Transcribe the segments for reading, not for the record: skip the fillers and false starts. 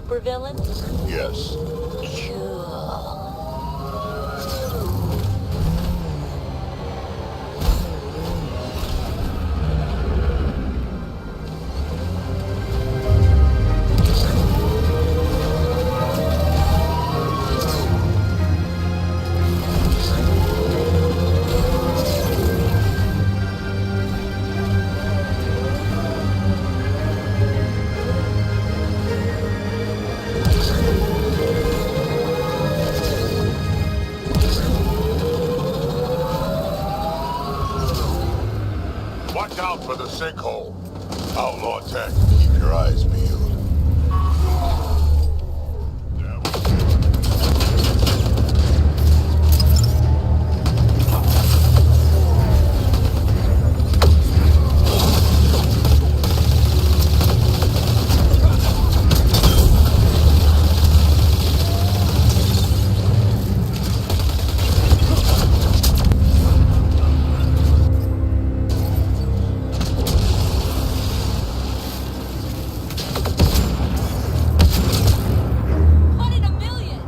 supervillain? Yes. Cool. Watch out for the sinkhole. Outlaw tech, keep your eyes peeled. One in a million!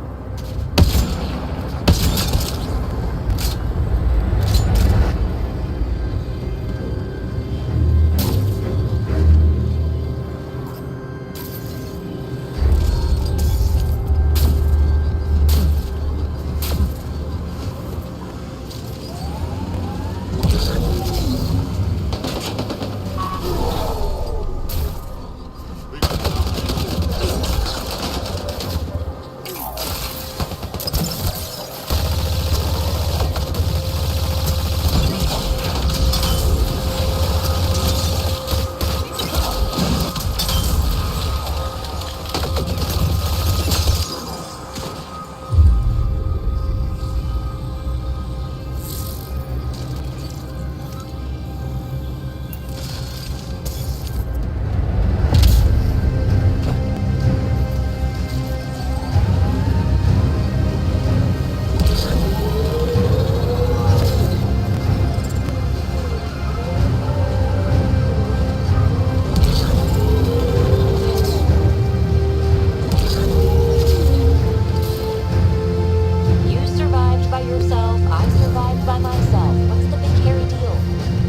You survived by yourself, I survived by myself. What's the big hairy deal?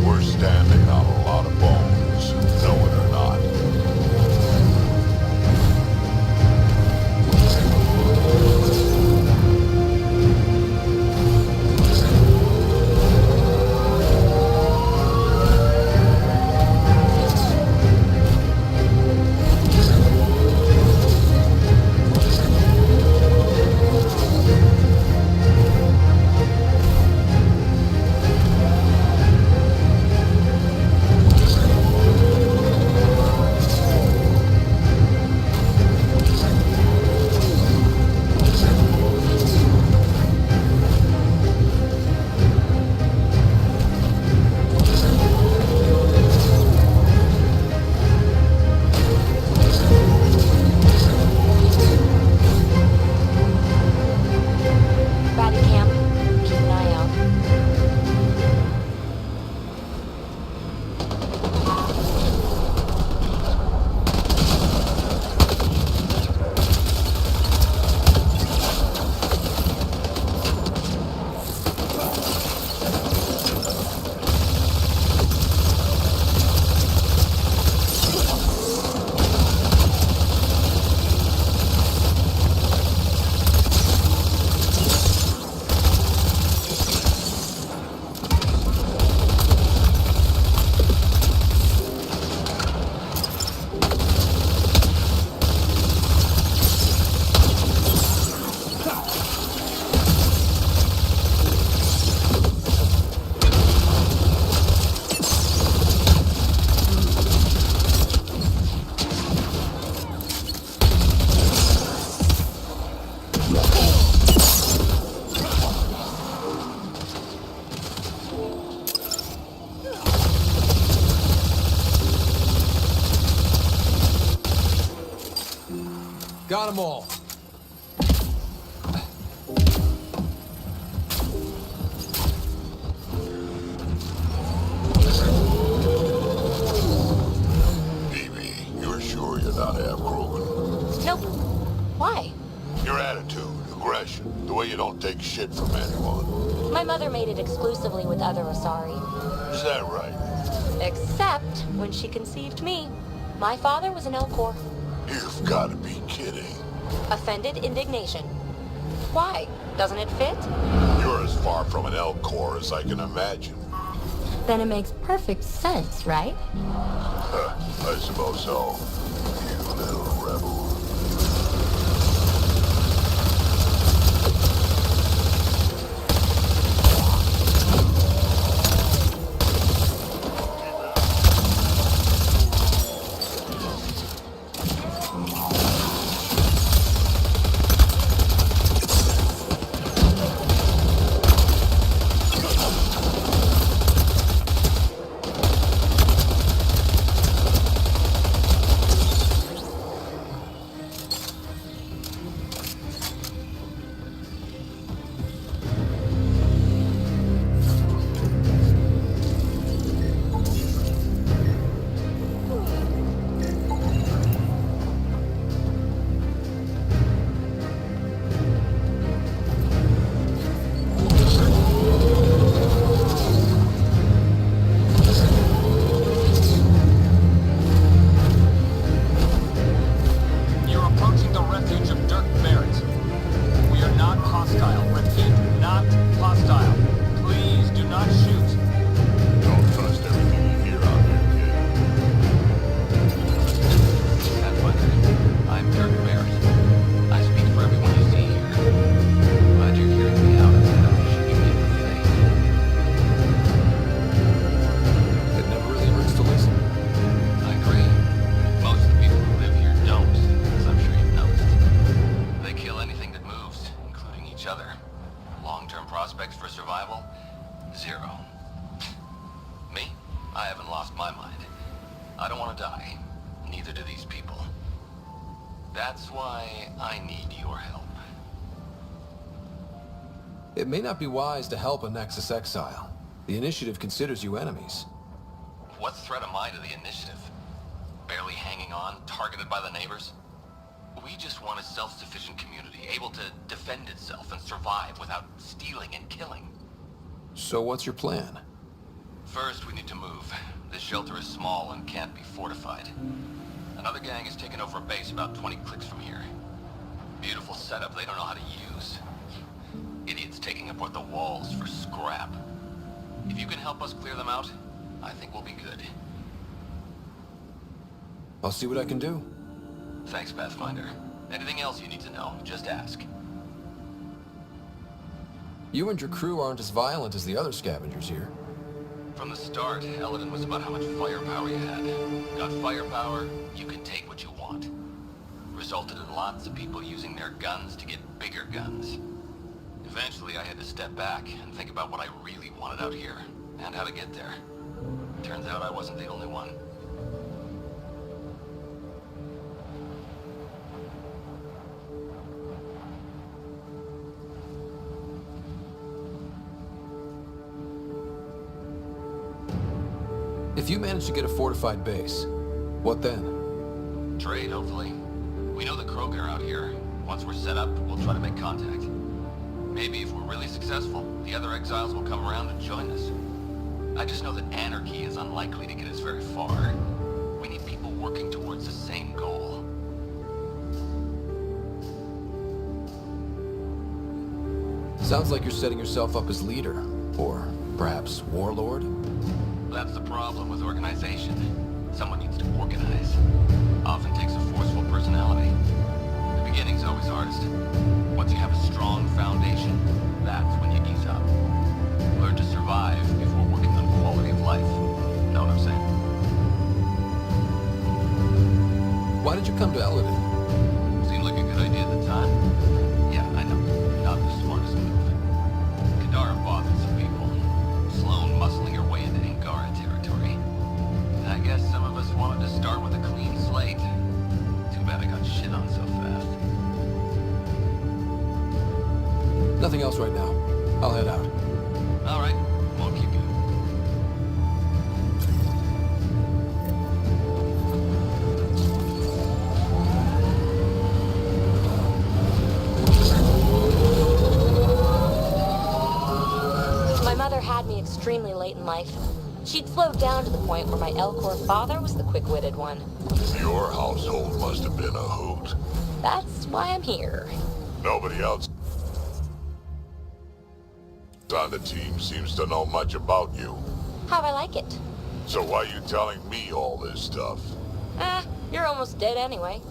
We're standing on a lot of bones, knowing or not. Body cam. Keep an eye out. Got them all. BB, you're sure you're not half-Krogan? Nope. shit from anyone. My mother made it exclusively with other Asari. Is that right? Except when she conceived me. My father was an Elcor. You've got to be kidding. Offended indignation. Why? Doesn't it fit? You're as far from an Elcor as I can imagine. Then it makes perfect sense, right? I suppose so. You little rebel. It may not be wise to help a Nexus exile. The Initiative considers you enemies. What threat am I to the Initiative? Barely hanging on, targeted by the neighbors? We just want a self-sufficient community, able to defend itself and survive without stealing and killing. So what's your plan? First, we need to move. This shelter is small and can't be fortified. Another gang has taken over a base about 20 clicks from here. Beautiful setup they don't know how to use. Idiots taking apart the walls for scrap. If you can help us clear them out, I think we'll be good. I'll see what I can do. Thanks, Pathfinder. Anything else you need to know, just ask. You and your crew aren't as violent as the other scavengers here. From the start, Eladin was about how much firepower you had. Got firepower, you can take what you want. Resulted in lots of people using their guns to get bigger guns. Eventually, I had to step back and think about what I really wanted out here, and how to get there. Turns out I wasn't the only one. If you manage to get a fortified base, what then? Trade, hopefully. We know the Krogan are out here. Once we're set up, we'll try to make contact. Maybe if we're really successful, the other exiles will come around and join us. I just know that anarchy is unlikely to get us very far. We need people working towards the same goal. Sounds like you're setting yourself up as leader, or perhaps warlord? That's the problem with organization. Someone needs to organize. Often takes a forceful personality. The beginning's always hardest. Once you have a strong foundation, that's when you ease up. Learn to survive before working on quality of life. Know what I'm saying? Why did you come to Eladin? Seemed like a good idea at the time. Yeah, I know. Not the smartest move. Kadara bothered some people. Sloan muscling her way into Angara territory. I guess some of us wanted to start with a clean slate. Too bad I got shit on so fast. Nothing else right now. I'll head out. All right, won't keep you. mother had me extremely late in life. She'd slowed down to the point where my Elcor father was the quick-witted one. Your household must have been a hoot. That's why I'm here. Nobody else on the team seems to know much about you. How'd I like it? So why are you telling me all this stuff? You're almost dead anyway.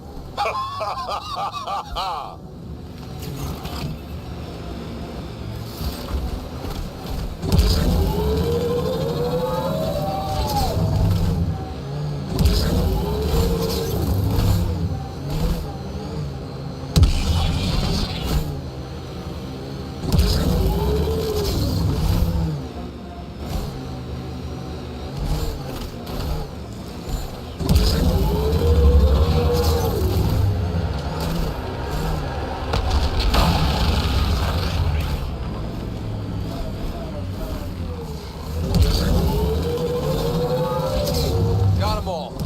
Got 'em all.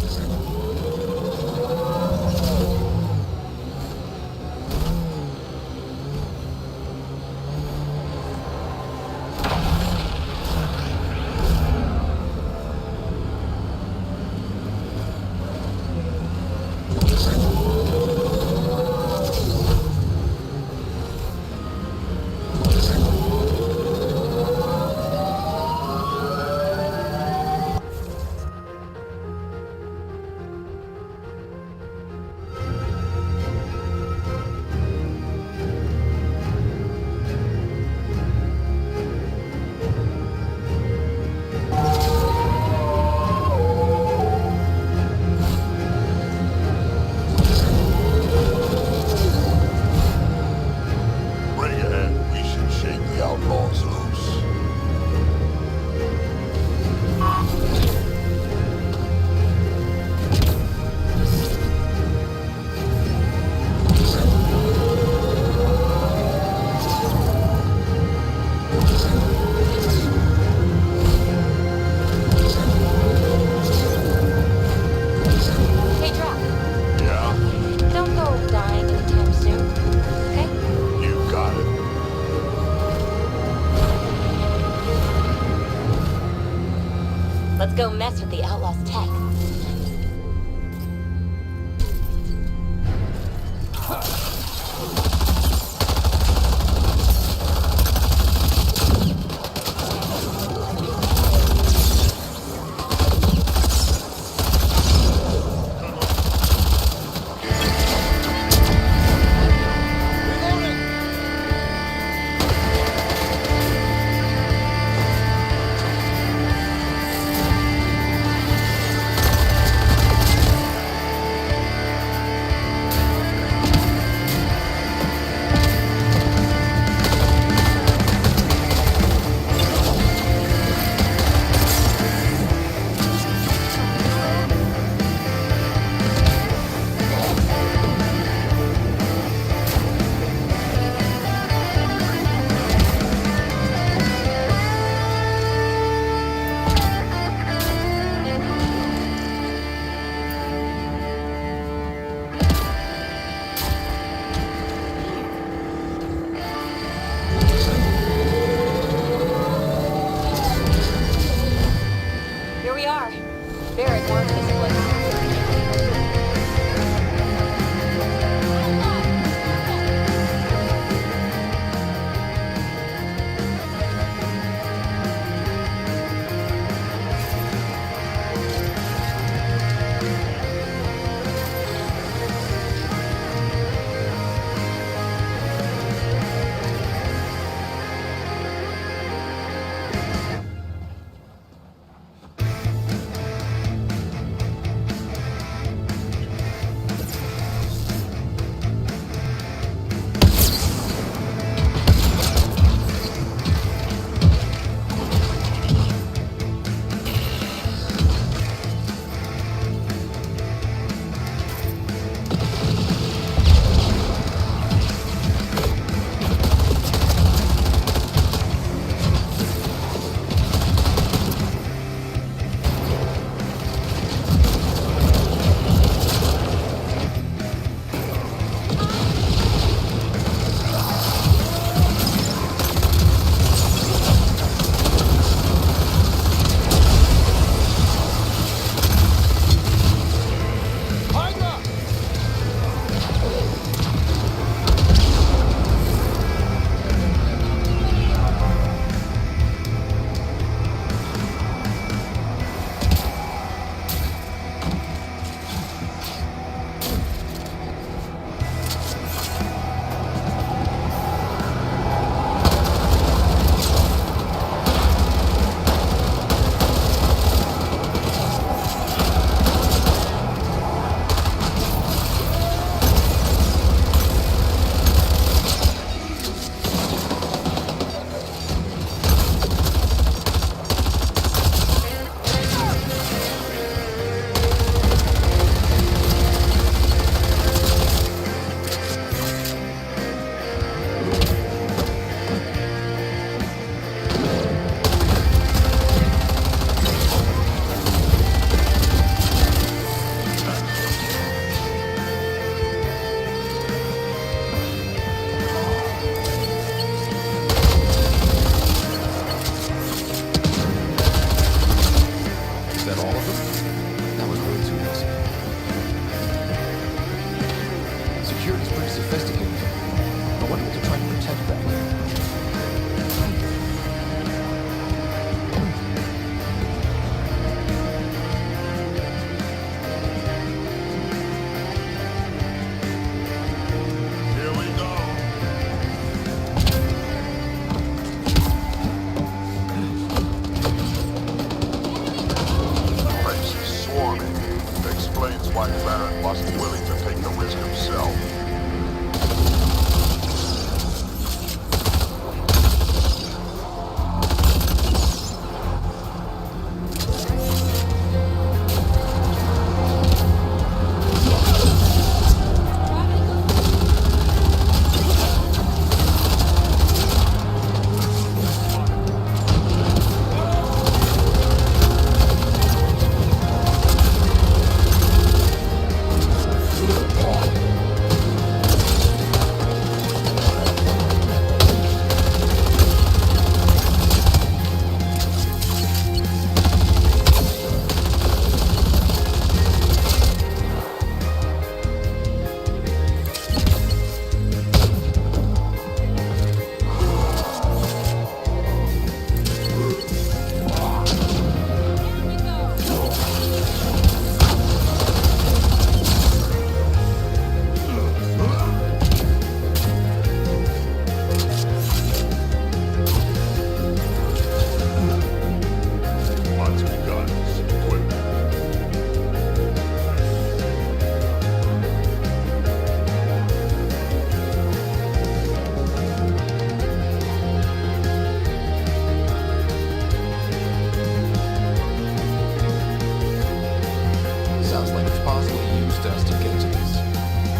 Bring it in. We should shake the outlaws loose. Hey, Drac, Yeah? don't go dying anytime soon, okay? You got it. Let's go mess with the Outlaws' tech. best to get to this.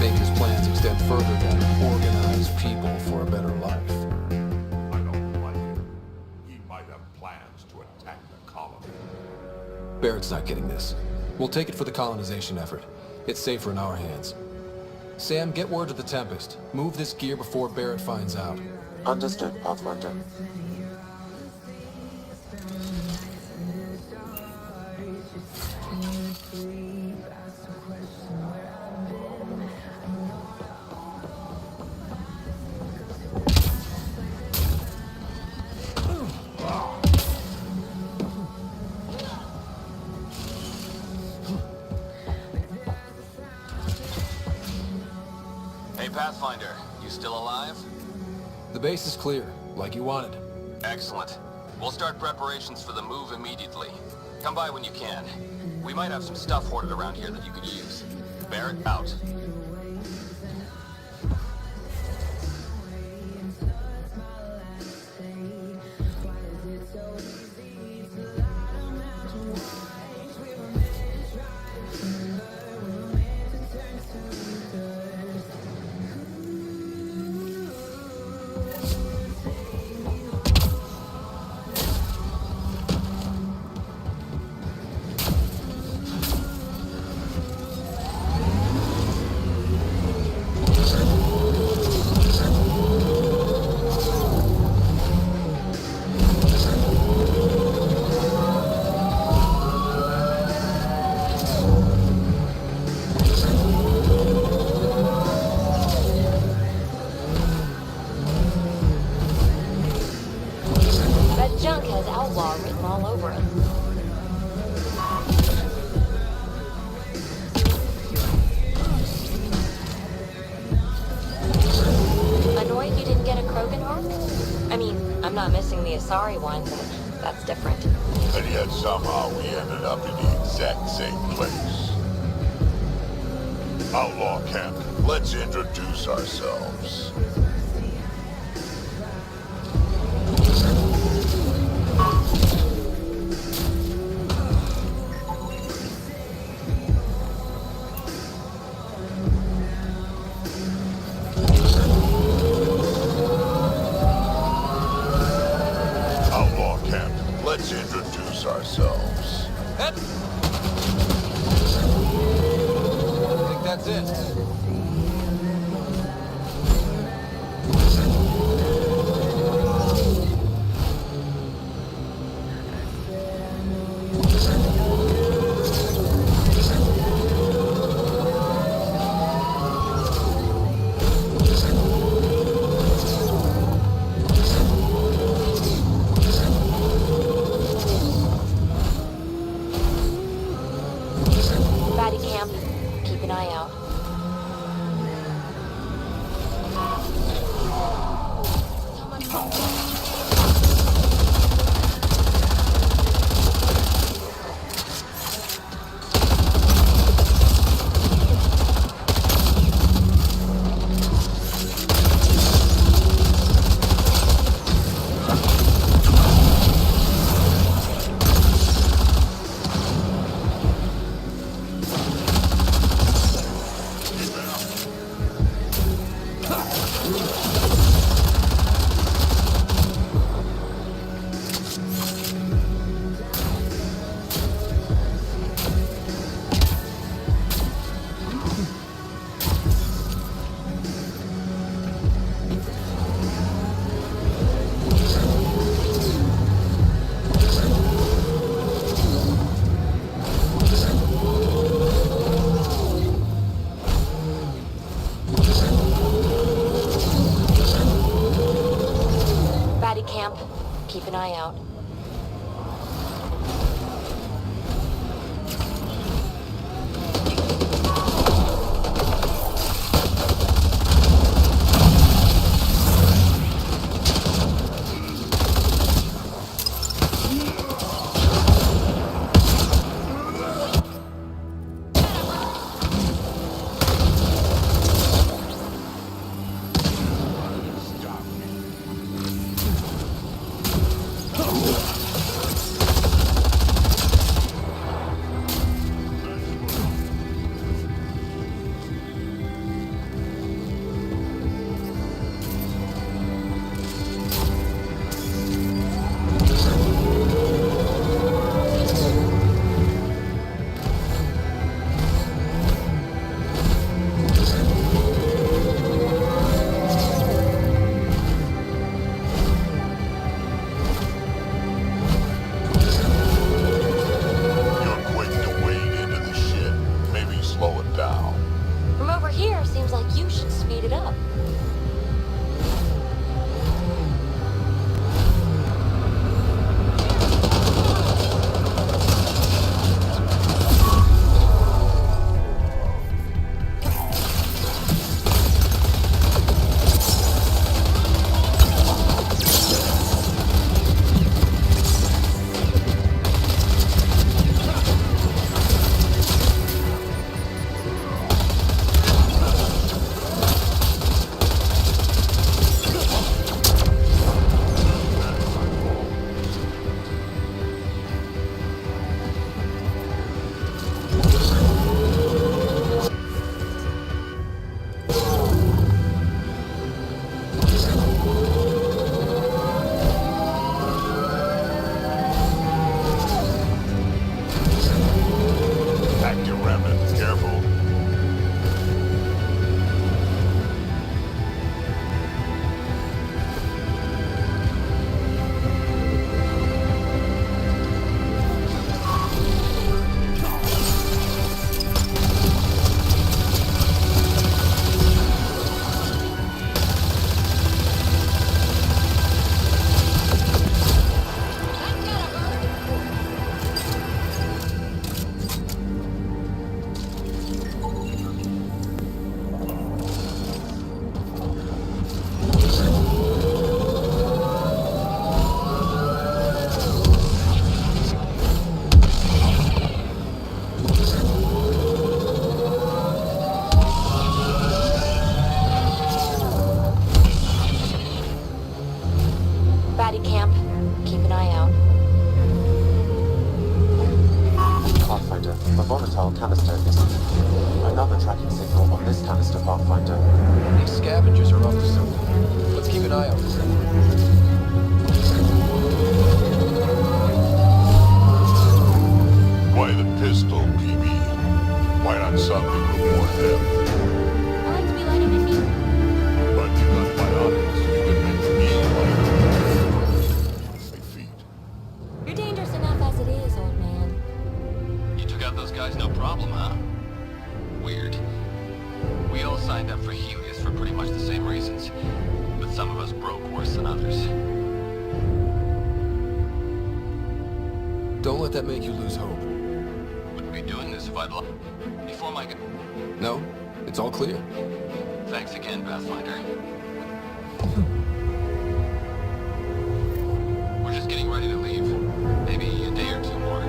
Maybe his plans extend further than organize people for a better life. I don't like it. He might have plans to attack the colony. Barrett's not getting this. We'll take it for the colonization effort. It's safer in our hands. Sam, get word to the Tempest. Move this gear before Barrett finds out. Understood, Pathfinder. Hey, Pathfinder, you still alive? The base is clear, like you wanted. Excellent. We'll start preparations for the move immediately. Come by when you can. We might have some stuff hoarded around here that you could use. Barrett, out. That junk has outlaw written all over it. Annoyed you didn't get a Krogan arc? I mean, I'm not missing the Asari one, but that's different. And yet somehow we ended up in the exact same place. Outlaw camp, let's introduce ourselves. Outlaw camp, let's introduce ourselves. I think that's it. Batty camp. Keep an eye out. volatile canister is another tracking signal on this canister, Pathfinder. These scavengers are up to something. Let's keep an eye out for them. Why the pistol, PB? Why not something to reward them? I like to be lighter than me. But you got biotics. You can make me lighter. My feet. You're dangerous enough as it is, old man. You took out those guys no problem, huh? Weird. We all signed up for Helios for pretty much the same reasons, but some of us broke worse than others. Don't let that make you lose hope. Wouldn't be doing this if I'd before my... No? It's all clear. Thanks again, Pathfinder. We're just getting ready to leave. Maybe a day or two more.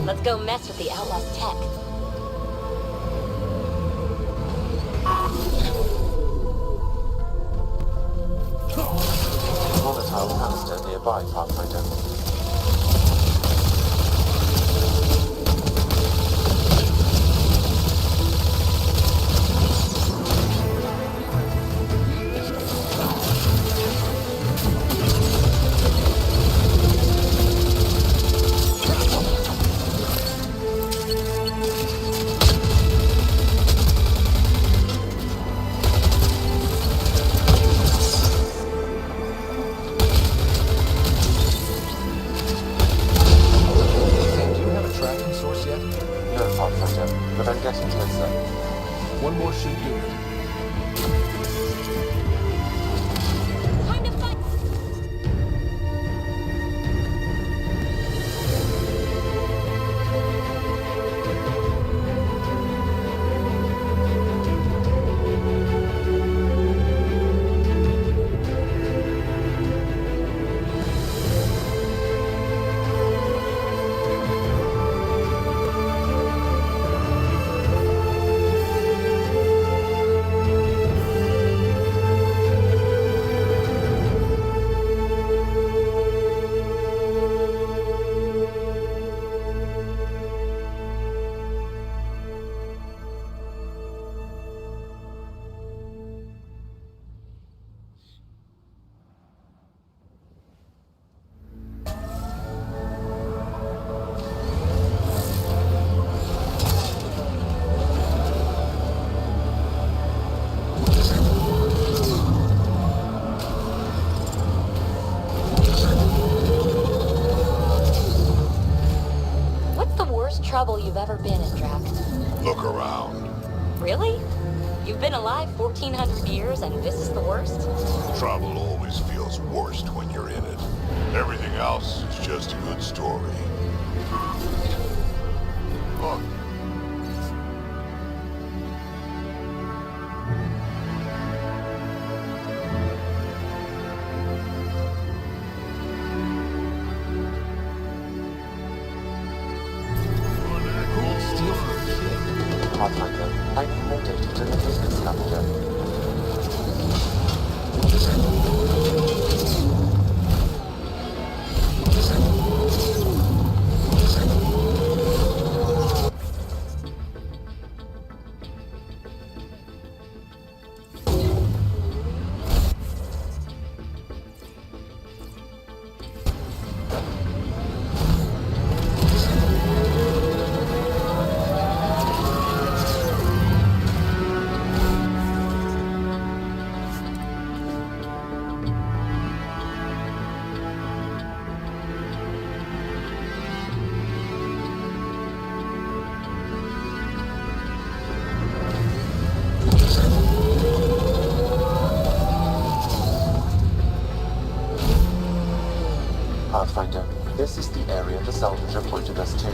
Let's go mess with the Outlaw's tech. Volatile canister nearby, Pathfinder. Sam, do you have a tracking source yet? No, Pathfinder, but I'm getting closer. One more should do it. Time to fight! What's the worst trouble you've ever been in, Drac? Look around. Really? You've been alive 1,400 years and this is the worst? Trouble always feels worst when you're in it. Everything else is just a good story. Look. Steal from a kid. Pathfinder, I need more data to locate this scavenger. Pathfinder. This is the area the salvager pointed us to.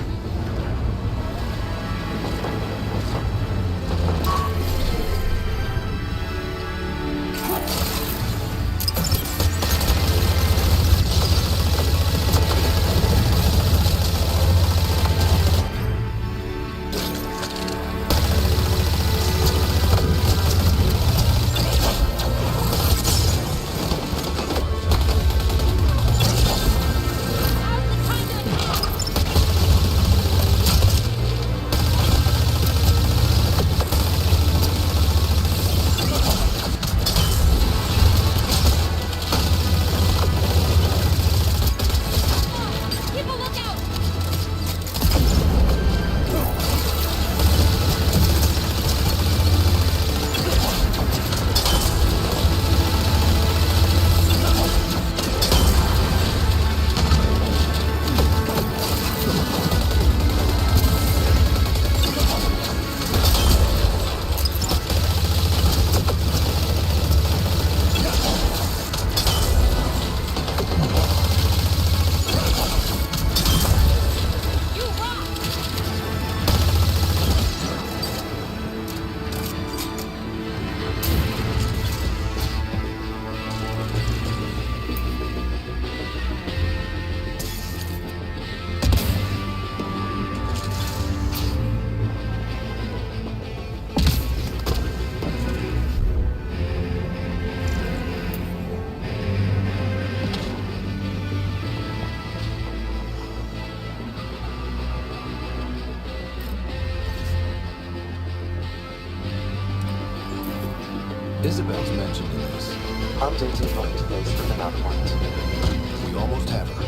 Isabel's mentioned in this. Updating my interface with an outpoint. We almost have her.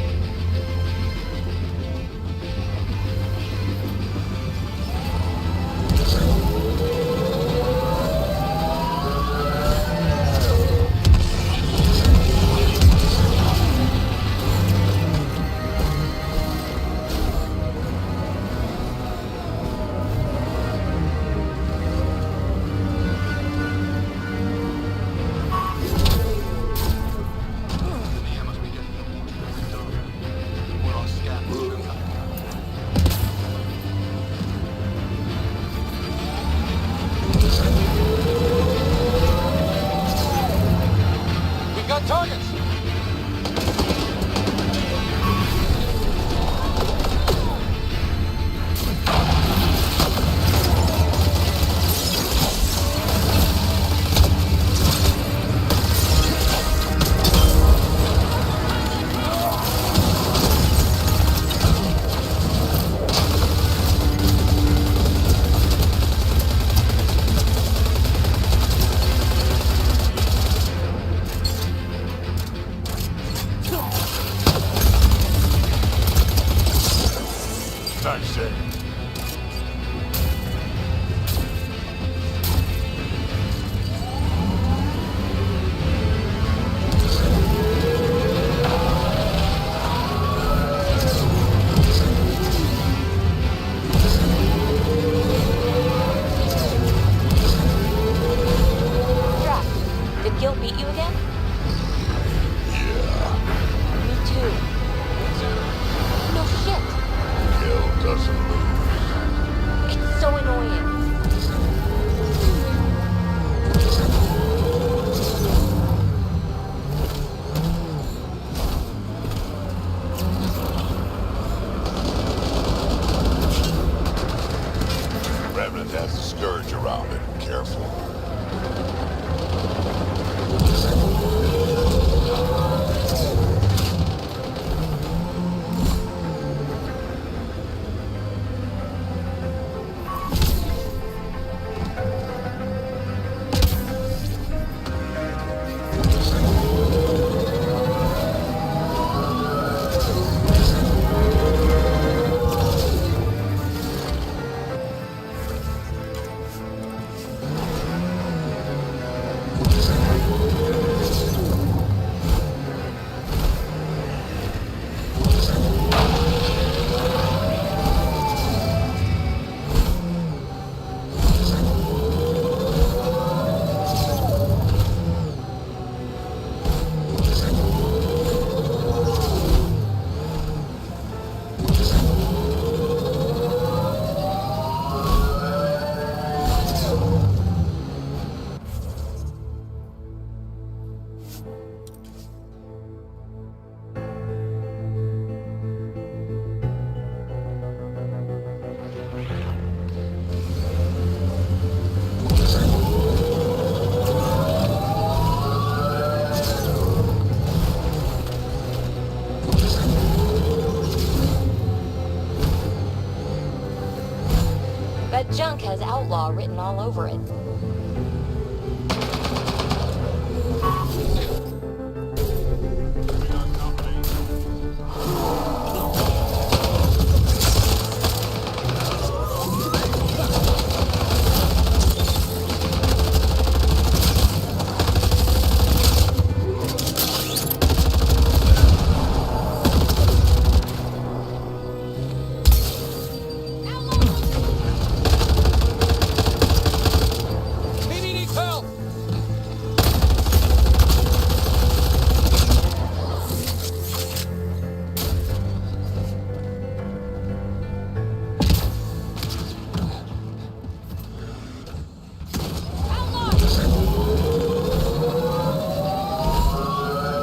That's it. Drax, did Gil beat you again? Yeah, Me too. No shit. Gil doesn't lose. That junk has outlaw written all over it. PD needs help!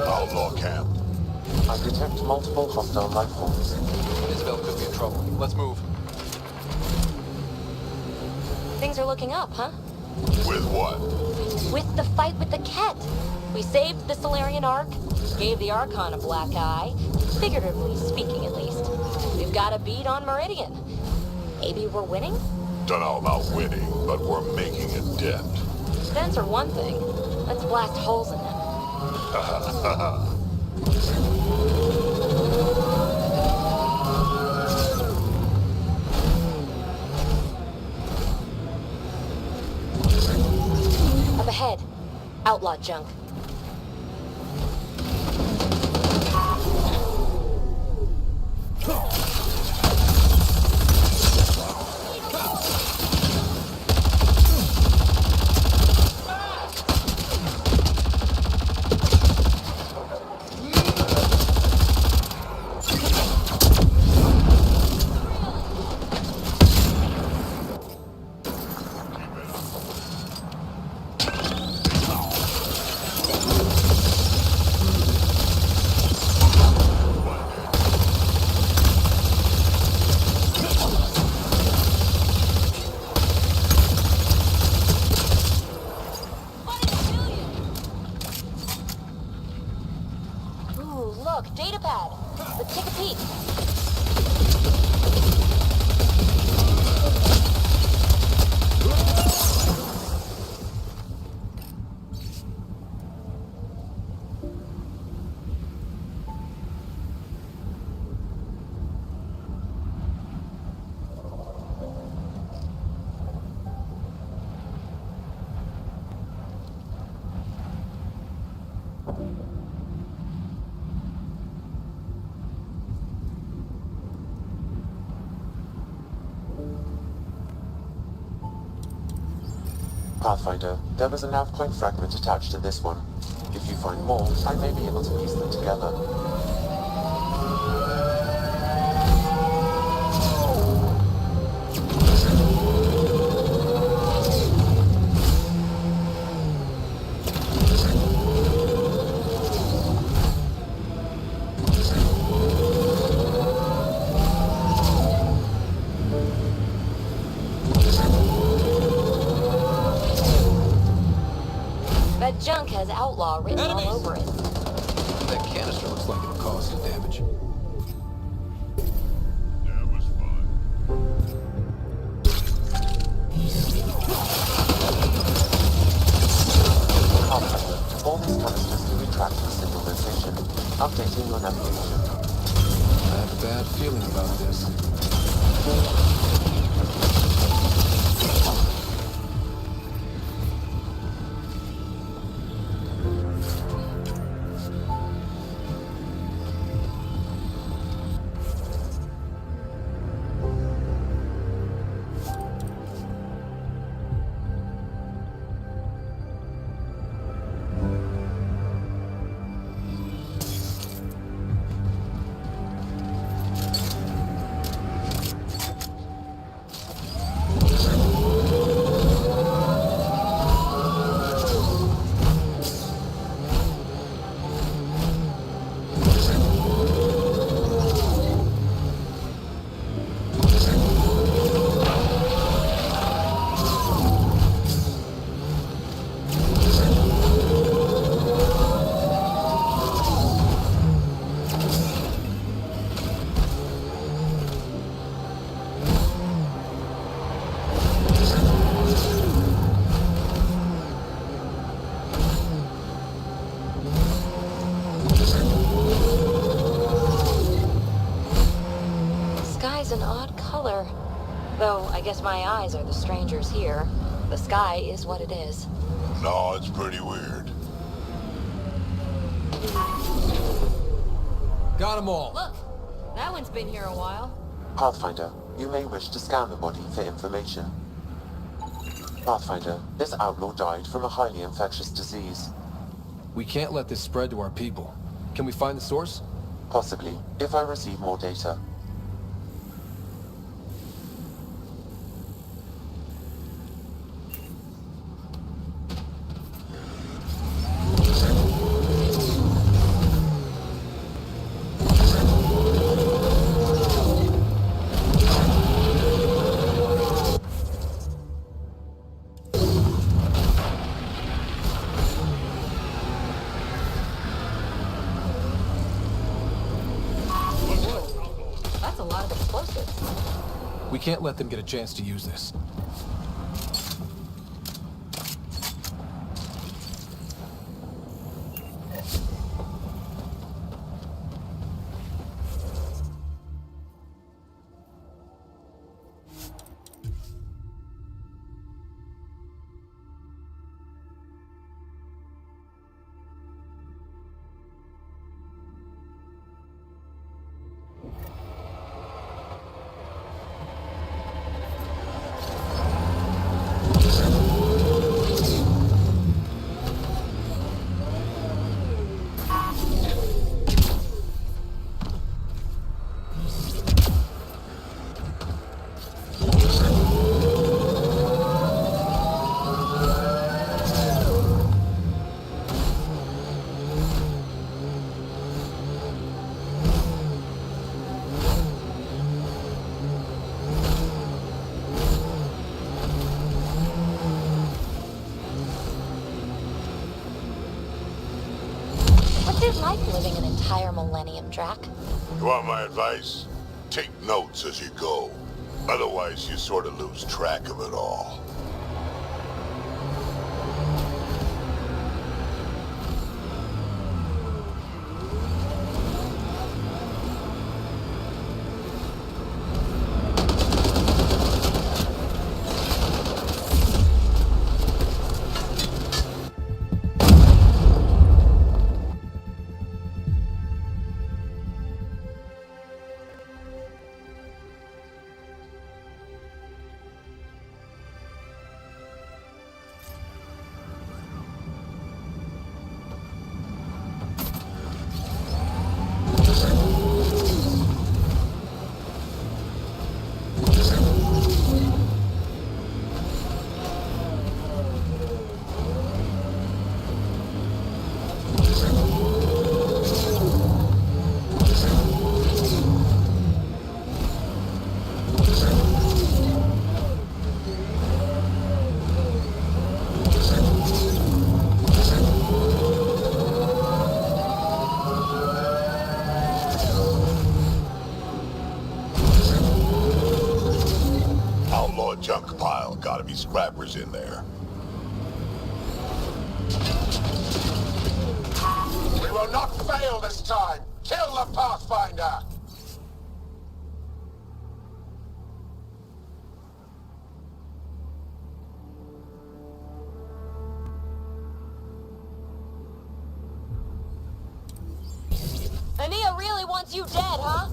Outlaw camp. I detect multiple hostile life forms. Isabel could be in trouble. Let's move. Things are looking up, huh? With what? With the fight with the Ket. We saved the Solarian Ark, gave the Archon a black eye, figuratively speaking at least. We've got a beat on Meridian. Maybe we're winning? Dunno about winning, but we're making a dent. Dents are one thing. Let's blast holes in them. Up ahead. Outlaw junk. Ooh, look, datapad. Let's take a peek. Pathfinder, there was a nav point fragment attached to this one. If you find more, I may be able to piece them together. That junk has outlaw written Enemies! all over it. That canister looks like it'll cause some damage. That was fun. Pathfinder, all these canisters can be tracked to a single location. Updating your navigation. I have a bad feeling about this. is an odd color. Though, I guess my eyes are the strangers here. The sky is what it is. No, it's pretty weird. Got them all. Look! That one's been here a while. Pathfinder, you may wish to scan the body for information. Pathfinder, this outlaw died from a highly infectious disease. We can't let this spread to our people. Can we find the source? Possibly, if I receive more data. That's a lot of explosives. We can't let them get a chance to use this. What's it like living an entire millennium, Drac? You want my advice? Take notes as you go. Otherwise, you sort of lose track of it all. Junk pile. Gotta be scrappers in there. We will not fail this time! Kill the Pathfinder! Ania really wants you dead, huh?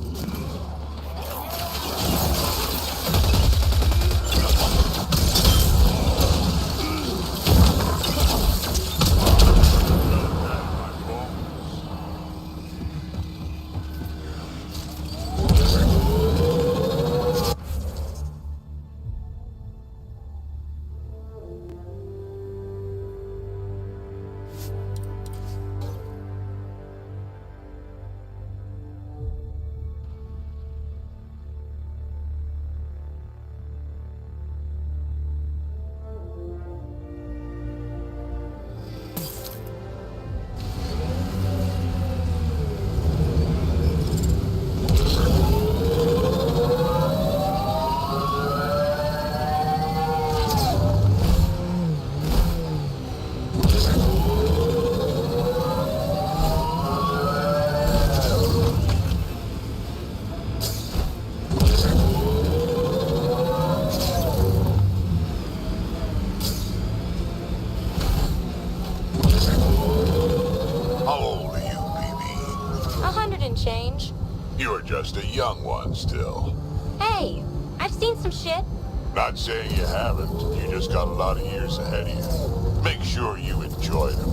range? You're just a young one still. Hey, I've seen some shit. Not saying you haven't. You just got a lot of years ahead of you. Make sure you enjoy them.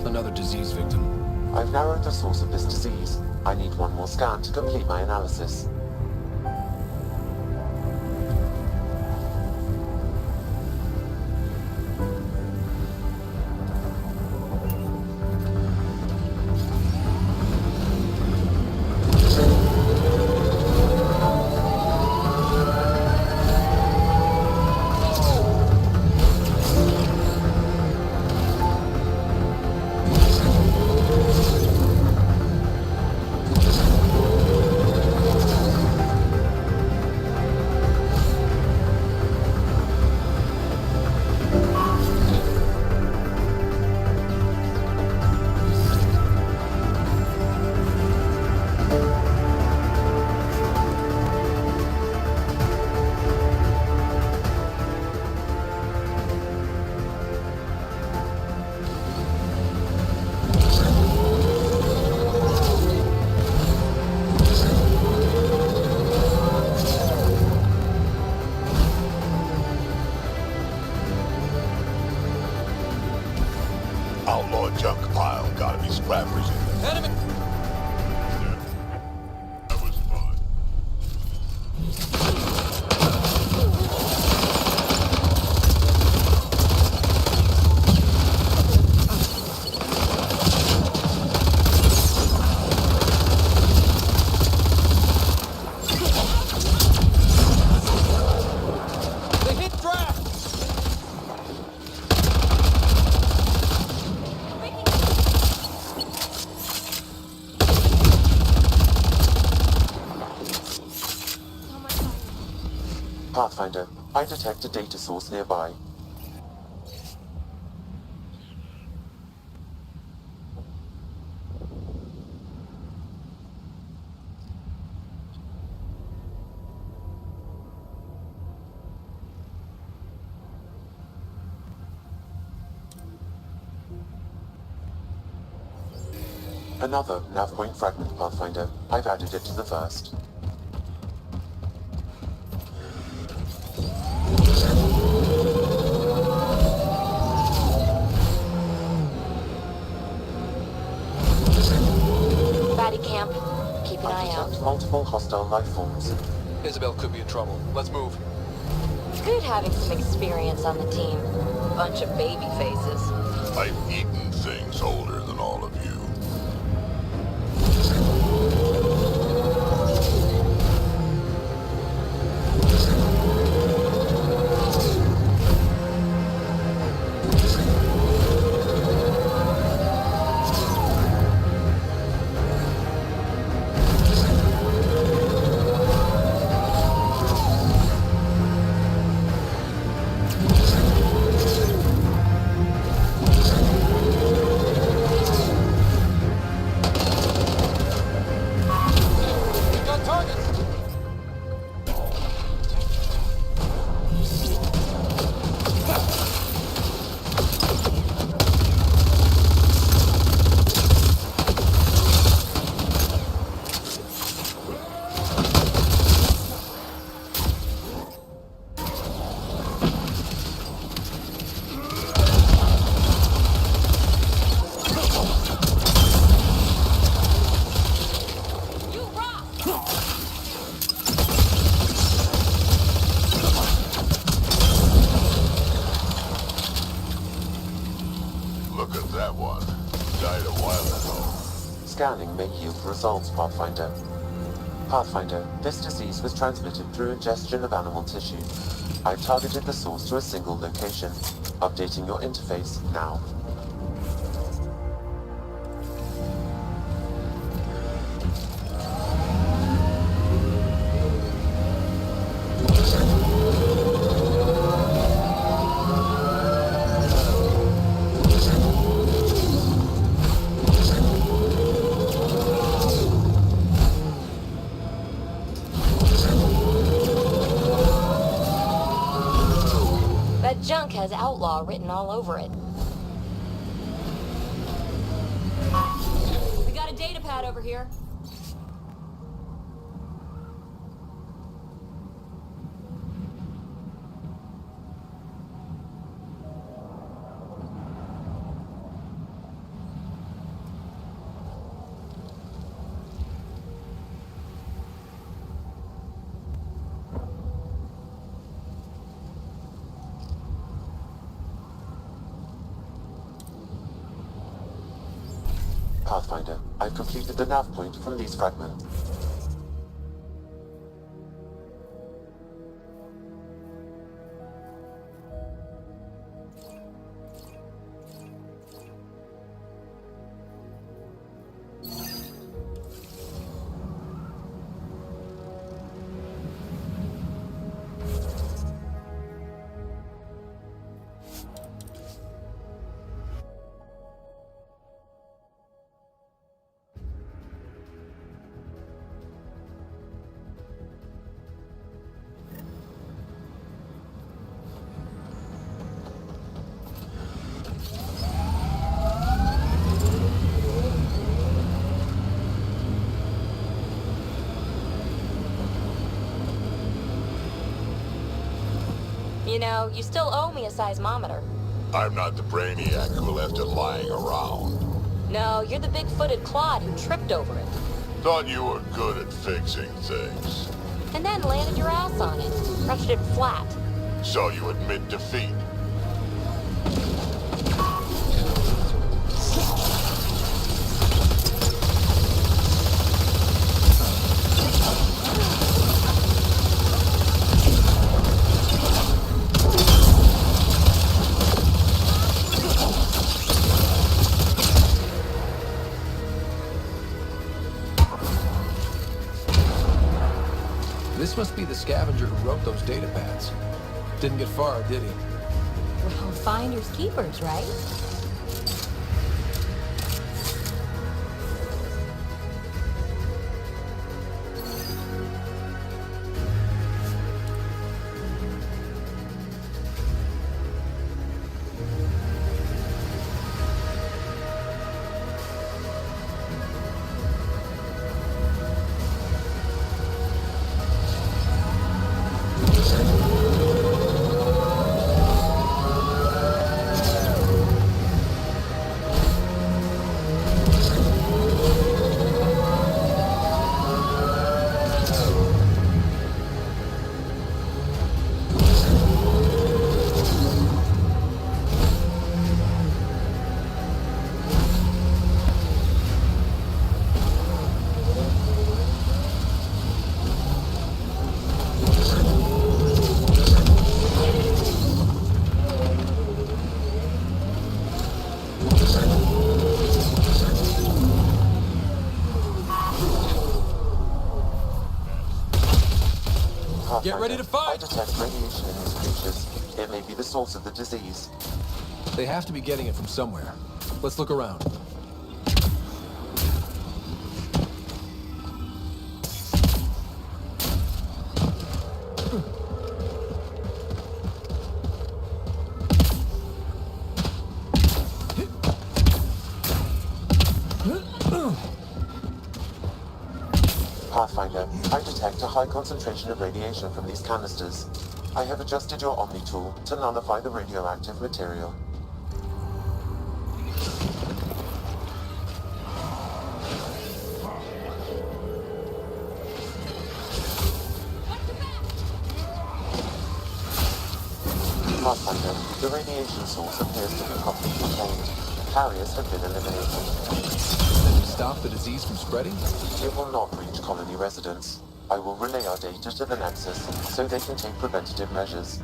Another disease victim. I've narrowed the source of this disease. I need one more scan to complete my analysis. Outlaw junk pile. Gotta be scrappers in there. Enemy! That was fun. They hit draft! Pathfinder, I detect a data source nearby. Another nav point fragment, Pathfinder. I've added it to the first. Batty camp. Keep an eye I out. detect multiple hostile life forms. Isabel could be in trouble. Let's move. Good having some experience on the team. Bunch of baby faces. I've eaten things older than all of you. We've got targets! You rock! Look at that one. Died a while ago. Scanning may yield results, Pathfinder. Pathfinder, this disease was transmitted through ingestion of animal tissue. I've targeted the source to a single location. Updating your interface now. That junk has outlaw written all over it. We got a data pad over here. Pathfinder, I've completed the nav point from these fragments. You know, you still owe me a seismometer. I'm not the brainiac who left it lying around. No, you're the big-footed clod who tripped over it. Thought you were good at fixing things. And then landed your ass on it. Crushed it flat. So you admit defeat. This must be the scavenger who wrote those data pads. Didn't get far, did he? Well, finders keepers, right? Get ready to fight! I detect radiation in these creatures. It may be the source of the disease. They have to be getting it from somewhere. Let's look around. Pathfinder, I detect a high concentration of radiation from these canisters. I have adjusted your Omni tool to nullify the radioactive material. Pathfinder, the radiation source appears to be properly contained. Carriers have been eliminated. Then we stop the disease from spreading? It will not reach colony residents. I will relay our data to the Nexus so they can take preventative measures.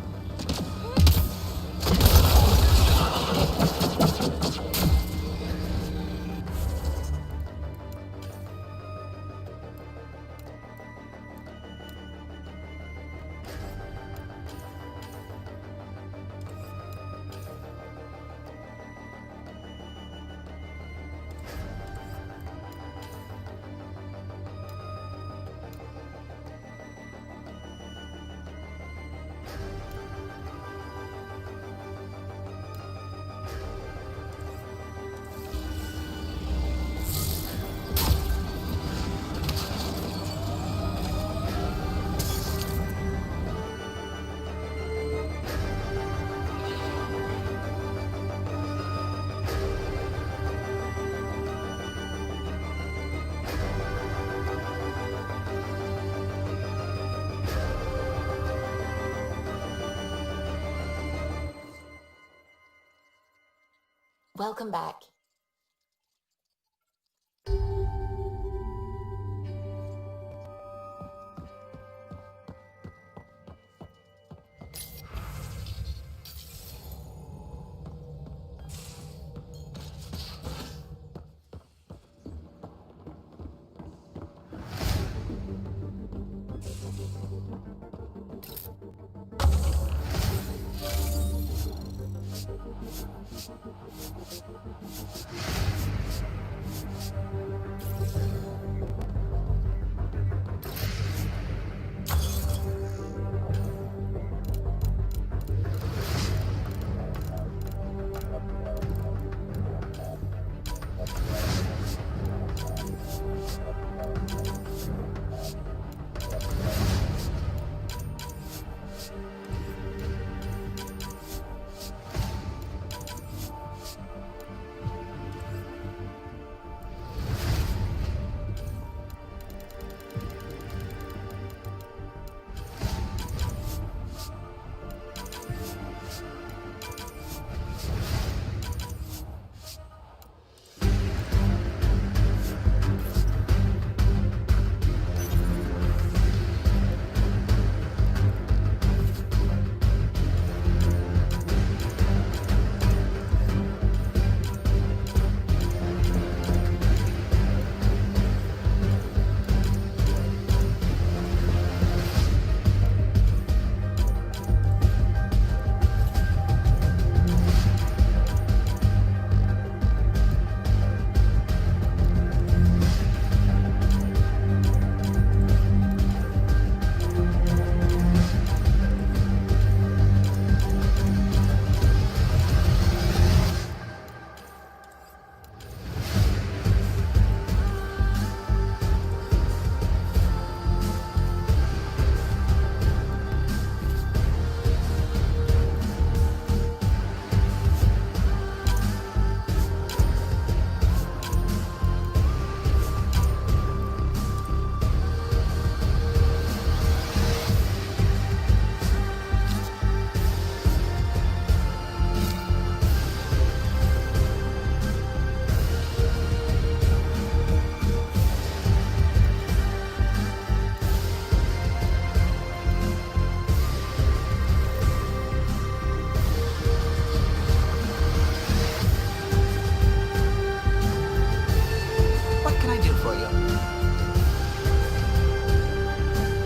Welcome back.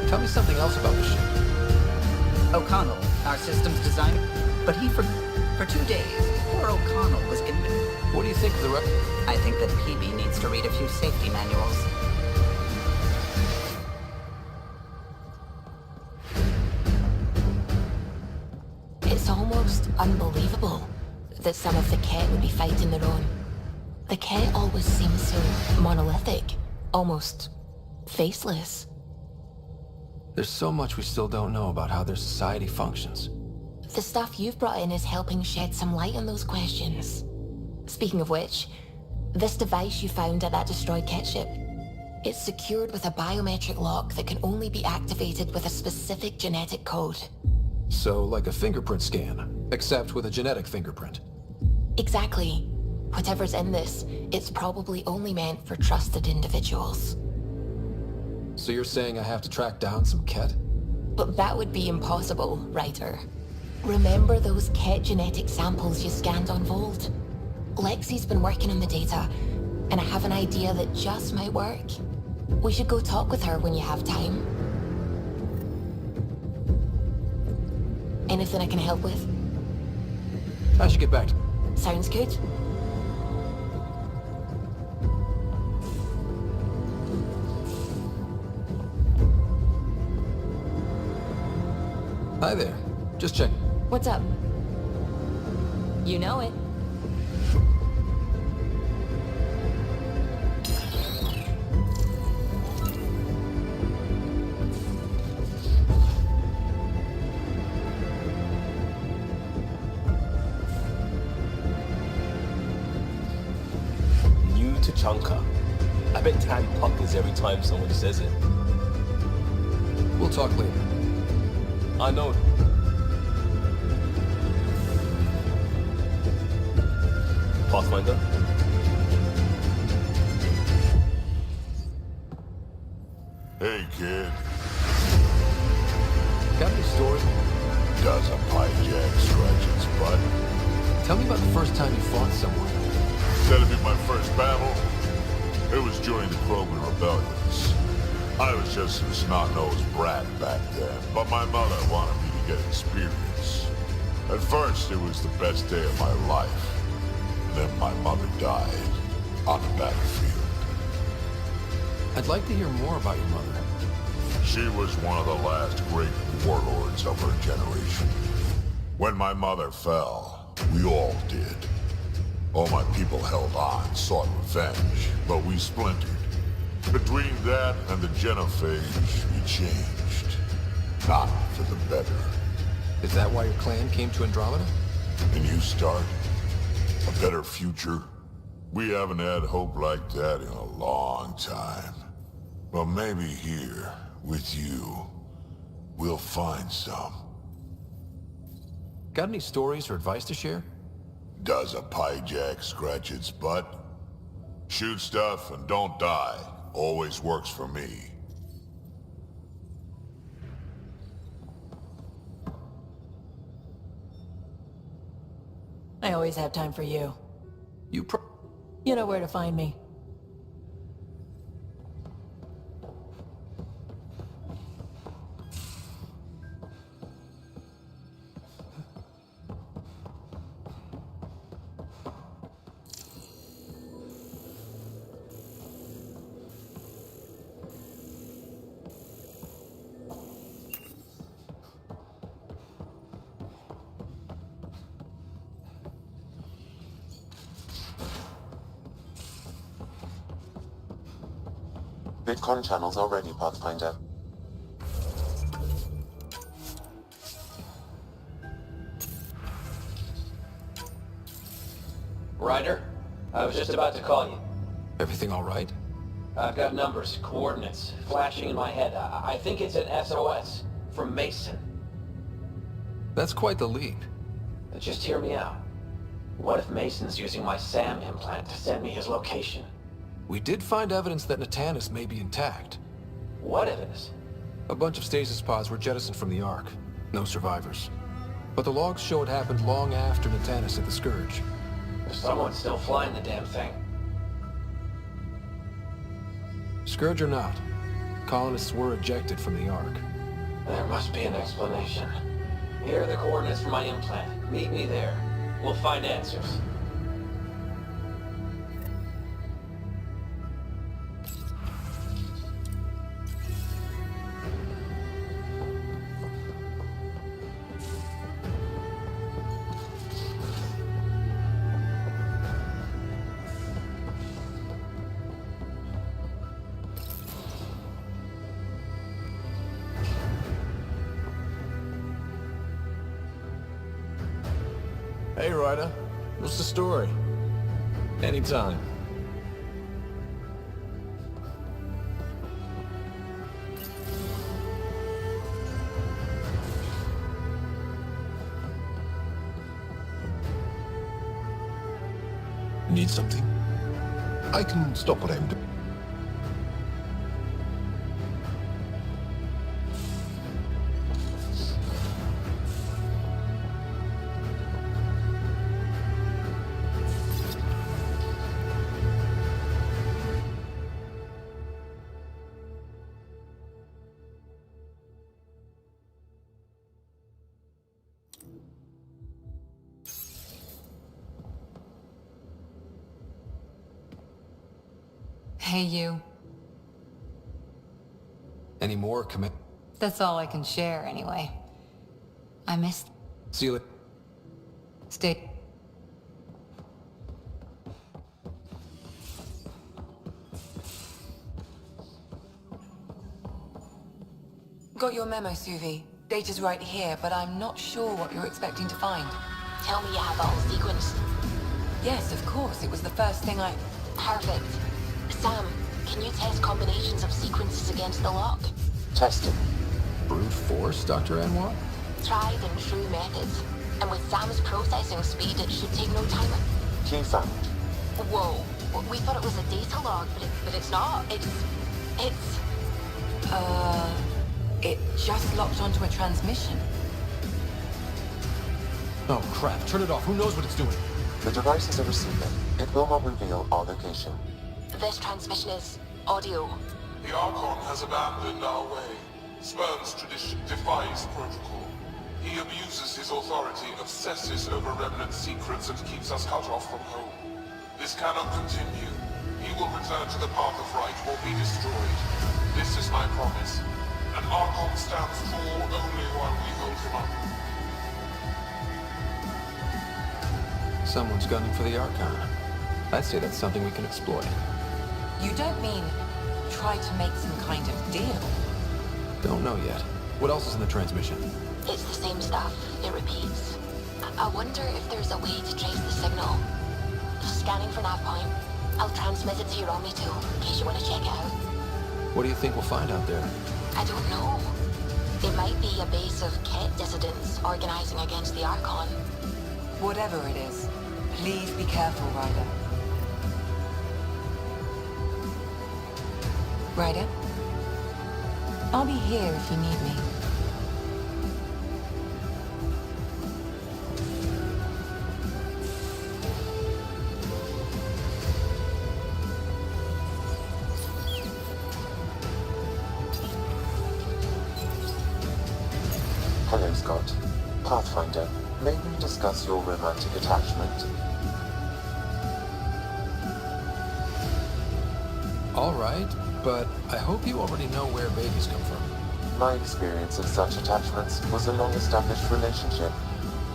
Tell me something else about the ship. O'Connell, our systems designer, but he for 2 days, poor O'Connell was convinced. What do you think of the I think that PB needs to read a few safety manuals. It's almost unbelievable that some of the Ket would be fighting their own. The Ket always seems so monolithic, almost faceless. There's so much we still don't know about how their society functions. The stuff you've brought in is helping shed some light on those questions. Speaking of which, this device you found at that destroyed Ket ship, it's secured with a biometric lock that can only be activated with a specific genetic code. So, like a fingerprint scan, except with a genetic fingerprint. Exactly. Whatever's in this, it's probably only meant for trusted individuals. So you're saying I have to track down some Ket? But that would be impossible, Ryder. Remember those Ket genetic samples you scanned on Volt? Lexi's been working on the data, and I have an idea that just might work. We should go talk with her when you have time. Anything I can help with? I should get back to... Sounds good. Hi there. Just checking. What's up? You know it. New to Chunka. I bet Tan puckers every time someone says it. We'll talk later. I know. Pathfinder. Hey, kid. Got any story? Does a hijack scratch its butt? Tell me about the first time you fought someone. That'd be my first battle. It was during the Krogan rebellions. I was just a snot-nosed brat back then, but my mother wanted me to get experience. At first, it was the best day of my life. Then my mother died on the battlefield. I'd like to hear more about your mother. She was one of the last great warlords of her generation. When my mother fell, we all did. All my people held on, sought revenge, but we splintered. Between that and the Genophage, we changed. Not for the better. Is that why your clan came to Andromeda? A new start? A better future? We haven't had hope like that in a long time. Well, maybe here, with you, we'll find some. Got any stories or advice to share? Does a hijack scratch its butt? Shoot stuff and don't die. Always works for me. I always have time for you. You know where to find me. Bitcoin channels are ready, Pathfinder. Ryder, I was just about to call you. Everything all right? I've got numbers, coordinates, flashing in my head. I think it's an SOS from Mason. That's quite the leap. Just hear me out. What if Mason's using my SAM implant to send me his location? We did find evidence that Natanis may be intact. What evidence? A bunch of stasis pods were jettisoned from the Ark. No survivors. But the logs show it happened long after Natanis hit the Scourge. Someone's still flying the damn thing. Scourge or not, colonists were ejected from the Ark. There must be an explanation. Here are the coordinates for my implant. Meet me there. We'll find answers. Hey, Ryder. What's the story? Anytime. Need something? I can stop what I'm doing. Hey, you. Any more commit? That's all I can share, anyway. I missed... See you later. Stay... Got your memo, Suvi. Data's right here, but I'm not sure what you're expecting to find. Tell me you have the whole sequence. Yes, of course. It was the first thing I... Perfect. Sam, can you test combinations of sequences against the lock? Testing. Brute force, Dr. Anwar? Tried and true methods. And with Sam's processing speed, it should take no time. Key found. Whoa. We thought it was a data log, but it's not. It's... It just locked onto a transmission. Oh crap, turn it off. Who knows what it's doing? The device is a receiver. It will not reveal our location. This transmission is audio. The Archon has abandoned our way, spurns tradition, defies protocol. He abuses his authority, obsesses over remnant secrets, and keeps us cut off from home. This cannot continue. He will return to the path of right or be destroyed. This is my promise. An Archon stands tall only while we hold him up. Someone's gunning for the Archon. I'd say that's something we can exploit. You don't mean try to make some kind of deal? Don't know yet. What else is in the transmission? It's the same stuff. It repeats. I wonder if there's a way to trace the signal. Scanning for nav point. I'll transmit it to your Omni tool in case you want to check it out. What do you think we'll find out there? I don't know. It might be a base of Ket dissidents organizing against the Archon. Whatever it is, please be careful, Ryder. Ryder? I'll be here if you need me. Hello, Scott. Pathfinder, may we discuss your romantic attachment? All right, but I hope you already know where babies come from. My experience of such attachments was a long-established relationship.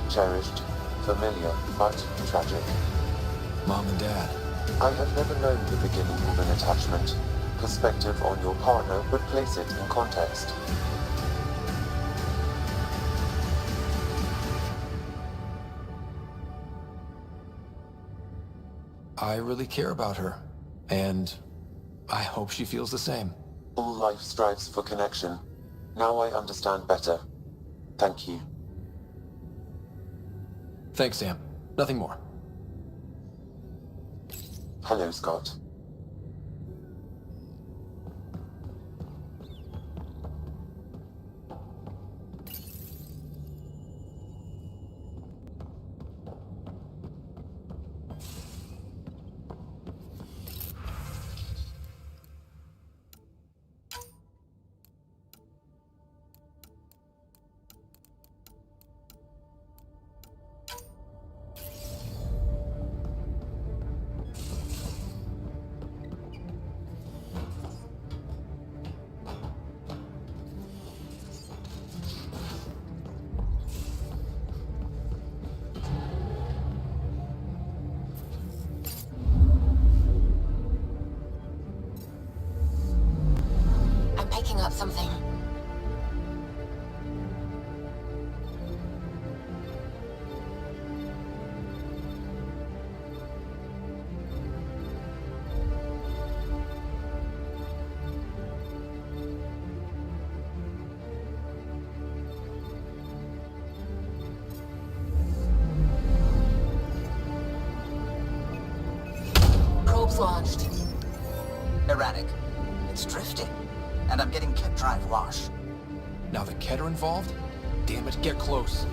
Cherished, familiar, but tragic. Mom and Dad. I have never known the beginning of an attachment. Perspective on your partner would place it in context. I really care about her, and I hope she feels the same. All life strives for connection. Now I understand better. Thank you. Thanks, Sam. Nothing more. Hello, Scott. Picking up something. Probes launched. Erratic. It's drifting. And I'm getting Ket drive wash. Now the Ket are involved? Damn it, get close.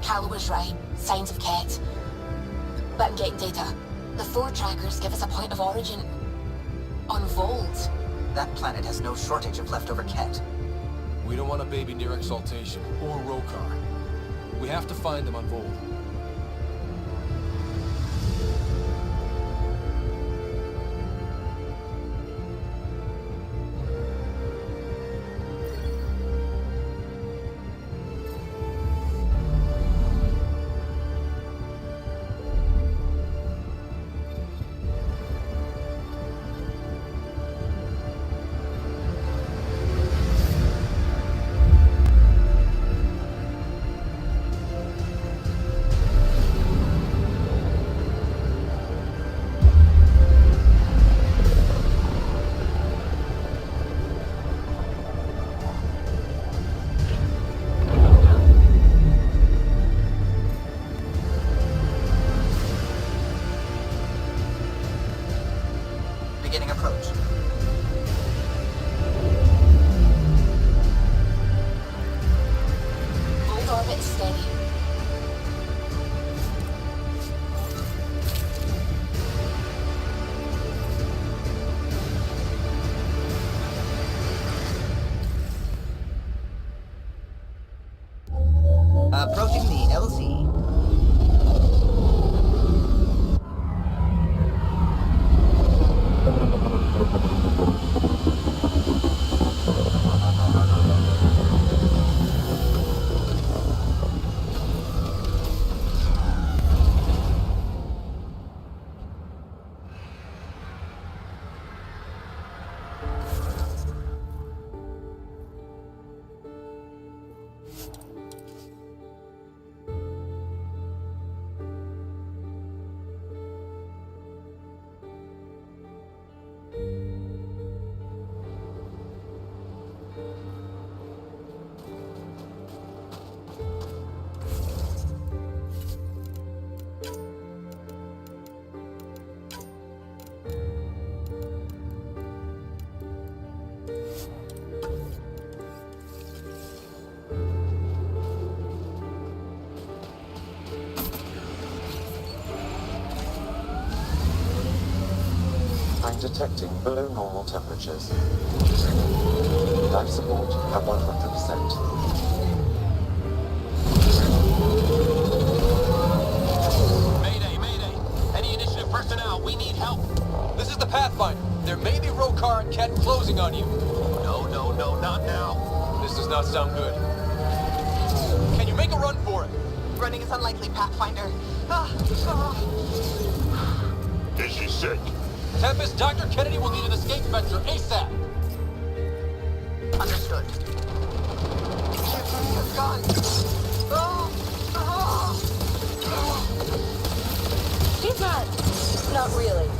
Cal was right. Signs of Ket. But I'm getting data. The 4 trackers give us a point of origin. On Vold. That planet has no shortage of leftover Ket. We don't want a baby near Exaltation, or Rokar. We have to find them on Vold. beginning approach. Hold orbit steady. Approaching the LZ. I'm detecting below normal temperatures. Life support at 100%. Mayday, mayday. Any initiative personnel, we need help. This is the Pathfinder. There may be Rokar and Ket closing on you. No, no, no, not now. This does not sound good. Can you make a run for it? Running is unlikely, Pathfinder. Is she sick? Tempest, Dr. Kennedy will need an escape vector ASAP. Understood. You're gone. She's not really.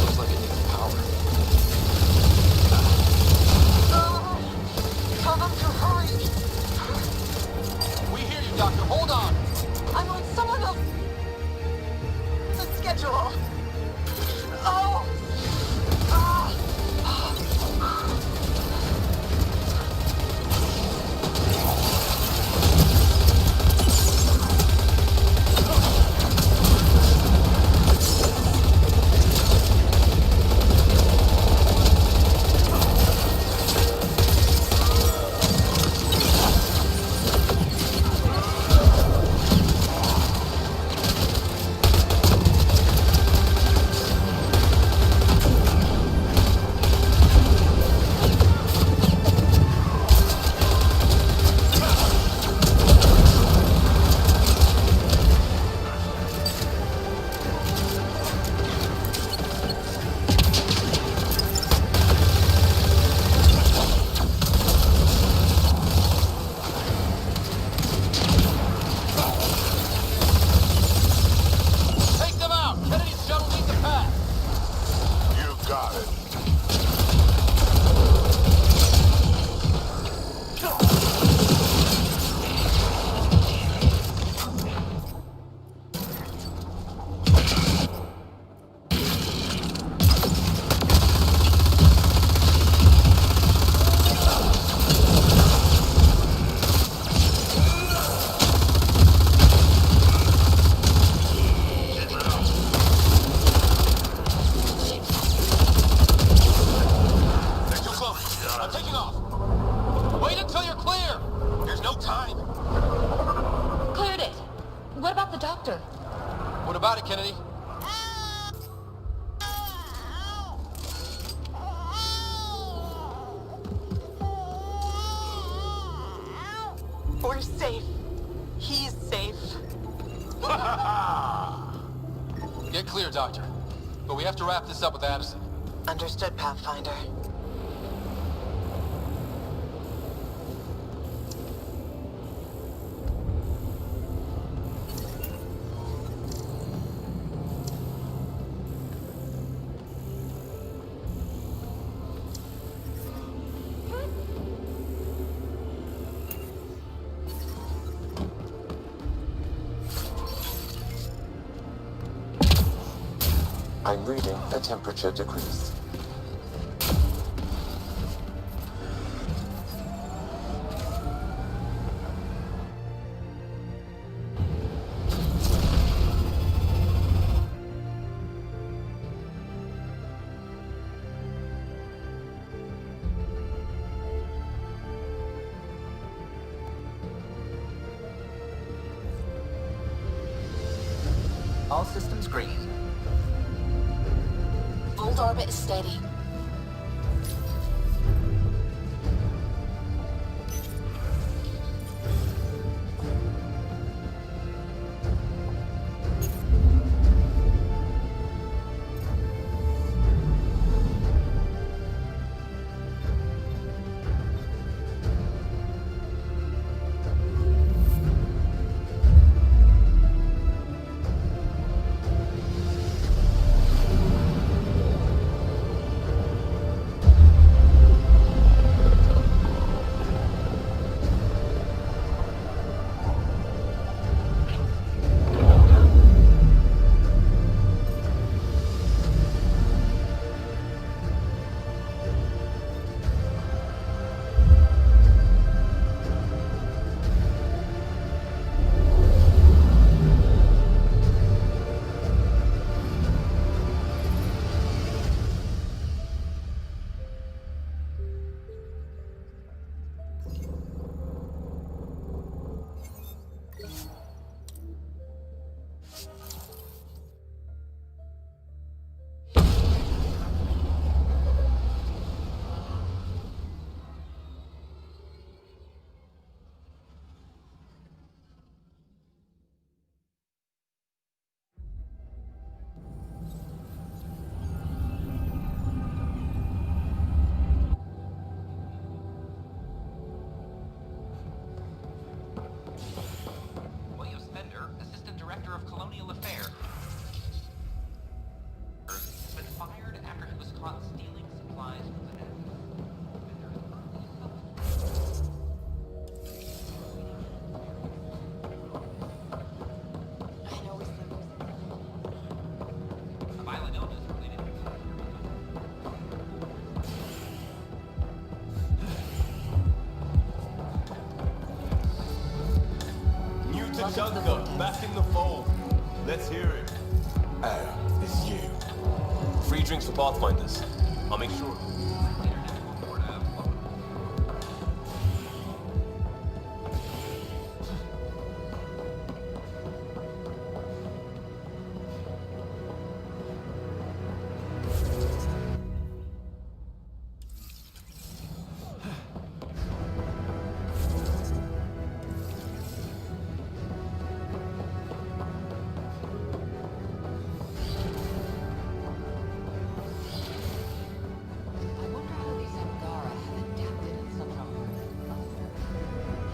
Looks like it needs power. Tell them to hurry. We hear you, Doctor. Hold on. I'm on someone else's schedule. Oh! Take them out. Kennedy's shuttle needs a pass. You got it. They're too close. I'm taking off. Wait until you're clear. There's no time. Cleared it. What about the doctor? What about it, Kennedy? We're safe. He's safe. Get clear, Doctor. But we have to wrap this up with Addison. Understood, Pathfinder. I'm reading a temperature decrease. All systems green. Old orbit is steady. William Spender, Assistant Director of Colonial Affairs, has been fired after he was caught stealing supplies from the net. I know we said A violent illness related New to Junker, back in the fold. Let's hear it. Oh, it's you. Free drinks for Pathfinders. I'll make sure.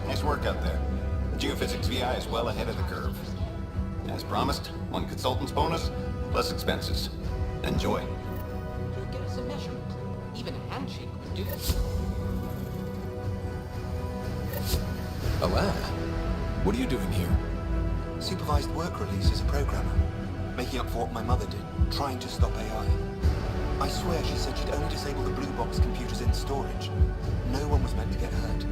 Nice work out there. Geophysics VI is well ahead of the curve. As promised, one consultant's bonus, plus expenses. Enjoy. You'll get us a measurement. Even a handshake would do. Alan, what are you doing here? Supervised work release as a programmer. Making up for what my mother did, trying to stop AI. I swear she said she'd only disable the blue box computers in storage. No one was meant to get hurt.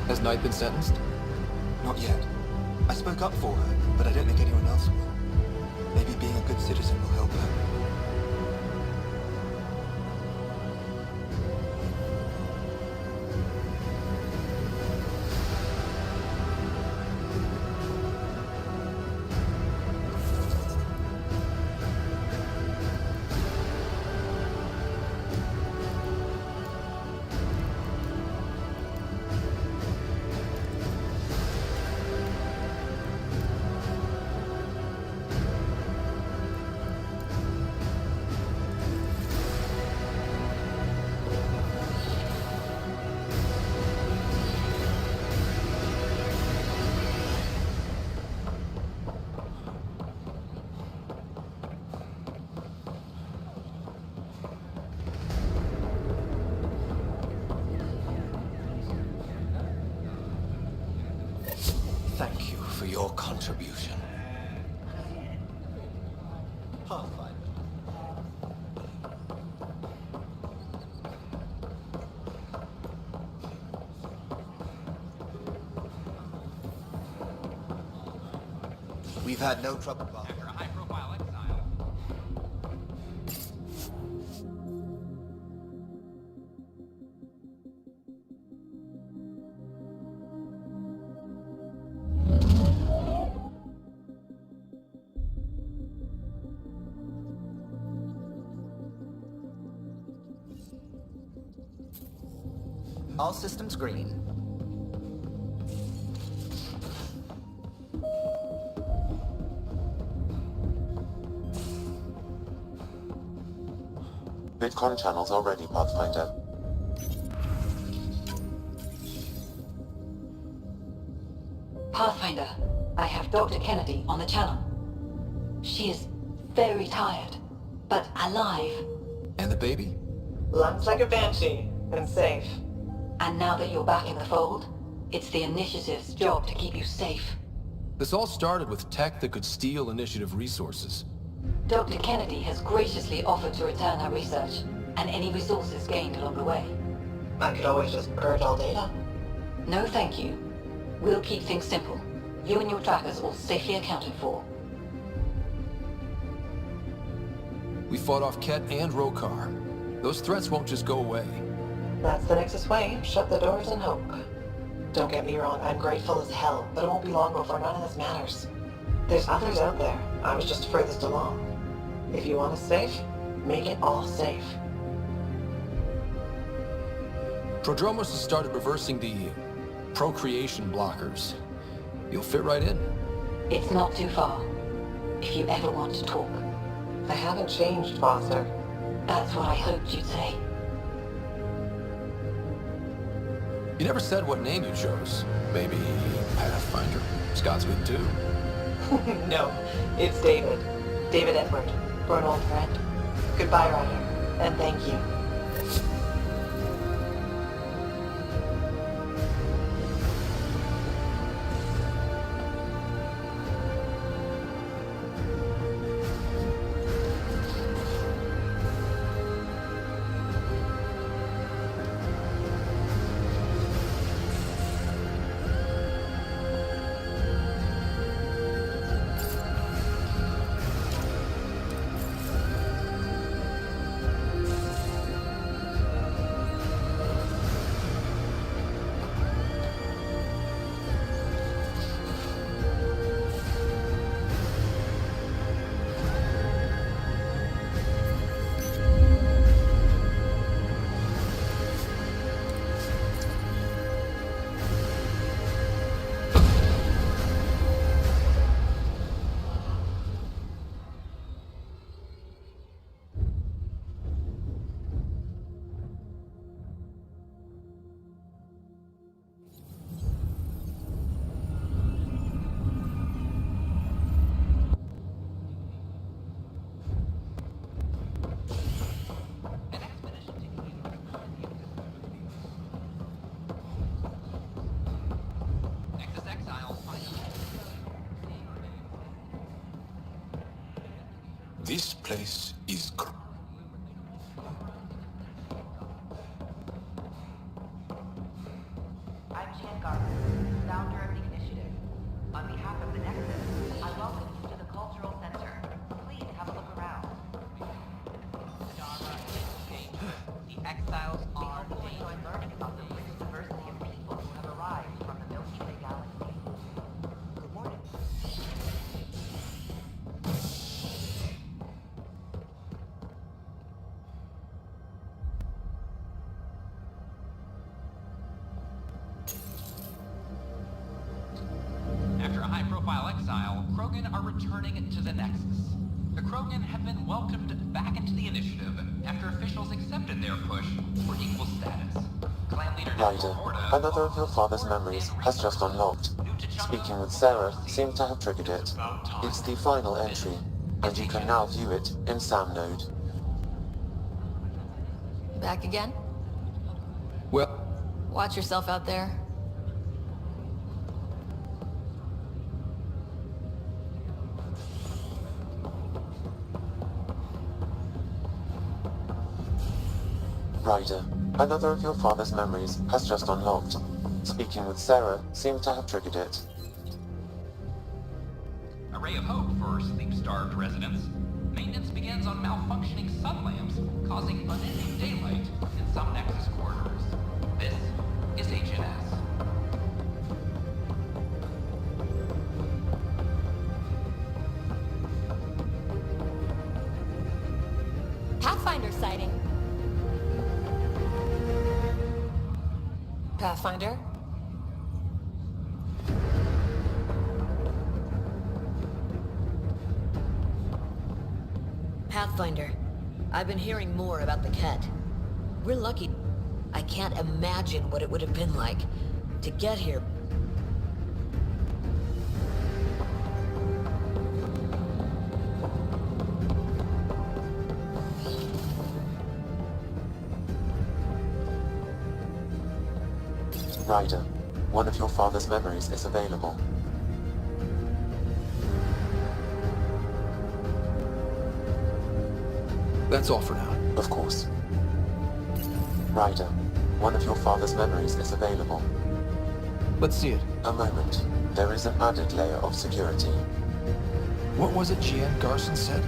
Has Knight been sentenced? Not yet. I spoke up for her, but I don't think anyone else will. Maybe being a good citizen will help her. Thank you for your contribution. We've had no trouble. After a high-profile exile, All systems green. Bitcoin channels are ready, Pathfinder. Pathfinder, I have Dr. Kennedy on the channel. She is very tired, but alive. And the baby? Lungs like a banshee, and safe. And now that you're back in the fold, it's the Initiative's job to keep you safe. This all started with tech that could steal Initiative resources. Dr. Kennedy has graciously offered to return her research, and any resources gained along the way. I could always just purge all data. No, thank you. We'll keep things simple. You and your trackers all safely accounted for. We fought off Ket and Rokar. Those threats won't just go away. That's the Nexus way. Shut the doors and hope. Don't get me wrong, I'm grateful as hell, but it won't be long before none of this matters. There's others out there. I was just furthest along. If you want us safe, make it all safe. Prodromos has started reversing the procreation blockers. You'll fit right in. It's not too far. If you ever want to talk. I haven't changed, Foster. That's what I hoped you'd say. You never said what name you chose. Maybe Pathfinder. Scott's good too. No, it's David. David Edward, for an old friend. Goodbye, Ryder, and thank you. This place is I'm Chan Gardner, founder of the initiative. On behalf of the Nexus, I welcome you to the Cultural Center. Please have a look around. The exiles We are hope you'll enjoy learning about the rich diversity of people who have arrived from the Milky Way galaxy. Good morning. after a high-profile exile, Krogan are returning to the Nexus. The Krogan have been welcomed back into the initiative after officials accepted their push for equal status. Clan leader Ryder, another of your father's memories has just unlocked. Speaking with Sarah seemed to have triggered it. It's the final entry, and you can now view it in SAM node. Back again? Well, Watch yourself out there. Ryder, another of your father's memories has just unlocked. Speaking with Sarah seemed to have triggered it. A A ray of hope for sleep-starved residents. Maintenance begins on malfunctioning sun lamps, causing unending daylight in some Nexus corridors. This is HNS. Pathfinder sighting. Pathfinder? Pathfinder, I've been hearing more about the Ket. We're lucky. I can't imagine what it would have been like to get here. Ryder, one of your father's memories is available. That's all for now. Of course. Ryder, one of your father's memories is available. Let's see it. A moment. There is an added layer of security. What was it GM Garson said?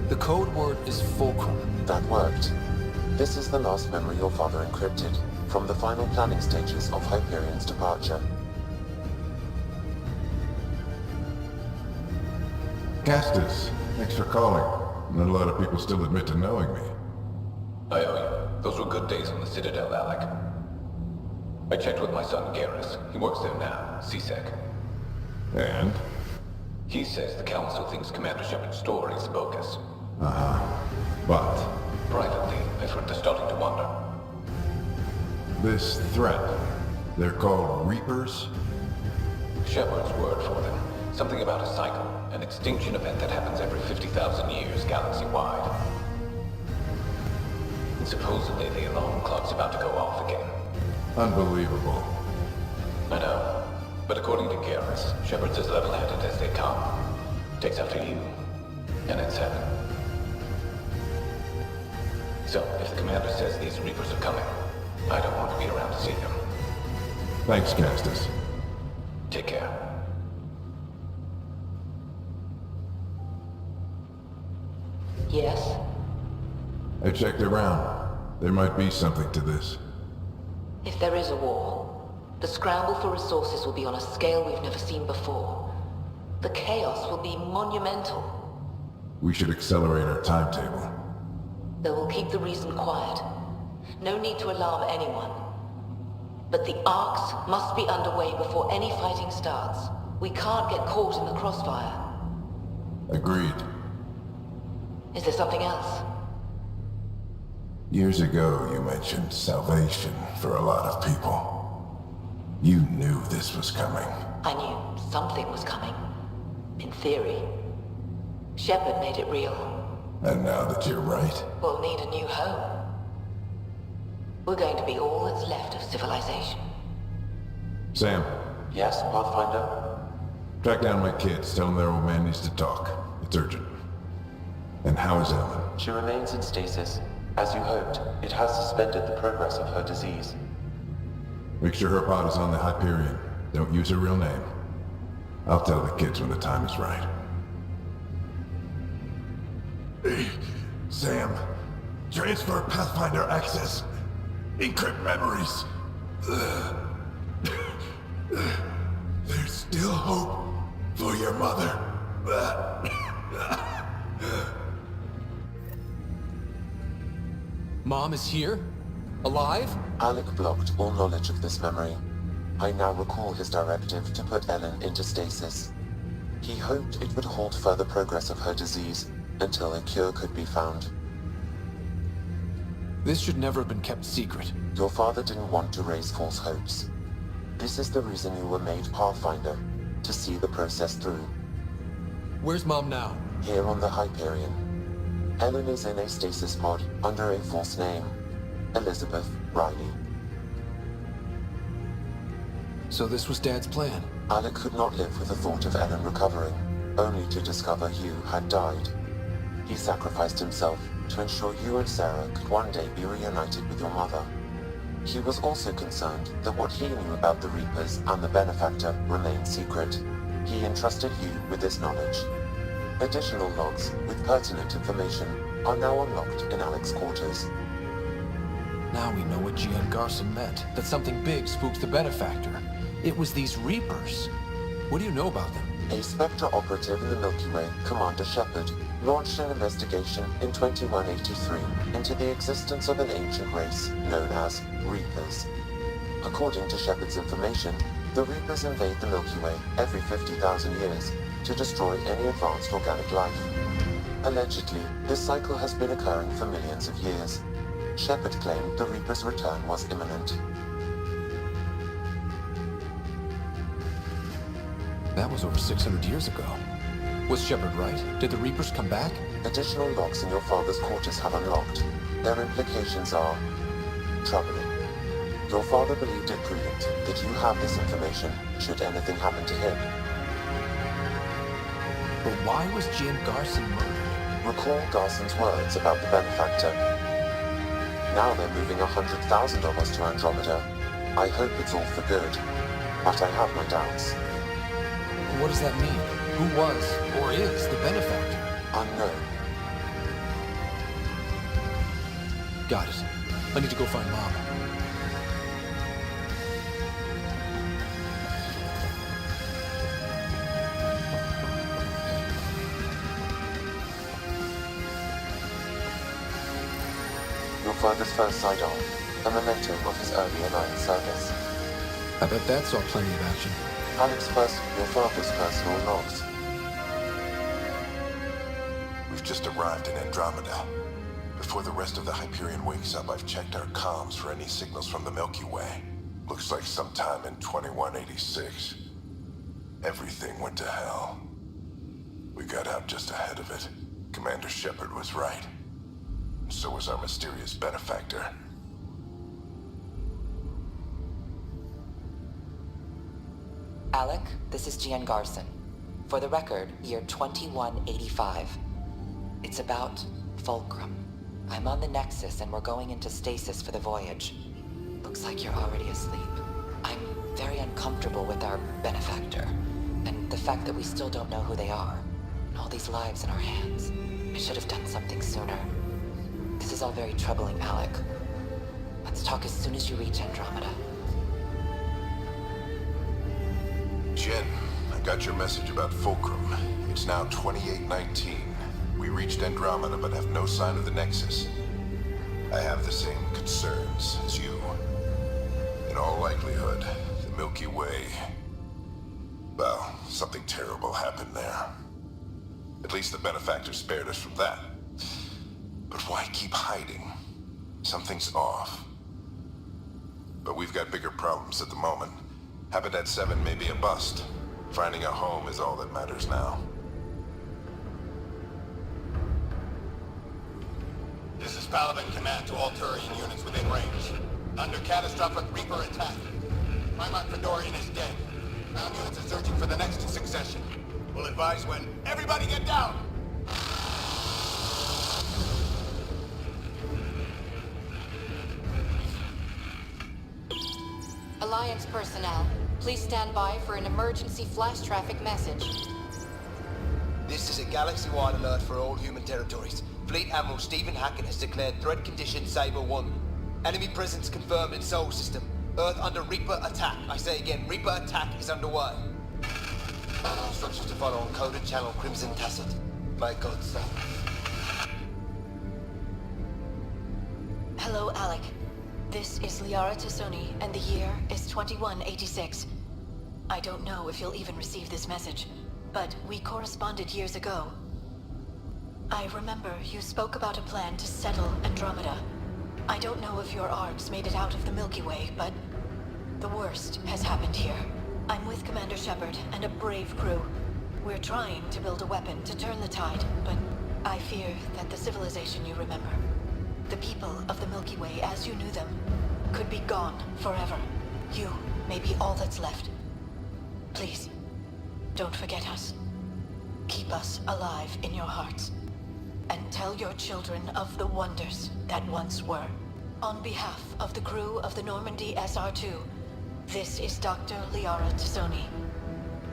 The code word is fulcrum. That worked. This is the last memory your father encrypted, from the final planning stages of Hyperion's departure. Castus, thanks for calling. Not a lot of people still admit to knowing me. I owe you. Those were good days on the Citadel, Alec. I checked with my son Garrus. He works there now, CSEC. And? He says the Council thinks Commander Shepard's story is bogus. But? Privately, I've heard they're starting to wonder. This threat, they're called Reapers? Shepard's word for them. Something about a cycle, an extinction event that happens every 50,000 years galaxy-wide. And supposedly the alarm clock's about to go off again. Unbelievable. I know. But according to Garrus, Shepard's as level-headed as they come. Takes after you. And it's heaven. So, if the commander says these Reapers are coming, I don't want to be around to see them. Thanks, Castus. Take care. Yes? I checked around. There might be something to this. If there is a war, the scramble for resources will be on a scale we've never seen before. The chaos will be monumental. We should accelerate our timetable. They will keep the reason quiet. No need to alarm anyone. But the arcs must be underway before any fighting starts. We can't get caught in the crossfire. Agreed. Is there something else? Years ago, you mentioned salvation for a lot of people. You knew this was coming. I knew something was coming. In theory. Shepard made it real. And now that you're right, We'll need a new home. We're going to be all that's left of civilization. Sam, Yes, Pathfinder? track down my kids. Tell them their old man needs to talk. It's urgent. And how is Ellen? She remains in stasis. As you hoped, it has suspended the progress of her disease. Make sure her pod is on the Hyperion. Don't use her real name. I'll tell the kids when the time is right. Hey, Sam. Transfer Pathfinder access. Encrypt memories. There's still hope for your mother. Mom is here? Alive? Alec blocked all knowledge of this memory. I now recall his directive to put Ellen into stasis. He hoped it would halt further progress of her disease until a cure could be found. This should never have been kept secret. Your father didn't want to raise false hopes. This is the reason you were made Pathfinder, to see the process through. Where's Mom now? Here on the Hyperion. Ellen is in a stasis pod under a false name. Elizabeth Riley. So this was Dad's plan? Alec could not live with the thought of Ellen recovering, only to discover you had died. He sacrificed himself to ensure you and Sarah could one day be reunited with your mother. He was also concerned that what he knew about the Reapers and the Benefactor remained secret. He entrusted you with this knowledge. Additional logs with pertinent information are now unlocked in Alec's quarters. Now we know what Gian Garson meant, that something big spooked the Benefactor. It was these Reapers. What do you know about them? A Spectre operative in the Milky Way, Commander Shepard, launched an investigation in 2183 into the existence of an ancient race known as Reapers. According to Shepard's information, the Reapers invade the Milky Way every 50,000 years to destroy any advanced organic life. Allegedly, this cycle has been occurring for millions of years. Shepard claimed the Reapers' return was imminent. That was over 600 years ago. Was Shepard right? Did the Reapers come back? Additional logs in your father's quarters have unlocked. Their implications are troubling. Your father believed it prudent that you have this information should anything happen to him. But why was Gian Garson murdered? Recall Garson's words about the Benefactor. Now they're moving 100,000 of us to Andromeda. I hope it's all for good, but I have my doubts. What does that mean? Who was, or is, the Benefactor? Unknown. Got it. I need to go find Mom. Your father's first side-on, a memento of his earlier line of service. I bet that saw plenty of action. Your father's personal logs. We've just arrived in Andromeda. Before the rest of the Hyperion wakes up, I've checked our comms for any signals from the Milky Way. Looks like sometime in 2186. Everything went to hell. We got out just ahead of it. Commander Shepard was right. And so was our mysterious Benefactor. Alec, this is Gian Garson. For the record, year 2185. It's about Fulcrum. I'm on the Nexus and we're going into stasis for the voyage. Looks like you're already asleep. I'm very uncomfortable with our Benefactor, and the fact that we still don't know who they are, and all these lives in our hands. I should have done something sooner. This is all very troubling, Alec. Let's talk as soon as you reach Andromeda. Jen, I got your message about Fulcrum. It's now 2819. We reached Andromeda but have no sign of the Nexus. I have the same concerns as you. In all likelihood, the Milky Way... well, something terrible happened there. At least the Benefactor spared us from that. But why keep hiding? Something's off. But we've got bigger problems at the moment. Habitat 7 may be a bust. Finding a home is all that matters now. This is Paladin Command to all Turian units within range. Under catastrophic Reaper attack. Primarch Fedorian is dead. Ground units are searching for the next in succession. We'll advise when. Everybody get down! Alliance personnel, please stand by for an emergency flash traffic message. This is a galaxy-wide alert for all human territories. Fleet Admiral Stephen Hackett has declared threat condition Saber 1. Enemy presence confirmed in Sol System. Earth under Reaper attack. I say again, Reaper attack is underway. Instructions to follow on coded channel Crimson Tacit. By God, sir. Hello, Alec. This is Liara Tassoni, and the year is 2186. I don't know if you'll even receive this message, but we corresponded years ago. I remember you spoke about a plan to settle Andromeda. I don't know if your arcs made it out of the Milky Way, but the worst has happened here. I'm with Commander Shepard and a brave crew. We're trying to build a weapon to turn the tide, but I fear that the civilization you remember, the people of the Milky Way as you knew them, could be gone forever. You may be all that's left. Please, don't forget us. Keep us alive in your hearts. And tell your children of the wonders that once were. On behalf of the crew of the Normandy SR2, this is Dr. Liara Tassoni,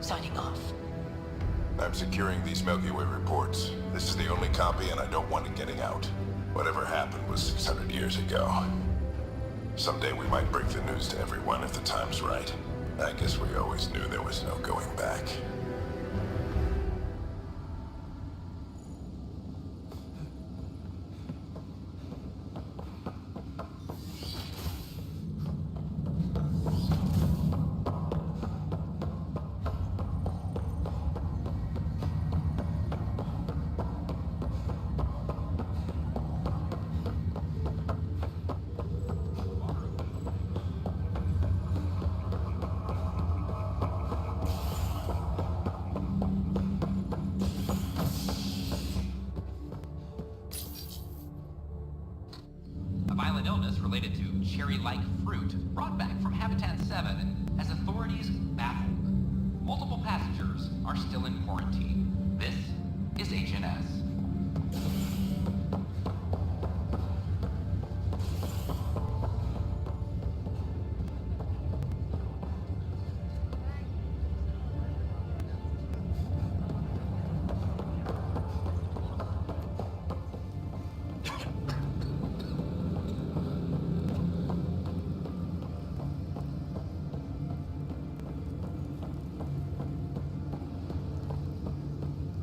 signing off. I'm securing these Milky Way reports. This is the only copy, and I don't want it getting out. Whatever happened was 600 years ago. Someday we might break the news to everyone if the time's right. I guess we always knew there was no going back. A violent illness related to cherry-like fruit brought back from Habitat 7 and has authorities baffled. Multiple passengers are still in quarantine. This is HNS.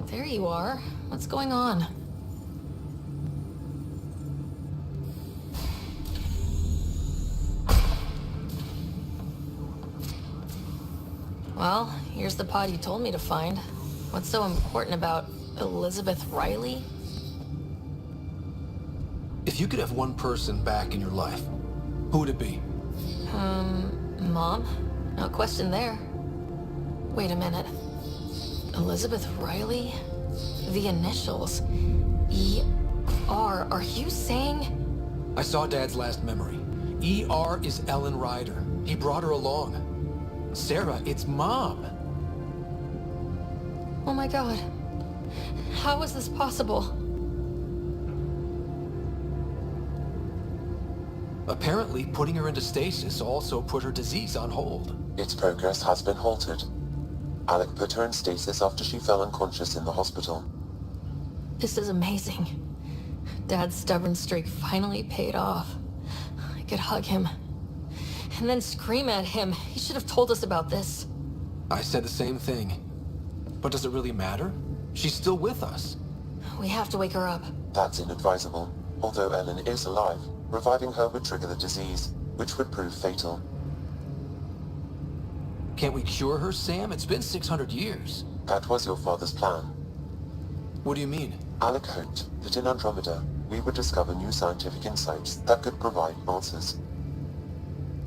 There you are. What's going on? Well, here's the pod you told me to find. What's so important about Elizabeth Riley? If you could have one person back in your life, who would it be? Mom? No question there. Wait a minute. Elizabeth Riley? The initials. E.R. Are you saying? I saw Dad's last memory. E.R. is Ellen Ryder. He brought her along. Sarah, it's Mom. Oh my god. How is this possible? Apparently, putting her into stasis also put her disease on hold. Its progress has been halted. Alec put her in stasis after she fell unconscious in the hospital. This is amazing. Dad's stubborn streak finally paid off. I could hug him. And then scream at him. He should have told us about this. I said the same thing. But does it really matter? She's still with us. We have to wake her up. That's inadvisable. Although Ellen is alive, reviving her would trigger the disease, which would prove fatal. Can't we cure her, Sam? It's been 600 years. That was your father's plan. What do you mean? Alec hoped that in Andromeda, we would discover new scientific insights that could provide answers.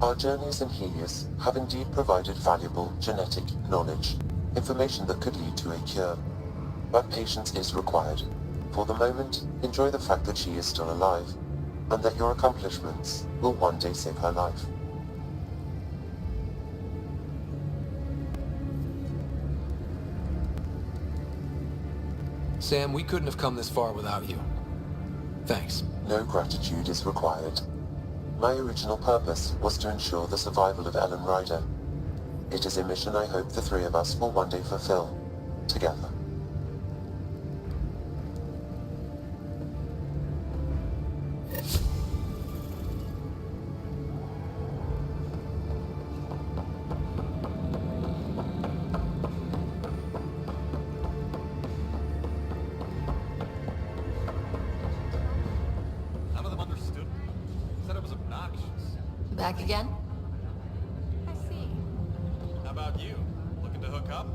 Our journeys in Helios have indeed provided valuable genetic knowledge, information that could lead to a cure. But patience is required. For the moment, enjoy the fact that she is still alive, and that your accomplishments will one day save her life. Sam, we couldn't have come this far without you. Thanks. No gratitude is required. My original purpose was to ensure the survival of Ellen Ryder. It is a mission I hope the three of us will one day fulfill, together. Back again? I see. How about you? Looking to hook up?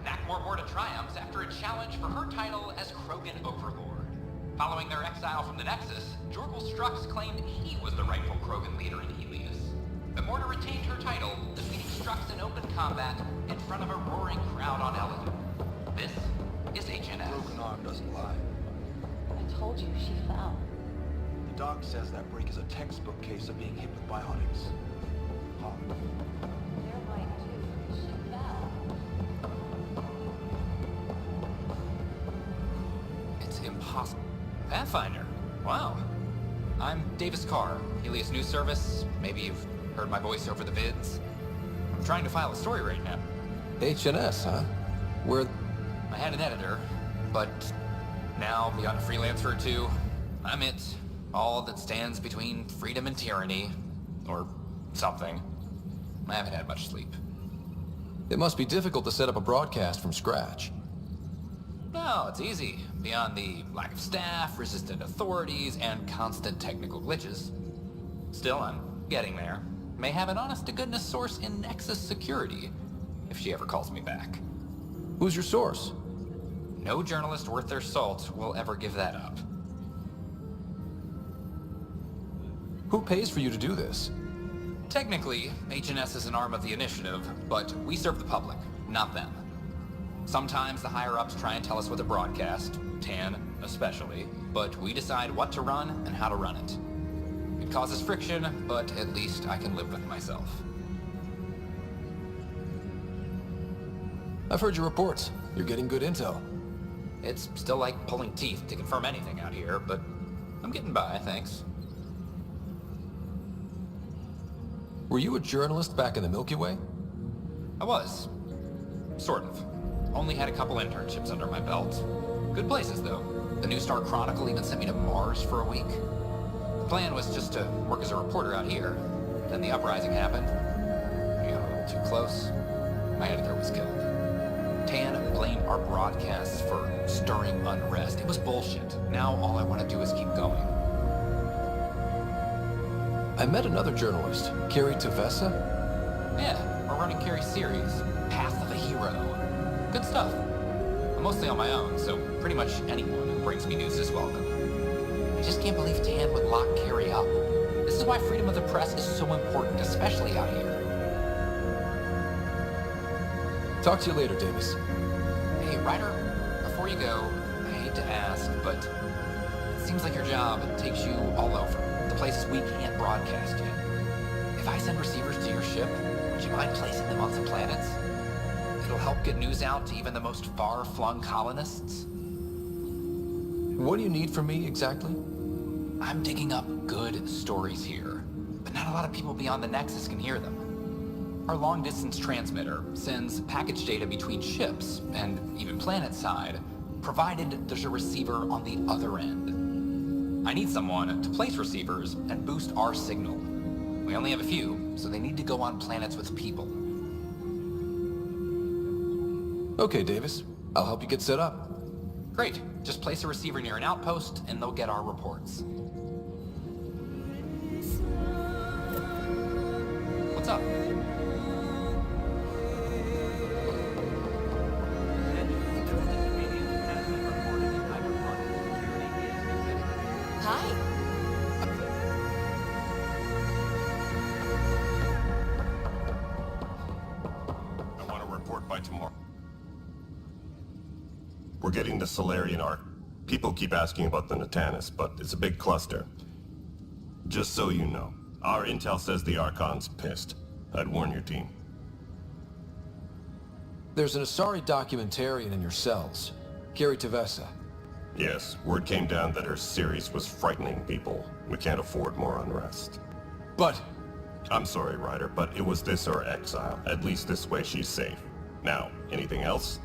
Nakmor Morta triumphs after a challenge for her title as Krogan Overlord. Following their exile from the Nexus, Jorgal Strux claimed he was the rightful Krogan leader in Helios. But Morta retained her title, defeating Strux in open combat in front of a roaring crowd on Eladon. This is HNS. Broken arm doesn't lie. I told you she fell. The doc says that break is a textbook case of being hit with biotics. Hard. They're right too. She fell. possible? Pathfinder. Wow. I'm Davis Carr, Helios News Service. Maybe you've heard my voice over the vids. I'm trying to file a story right now. HNS, huh? Where... I had an editor, but now, beyond a freelancer or two, I'm it. All that stands between freedom and tyranny. Or something. I haven't had much sleep. It must be difficult to set up a broadcast from scratch. No, it's easy. Beyond the lack of staff, resistant authorities, and constant technical glitches. Still, I'm getting there. May have an honest-to-goodness source in Nexus security, if she ever calls me back. Who's your source? No journalist worth their salt will ever give that up. Who pays for you to do this? Technically, HNS is an arm of the initiative, but we serve the public, not them. Sometimes the higher-ups try and tell us what to broadcast, Tan especially, but we decide what to run and how to run it. It causes friction, but at least I can live with myself. I've heard your reports. You're getting good intel. It's still like pulling teeth to confirm anything out here, but I'm getting by, thanks. Were you a journalist back in the Milky Way? I was. Sort of. Only had a couple internships under my belt. Good places, though. The New Star Chronicle even sent me to Mars for a week. The plan was just to work as a reporter out here. Then the uprising happened. We got a little too close. My editor was killed. Tan blamed our broadcasts for stirring unrest. It was bullshit. Now all I want to do is keep going. I met another journalist, Carrie Tavessa. Yeah, we're running Carrie's series, Path of a Hero. Good stuff. I'm mostly on my own, so pretty much anyone who brings me news is welcome. I just can't believe Tan would lock Carrie up. This is why freedom of the press is so important, especially out here. Talk to you later, Davis. Hey, Ryder, before you go, I hate to ask, but it seems like your job takes you all over. The places we can't broadcast yet. If I send receivers to your ship, would you mind placing them on some planets? It'll help get news out to even the most far-flung colonists. What do you need from me, exactly? I'm digging up good stories here, but not a lot of people beyond the Nexus can hear them. Our long-distance transmitter sends package data between ships, and even planet-side, provided there's a receiver on the other end. I need someone to place receivers and boost our signal. We only have a few, so they need to go on planets with people. Okay, Davis. I'll help you get set up. Great. Just place a receiver near an outpost, and they'll get our reports. What's up? Hi. I want to report by tomorrow. We're getting the Solarian Arc. People keep asking about the Natanis, but it's a big cluster. Just so you know, our intel says the Archon's pissed. I'd warn your team. There's an Asari documentarian in your cells, Carrie Tavessa. Yes, word came down that her series was frightening people. We can't afford more unrest. But... I'm sorry, Ryder, but it was this or exile. At least this way she's safe. Now, anything else?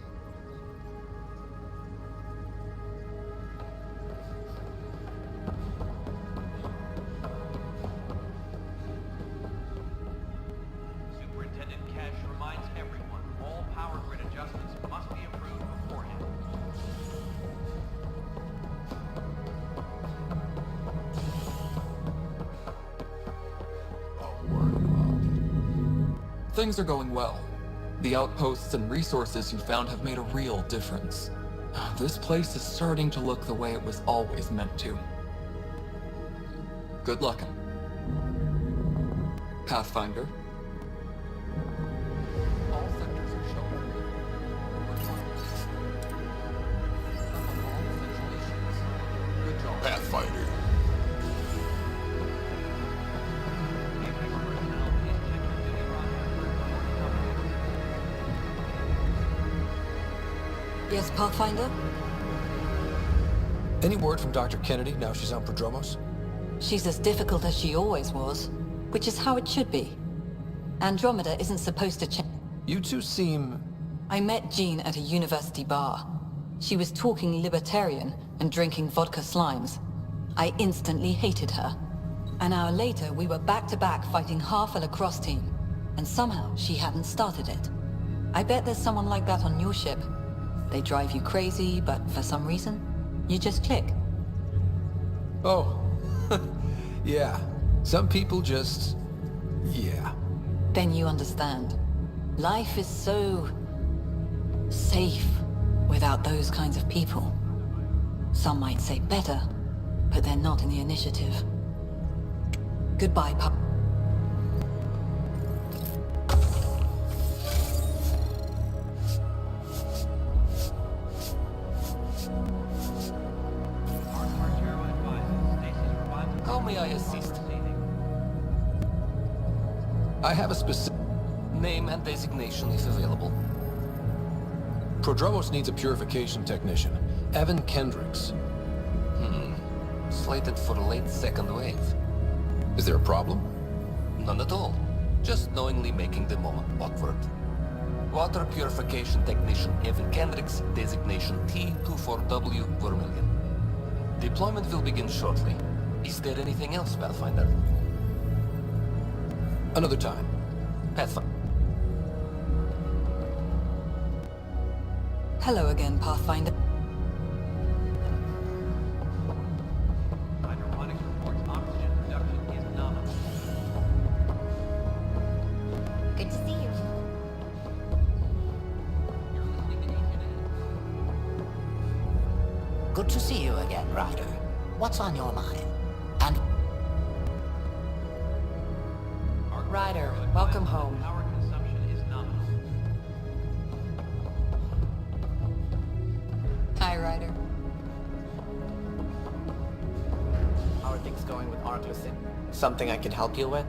Superintendent Cash reminds everyone all power grid adjustments must be approved beforehand. Things are going well. The outposts and resources you found have made a real difference. This place is starting to look the way it was always meant to. Good luck. Pathfinder. All sectors are showing. Good job. Pathfinder. Yes, Pathfinder? Any word from Dr. Kennedy now she's on Prodromos? She's as difficult as she always was, which is how it should be. Andromeda isn't supposed to change. You two seem... I met Jean at a university bar. She was talking libertarian and drinking vodka slimes. I instantly hated her. An hour later, we were back-to-back fighting half a lacrosse team, and somehow she hadn't started it. I bet there's someone like that on your ship. They drive you crazy, but for some reason, you just click. Oh, yeah. Some people just... yeah. Then you understand. Life is so... safe without those kinds of people. Some might say better, but they're not in the initiative. Goodbye, Pop. How may I assist? I have a specific... Name and designation if available. Prodromos needs a purification technician. Evan Kendricks. Slated for late second wave. Is there a problem? None at all. Just knowingly making the moment awkward. Water purification technician Evan Kendricks, designation T24W Vermilion. Deployment will begin shortly. Is there anything else, Pathfinder? Another time. Pathfinder. Hello again, Pathfinder. Hydroponics reports oxygen production is nominal. Good to see you. You're listening to H&A. Good to see you again, Ryder. What's on your mind? And Ryder, welcome home. Power consumption is nominal. Hi, Ryder. How are things going with Arclicin? Something I can help you with?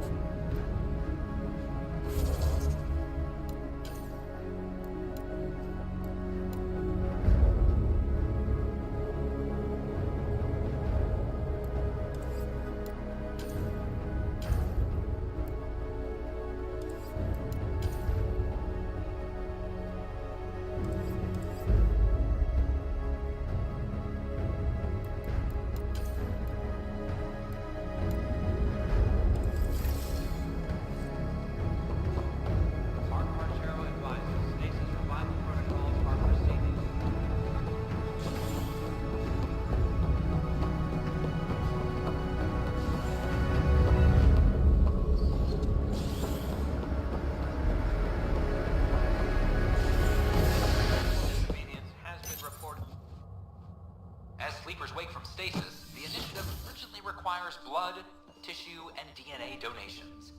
Stasis, the initiative urgently requires blood, tissue, and DNA donations.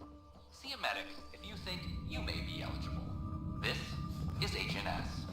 See a medic if you think you may be eligible. This is HNS.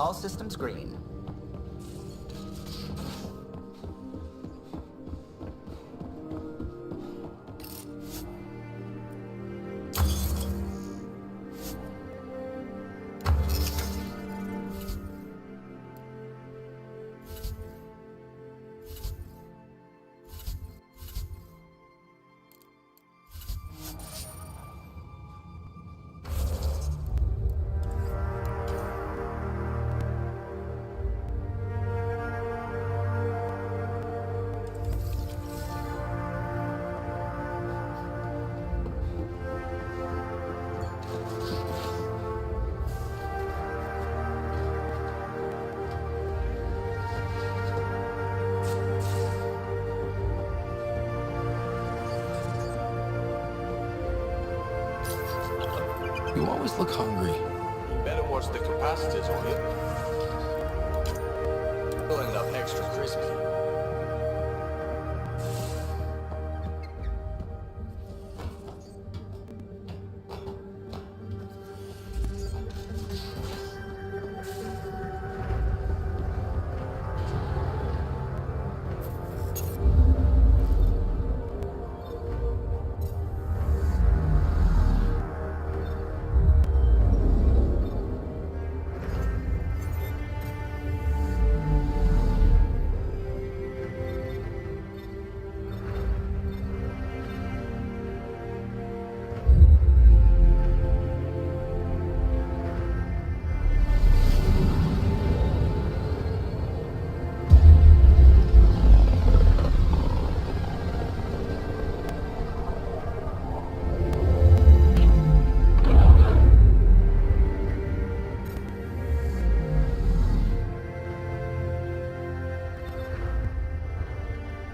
all systems green. You always look hungry. You better watch the capacitors on you. extra crispy.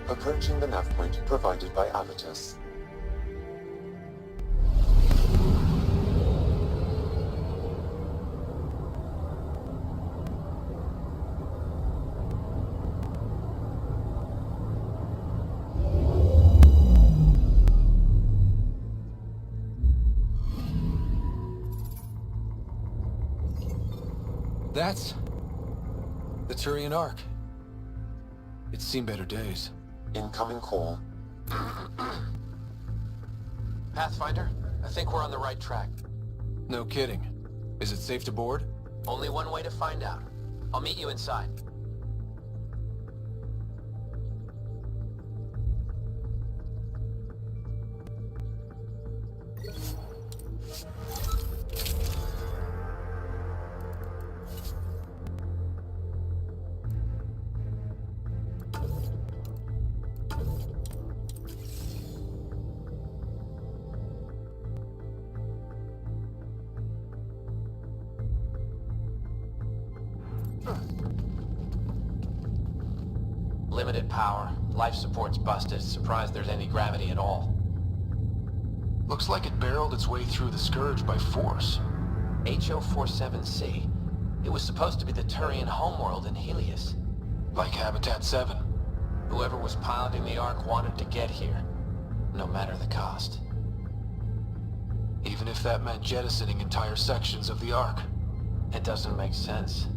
Approaching the nav point provided by Avitus. That's the Turian Ark. It's seen better days. Incoming call. Pathfinder, I think we're on the right track. No kidding. Is it safe to board? Only one way to find out. I'll meet you inside. Limited power. Life support's busted. Surprised there's any gravity at all. Looks like it barreled its way through the Scourge by force. HO-47C. It was supposed to be the Turian homeworld in Helios. Like Habitat 7. Whoever was piloting the Ark wanted to get here. No matter the cost. Even if that meant jettisoning entire sections of the Ark. It doesn't make sense.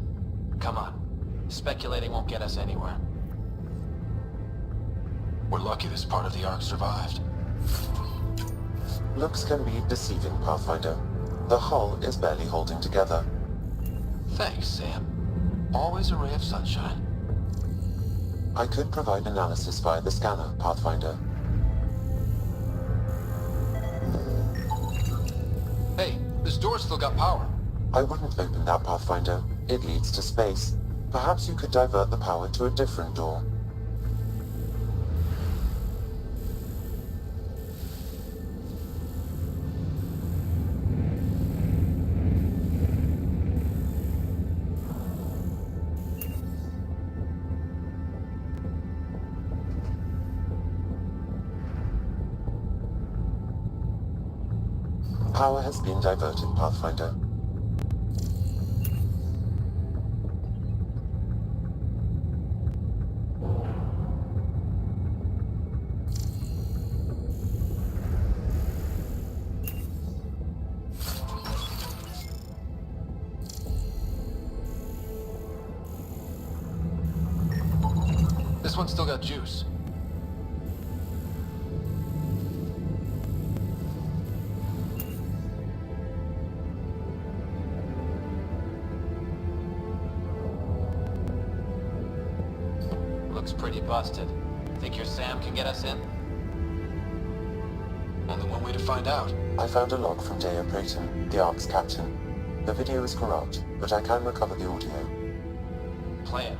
Come on. Speculating won't get us anywhere. We're lucky this part of the Ark survived. Looks can be deceiving, Pathfinder. The hull is barely holding together. Thanks, Sam. Always a ray of sunshine. I could provide analysis via the scanner, Pathfinder. Hey, this door's still got power. I wouldn't open that, Pathfinder. It leads to space. Perhaps you could divert the power to a different door. Power has been diverted, Pathfinder. This one's still got juice. Looks pretty busted. Think your Sam can get us in? Only one way to find out. I found a log from Dea Brayton, the Ark's captain. The video is corrupt, but I can recover the audio. Play it.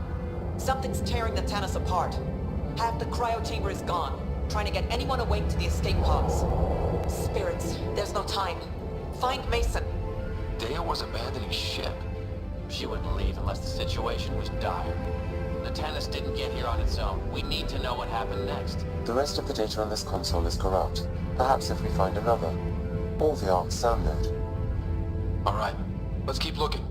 Something's tearing the Tannis apart. Half the cryo chamber is gone. Trying to get anyone awake to the escape pods. Spirits, there's no time. Find Mason. Dea was abandoning ship. She wouldn't leave unless the situation was dire. The Tannis didn't get here on its own. We need to know what happened next. The rest of the data on this console is corrupt. Perhaps if we find another. Or the Ark's sound node. Alright, let's keep looking.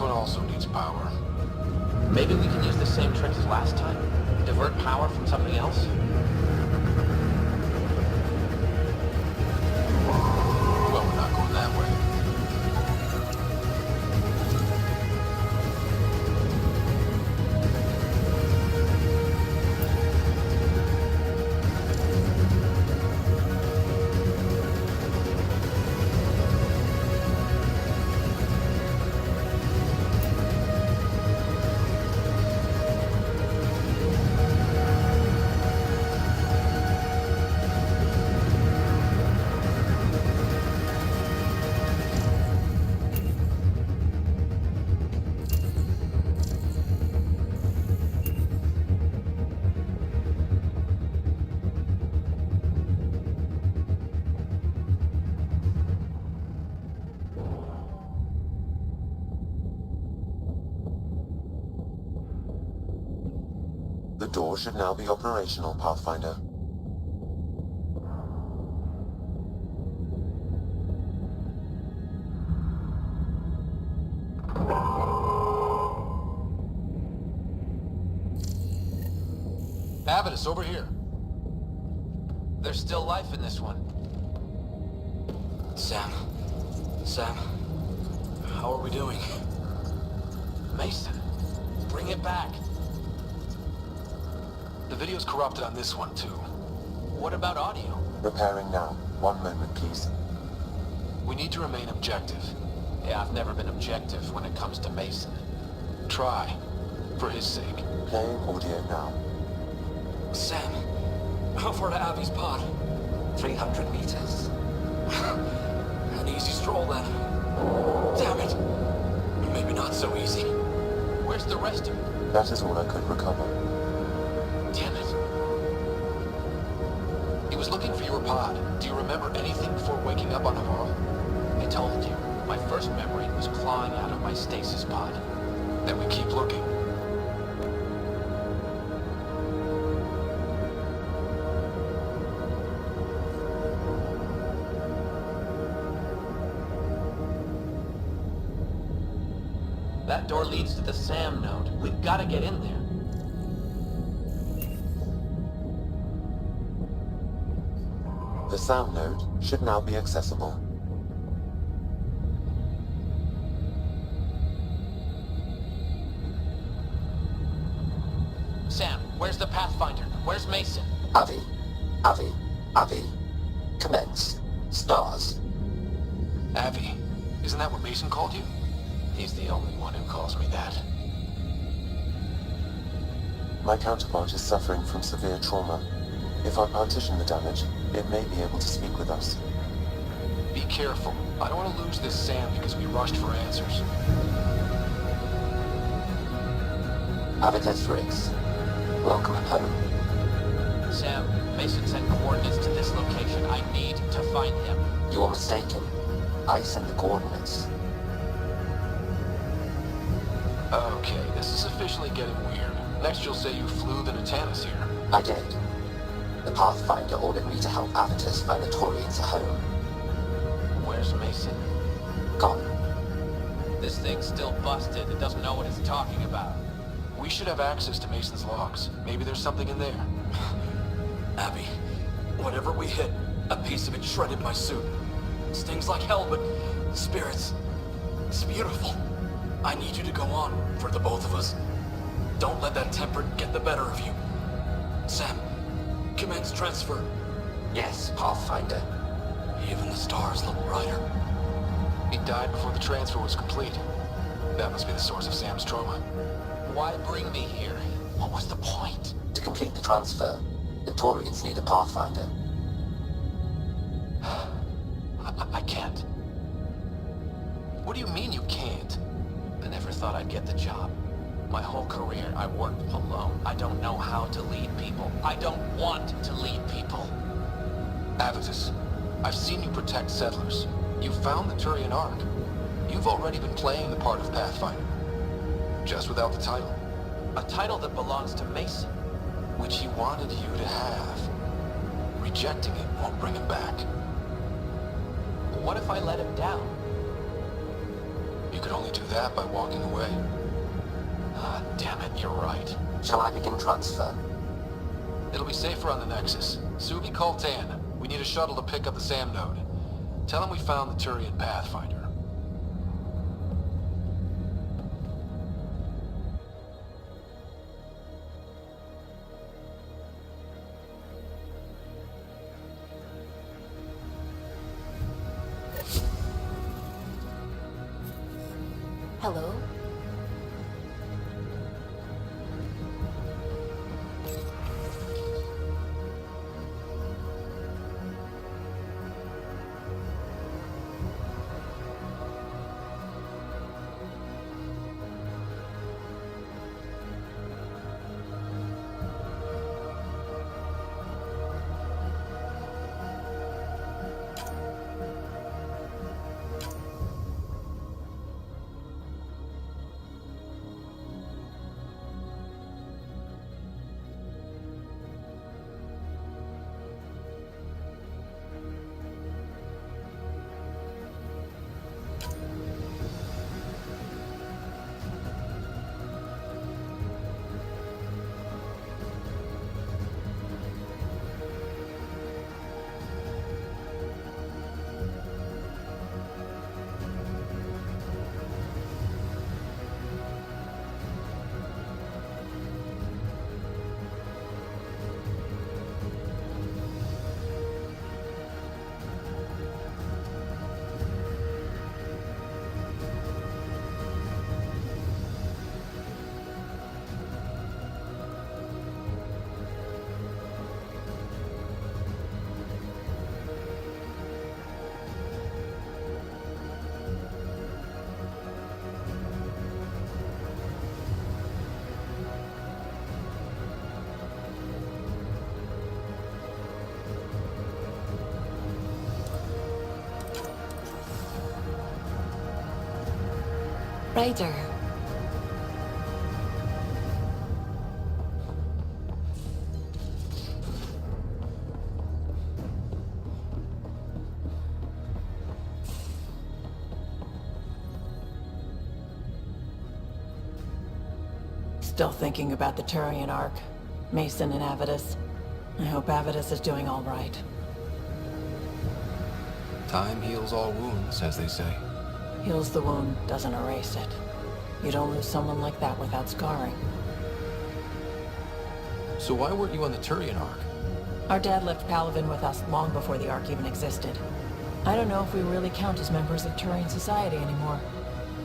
one also needs power. Maybe we can use the same trick as last time? Divert power from something else? Well, we're not going that way. The door should now be operational, Pathfinder. Avitus, over here. There's still life in this one. Sam. How are we doing? Mason, bring it back. The video's corrupted on this one, too. What about audio? Repairing now. 1 moment, please. We need to remain objective. Yeah, I've never been objective when it comes to Mason. Try. For his sake. Playing audio now. Sam, how far to Abby's pod? 300 meters. An easy stroll, then. Damn it. Maybe not so easy. Where's the rest of it? That is all I could recover. Damn it. He was looking for your pod. Do you remember anything before waking up on Navarro? I told you. My first memory was clawing out of my stasis pod. Then we keep looking. That door leads to the SAM node. We've got to get in there. The sound node should now be accessible. Sam, where's the Pathfinder? Where's Mason? Avi. Commence. Stars. Avi. Isn't that what Mason called you? He's the only one who calls me that. My counterpart is suffering from severe trauma. If I partition the damage, it may be able to speak with us. Be careful. I don't want to lose this Sam because we rushed for answers. Avitus Riggs. Welcome home. Sam, Mason sent coordinates to this location. I need to find him. You are mistaken. I sent the coordinates. Okay, this is officially getting weird. Next you'll say you flew the Natanus here. I did. The Pathfinder ordered me to help Avitus find the Taurians a home. Where's Mason? Gone. This thing's still busted. It doesn't know what it's talking about. We should have access to Mason's logs. Maybe there's something in there. Abby, whatever we hit, a piece of it shredded my suit. Stings like hell, but spirits, it's beautiful. I need you to go on, for the both of us. Don't let that temper get the better of you. Sam, commence transfer. Yes, Pathfinder. Even the stars look brighter. He died before the transfer was complete. That must be the source of Sam's trauma. Why bring me here? What was the point? To complete the transfer, the Taurians need a Pathfinder. I can't. What do you mean you can't? I never thought I'd get the job. My whole career, I worked alone. I don't know how to lead people. I don't want to lead people. Avitus, I've seen you protect settlers. You found the Turian Ark. You've already been playing the part of Pathfinder. Just without the title. A title that belongs to Mason. Which he wanted you to have. Rejecting it won't bring him back. What if I let him down? You could only do that by walking away. Ah, damn it, you're right. Shall I begin transfer? It'll be safer on the Nexus. Subi, call Tan. We need a shuttle to pick up the SAM node. Tell him we found the Turian Pathfinder. Hello? Ryder. Still thinking about the Turian Ark. Mason and Avitus. I hope Avitus is doing all right. Time heals all wounds, as they say. Heals the wound, doesn't erase it. You don't lose someone like that without scarring. So why weren't you on the Turian Ark? Our dad left Palavin with us long before the Ark even existed. I don't know if we really count as members of Turian society anymore.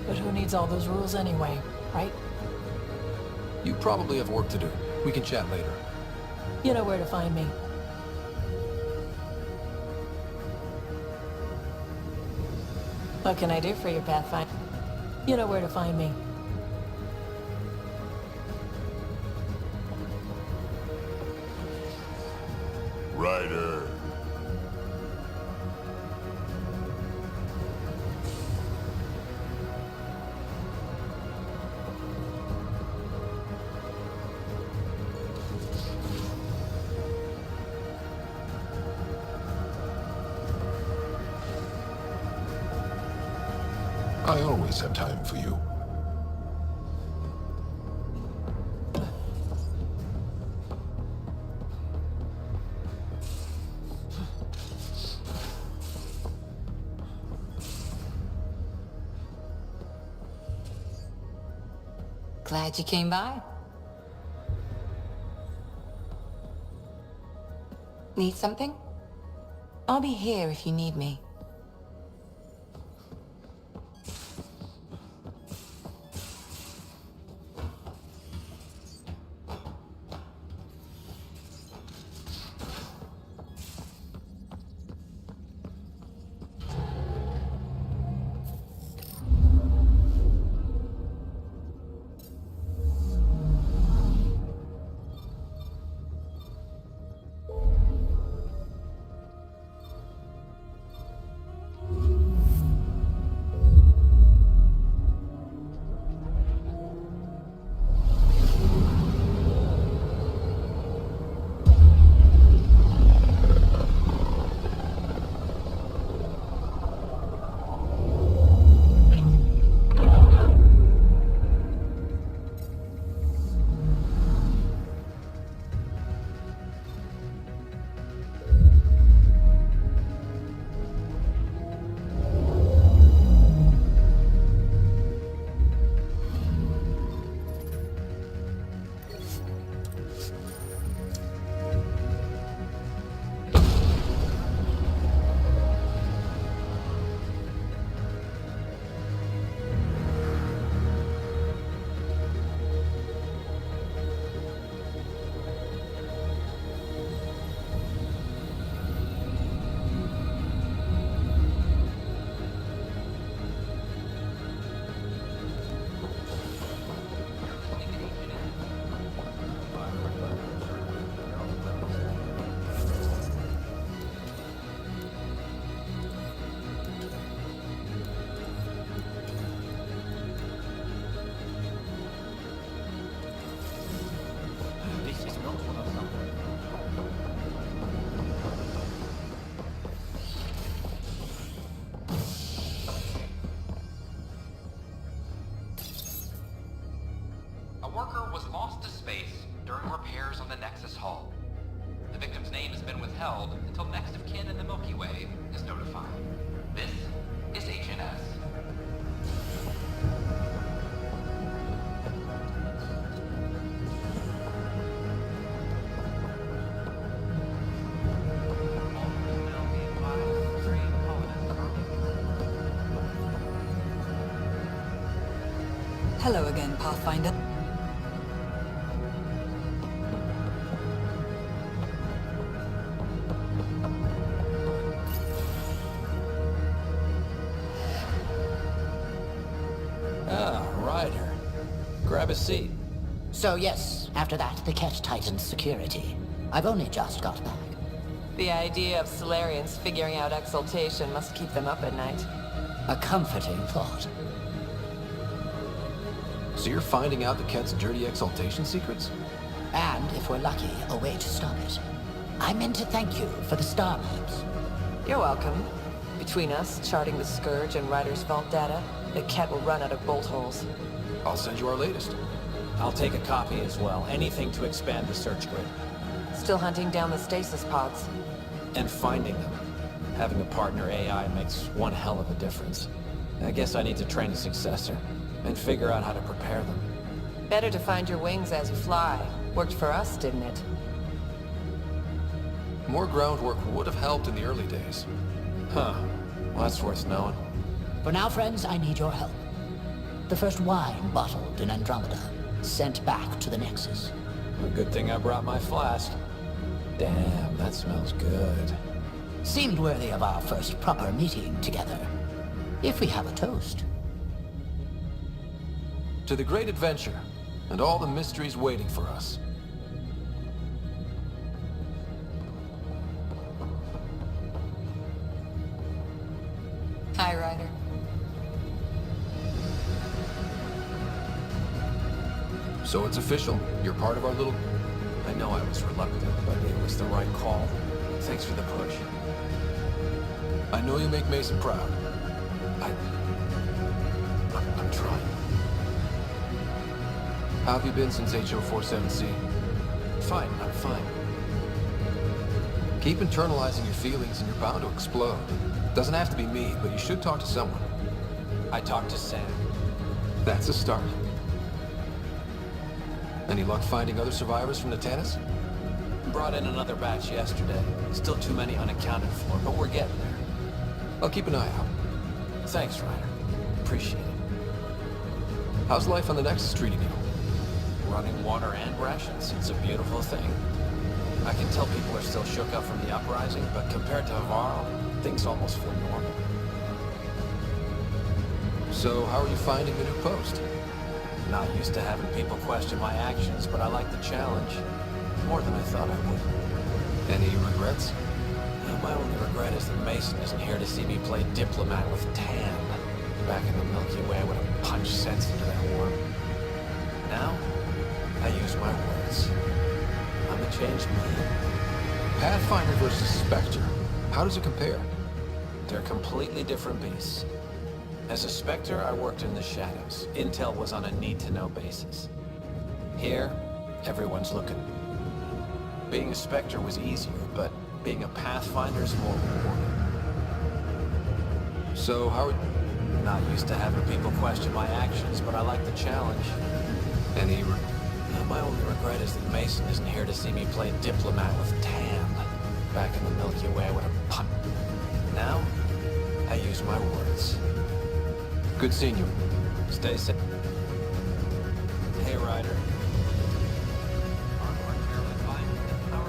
But who needs all those rules anyway, right? You probably have work to do. We can chat later. You know where to find me. What can I do for you, Pathfinder? You know where to find me. Ryder. I always have time for you. Glad you came by. Need something? I'll be here if you need me. Hello again, Pathfinder. Ah, Ryder. Grab a seat. So yes, after that, the Ket tightened security. I've only just got back. The idea of Solarians figuring out exaltation must keep them up at night. A comforting thought. So you're finding out the Ket's dirty exaltation secrets? And, if we're lucky, a way to stop it. I meant to thank you for the star maps. You're welcome. Between us, charting the Scourge and Ryder's vault data, the Ket will run out of bolt holes. I'll send you our latest. I'll take a copy as well. Anything to expand the search grid. Still hunting down the stasis pods. And finding them. Having a partner AI makes one hell of a difference. I guess I need to train a successor, and figure out how to prepare them. Better to find your wings as you fly. Worked for us, didn't it? More groundwork would have helped in the early days. Huh. Well, that's worth knowing. For now, friends, I need your help. The first wine bottled in Andromeda, sent back to the Nexus. A good thing I brought my flask. Damn, that smells good. Seemed worthy of our first proper meeting together. If we have a toast. To the great adventure, and all the mysteries waiting for us. Hi, Ryder. So it's official. You're part of our little... I know I was reluctant, but it was the right call. Thanks for the push. I know you make Mason proud. I'm trying. How have you been since HO47C? Fine, I'm fine. Keep internalizing your feelings and you're bound to explode. Doesn't have to be me, but you should talk to someone. I talked to Sam. That's a start. Any luck finding other survivors from Natanus? Brought in another batch yesterday. Still too many unaccounted for, but we're getting there. I'll keep an eye out. Thanks, Ryder. Appreciate it. How's life on the Nexus treating you? Running water and rations. It's a beautiful thing. I can tell people are still shook up from the uprising, but compared to Varl, things almost feel normal. So, how are you finding the new post? Not used to having people question my actions, but I like the challenge. More than I thought I would. Any regrets? My only regret is that Mason isn't here to see me play diplomat with Tan. Back in the Milky Way, I would have punched sense into that worm. Now, I use my words. I'm a changed man. Pathfinder versus Spectre. How does it compare? They're completely different beasts. As a Spectre, I worked in the shadows. Intel was on a need-to-know basis. Here, everyone's looking. Being a Spectre was easier, but being a Pathfinder is more rewarding. So, how are you... Not used to having people question my actions, but I like the challenge. Any my only regret is that Mason isn't here to see me play diplomat with Tan. Back in the Milky Way, I would have punched. Now, I use my words. Good seeing you. Stay safe. Hey, Ryder. How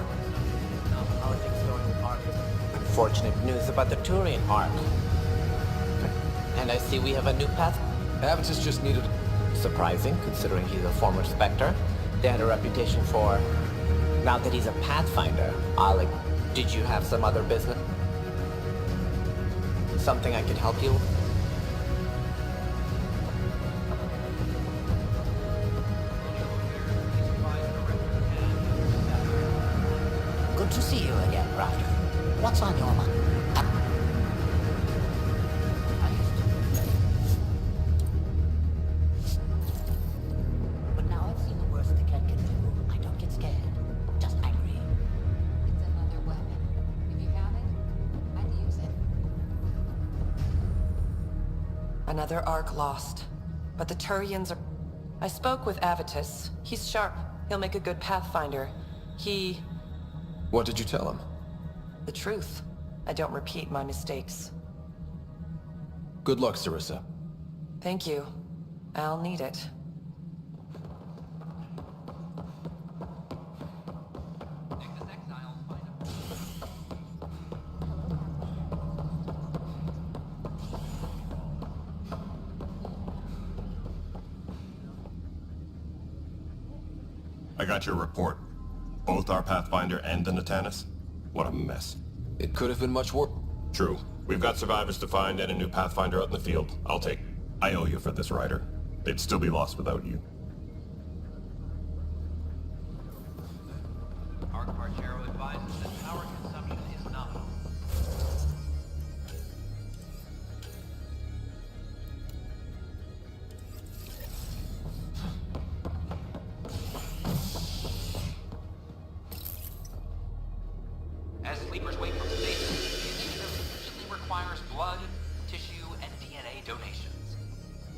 are things going with Arcus? Unfortunate news about the Turian arc. And I see we have a new path. Avitus just needed... Surprising, considering he's a former Spectre. They had a reputation for... Now that he's a Pathfinder, Alec, did you have some other business? Something I could help you with? Good to see you again, Ryder. What's on your mind? But now I've seen the worst the Ket can do. I don't get scared. Just angry. It's another weapon. If you have it, I'd use it. Another arc lost. But the Turians are... I spoke with Avitus. He's sharp. He'll make a good Pathfinder. He... What did you tell him? The truth. I don't repeat my mistakes. Good luck, Sarissa. Thank you. I'll need it. I got your report. Both our Pathfinder and the Natanus? What a mess. It could have been much worse. True. We've got survivors to find and a new Pathfinder out in the field. I'll take. I owe you for this, Ryder. They'd still be lost without you. Archero advises that power consumption is nominal. As sleepers wake from stasis, the initiative urgently requires blood, tissue, and DNA donations.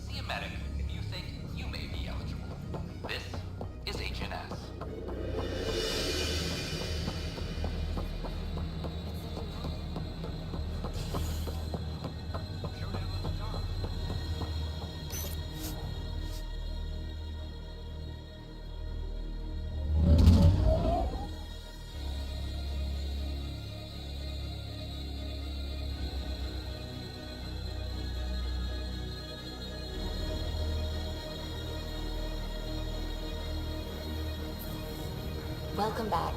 See a medic if you think you may be eligible. This is HNS. Welcome back.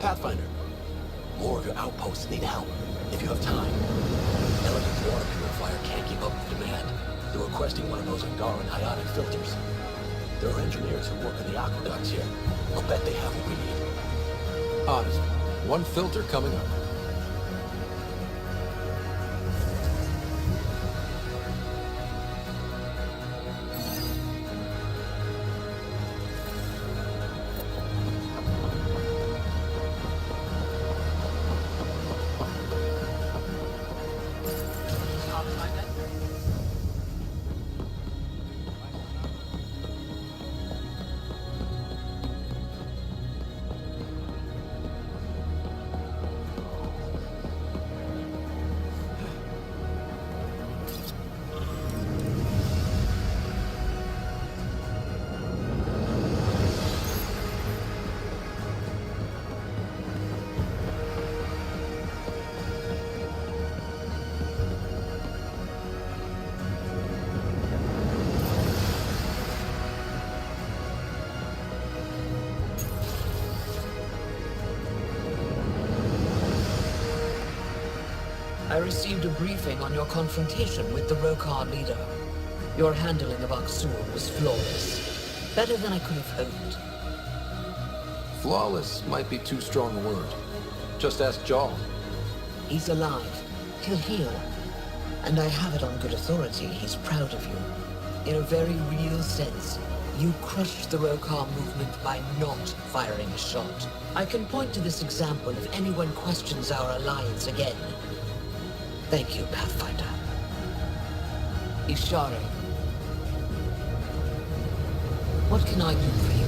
Pathfinder, more of your outposts need help, if you have time. Elevator's water purifier can't keep up with demand. They're requesting one of those Angaran ionic filters. There are engineers who work in the aqueducts here. I'll bet they have what we need. Honest. One filter coming up. I received a briefing on your confrontation with the Rokar leader. Your handling of Aksur was flawless. Better than I could have hoped. Flawless might be too strong a word. Just ask Jarl. He's alive. He'll heal. And I have it on good authority he's proud of you. In a very real sense, you crushed the Rokar movement by not firing a shot. I can point to this example if anyone questions our alliance again. Thank you, Pathfinder. Ishari. What can I do for you?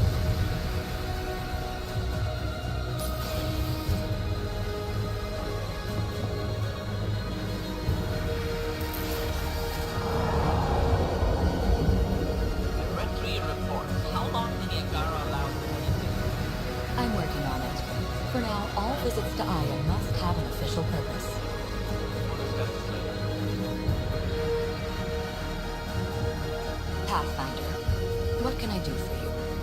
I read through your reports. How long did the Angara allow you to? I'm working on it. For now, all visits to Aya must have an official purpose. Pathfinder, what can I do for you?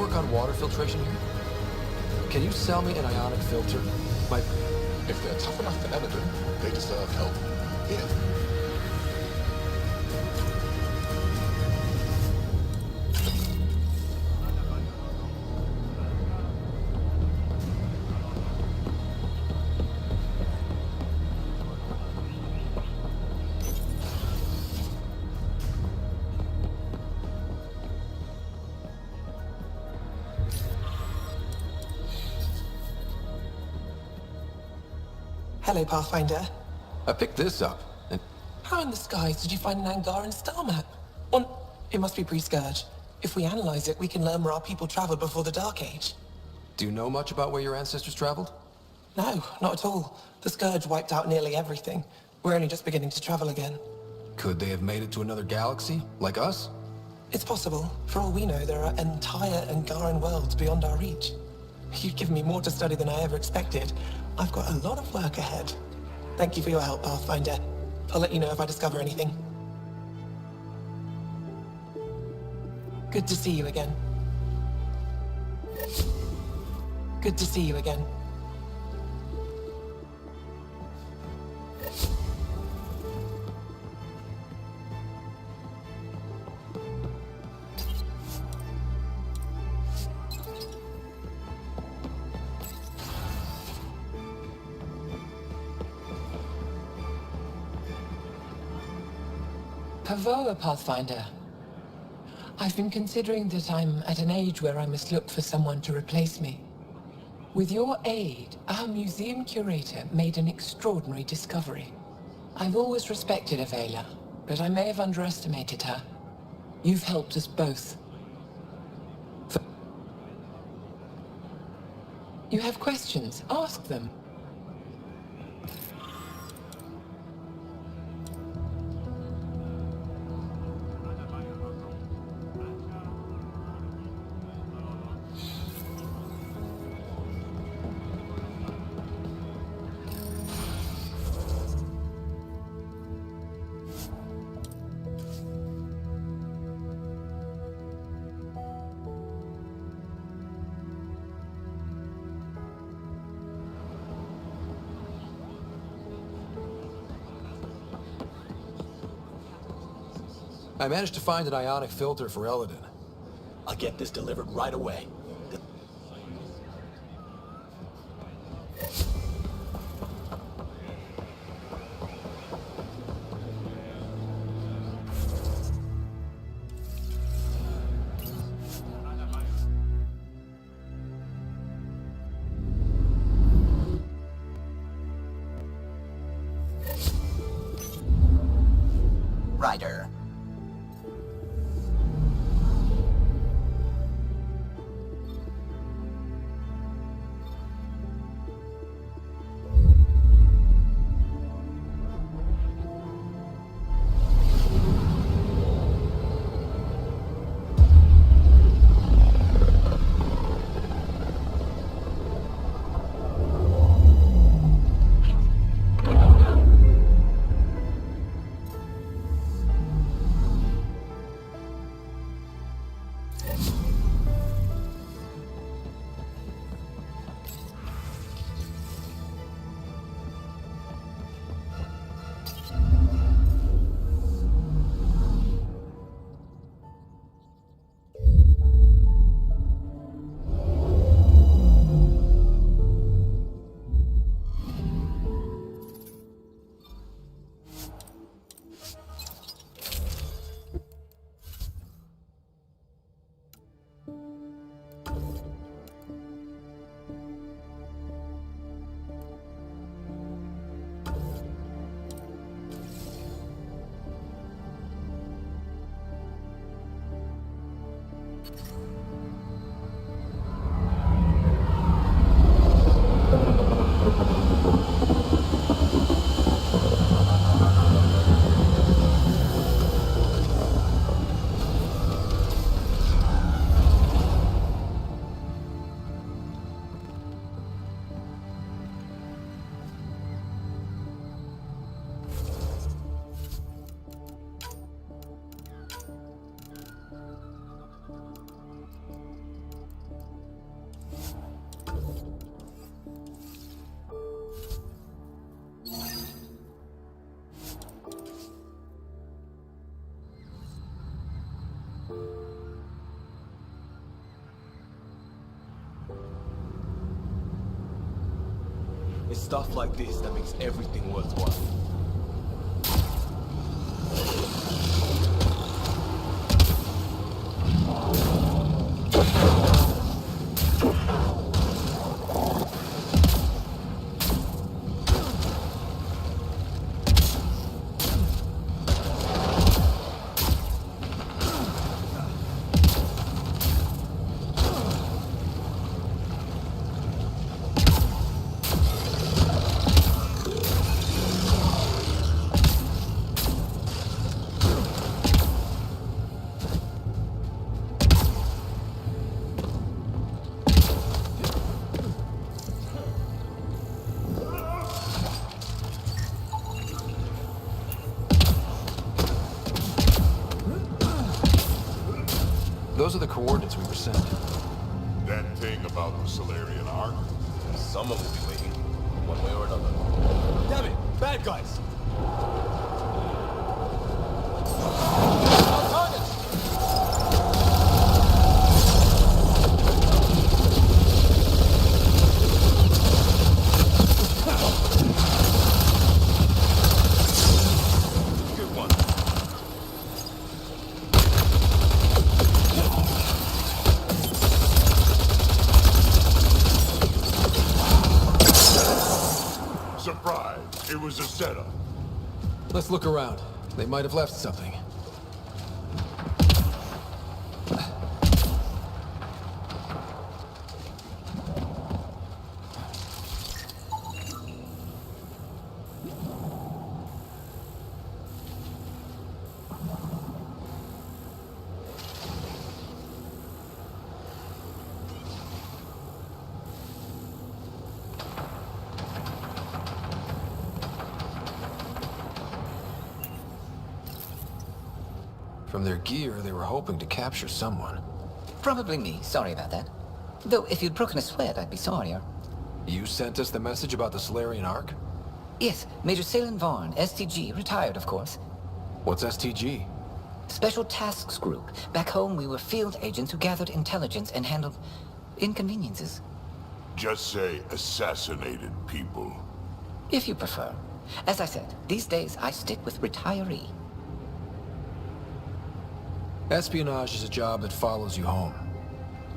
work on water filtration here? Can you sell me an ionic filter? If they're tough enough for Eldon, they deserve help. Here. Hello, Pathfinder. I picked this up, and How in the skies did you find an Angaran star map? It must be pre-Scourge. If we analyze it, we can learn where our people traveled before the Dark Age. do you know much about where your ancestors traveled? No, not at all. The Scourge wiped out nearly everything. We're only just beginning to travel again. Could they have made it to another galaxy, like us? It's possible. For all we know, there are entire Angaran worlds beyond our reach. You've given me more to study than I ever expected. I've got a lot of work ahead. Thank you for your help, Pathfinder. I'll let you know if I discover anything. Good to see you again. Good to see you again. Pavoa, Pathfinder. I've been considering that I'm at an age where I must look for someone to replace me. With your aid, our museum curator made an extraordinary discovery. I've always respected Avela, but I may have underestimated her. You've helped us both. You have questions? Ask them. I managed to find an ionic filter for Eldon. I'll get this delivered right away. Ryder. It's stuff like this that makes everything worthwhile. Those are the coordinates we were sent. That thing about the Solarian Ark? Someone will be waiting, one way or another. Damn it! Bad guys! Surprise! It was a setup. Let's look around. They might have left something. From their gear, they were hoping to capture someone. Probably me. Sorry about that. Though, if you'd broken a sweat, I'd be sorrier. You sent us the message about the Solarian Ark? Yes, Major Salin Vaughn, STG, retired, of course. What's STG? Special Tasks Group. Back home, we were field agents who gathered intelligence and handled inconveniences. Just say assassinated people. If you prefer. As I said, these days I stick with retiree. Espionage is a job that follows you home.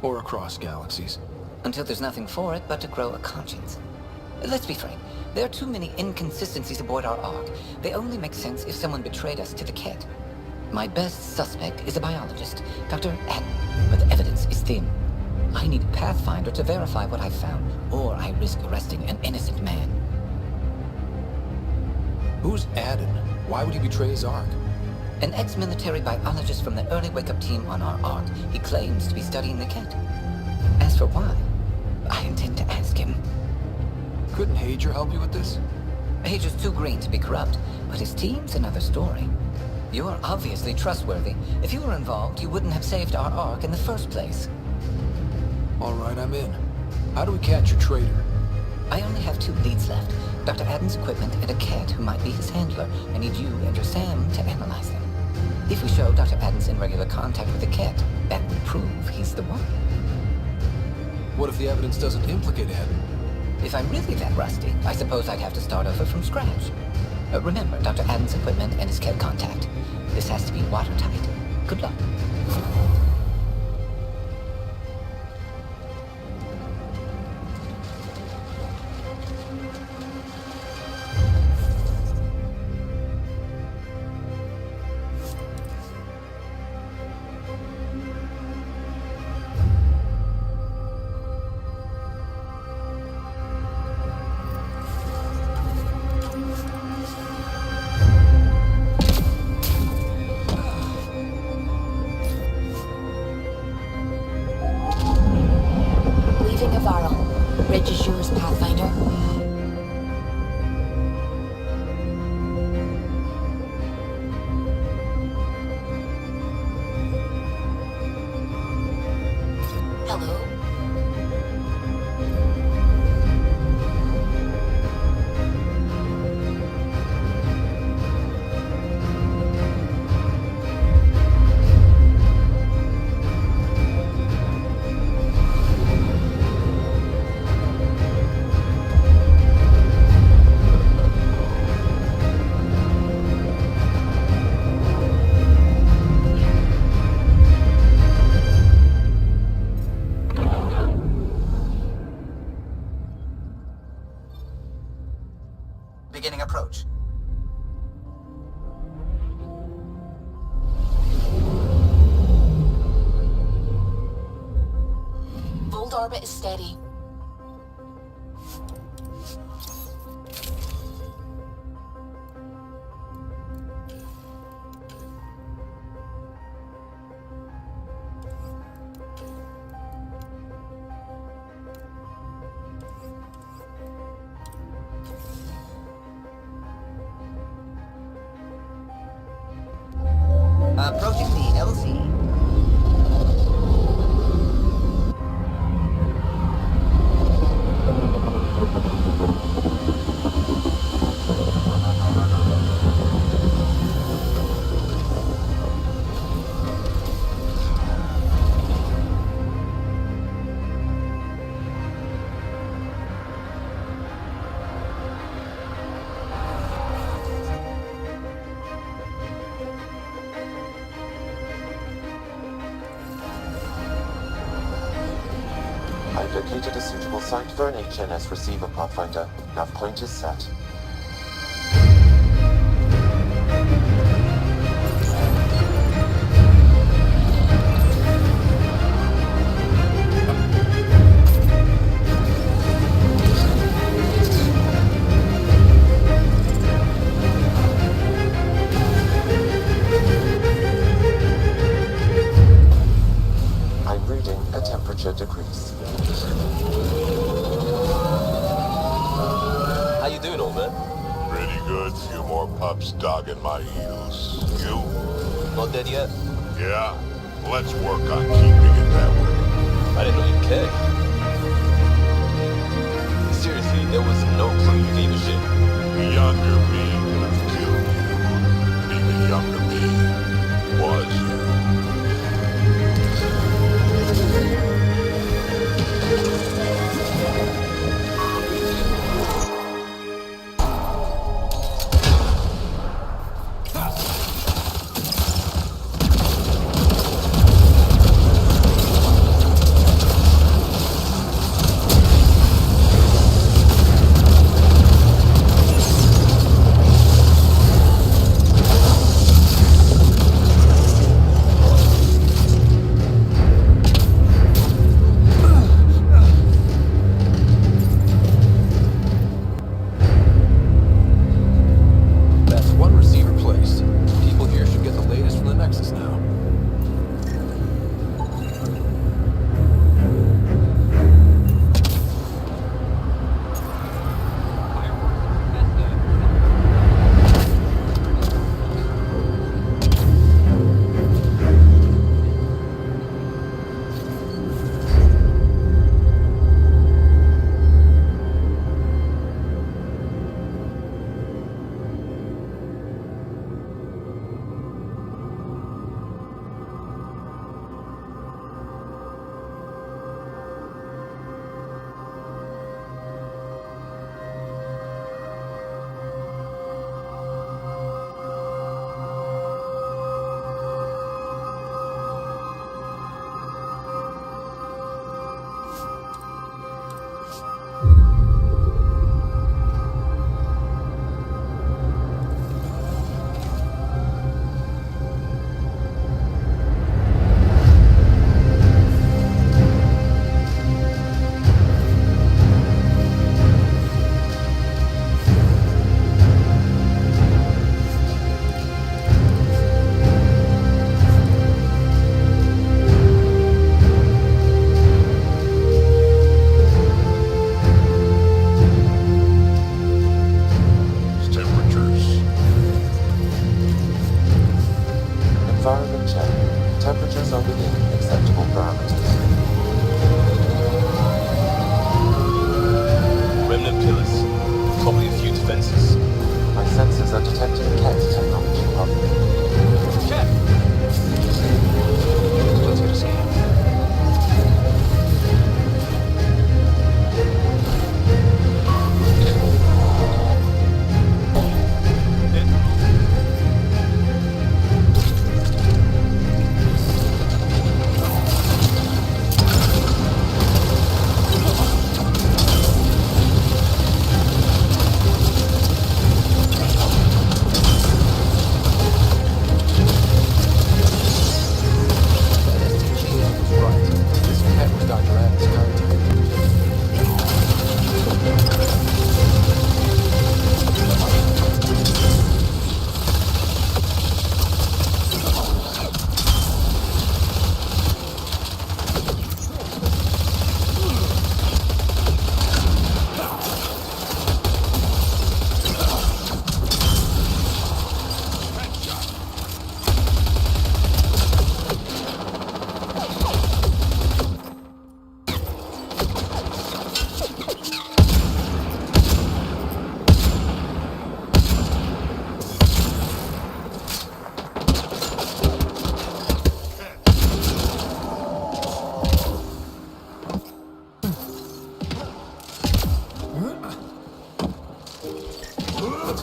Or across galaxies. Until there's nothing for it but to grow a conscience. Let's be frank. There are too many inconsistencies aboard our Ark. They only make sense if someone betrayed us to the Ket. My best suspect is a biologist, Dr. Adam, but the evidence is thin. I need a Pathfinder to verify what I've found, or I risk arresting an innocent man. Who's Adam? Why would he betray his Ark? An ex-military biologist from the early wake-up team on our Ark. He claims to be studying the Ket. As for why, I intend to ask him. Couldn't Hager help you with this? Hager's too green to be corrupt, but his team's another story. You're obviously trustworthy. If you were involved, you wouldn't have saved our Ark in the first place. All right, I'm in. How do we catch your traitor? I only have 2 leads left. Dr. Adam's equipment and a Ket who might be his handler. I need you and your Sam to analyze them. If we show Dr. Adams in regular contact with the Ket, that would prove he's the one. What if the evidence doesn't implicate Adam? If I'm really that rusty, I suppose I'd have to start over from scratch. Remember Dr. Adams' equipment and his Ket contact. This has to be watertight. Good luck. beginning approach. Old orbit is steady. Approaching the LZ. I've located a suitable site for an HNS receiver, Pathfinder. Nav point is set. I'm reading a temperature decrease. How you doing, old man? Pretty good. Few more pups dogging my heels. You? Not dead yet? Yeah. Let's work on keeping it that way. I didn't know you cared. Seriously, there was no clue you gave a shit. The younger me would have killed you. And even younger me was you.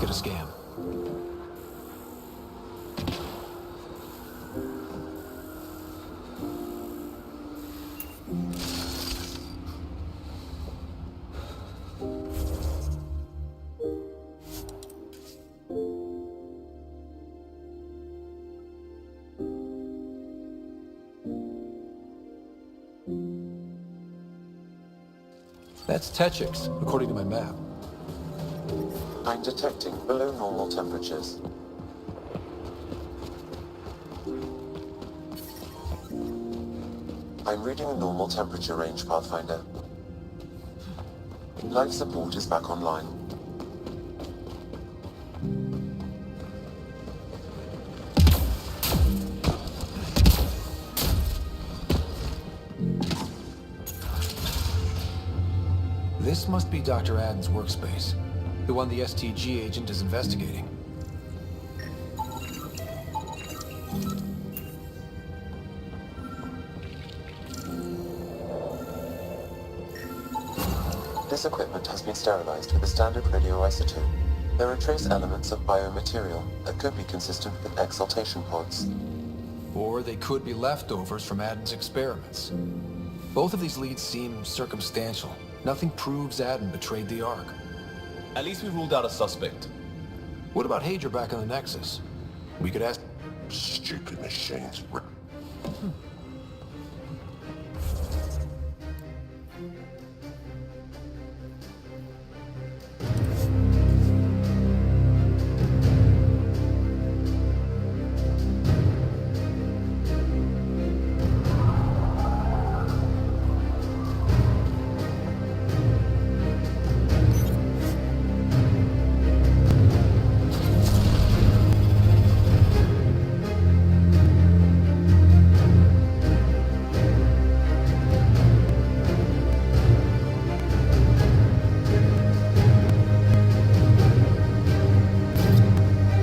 Let's get a scan. That's Techix, according to my map. I'm detecting below normal temperatures. I'm reading a normal temperature range, Pathfinder. Life support is back online. This must be Dr. Adden's workspace, the one the STG agent is investigating. This equipment has been sterilized with a standard radioisotope. There are trace elements of biomaterial that could be consistent with exaltation pods. Or they could be leftovers from Adden's experiments. Both of these leads seem circumstantial. Nothing proves Adden betrayed the Ark. At least we ruled out a suspect. What about Hager back on the Nexus? We could ask... Stupid machines.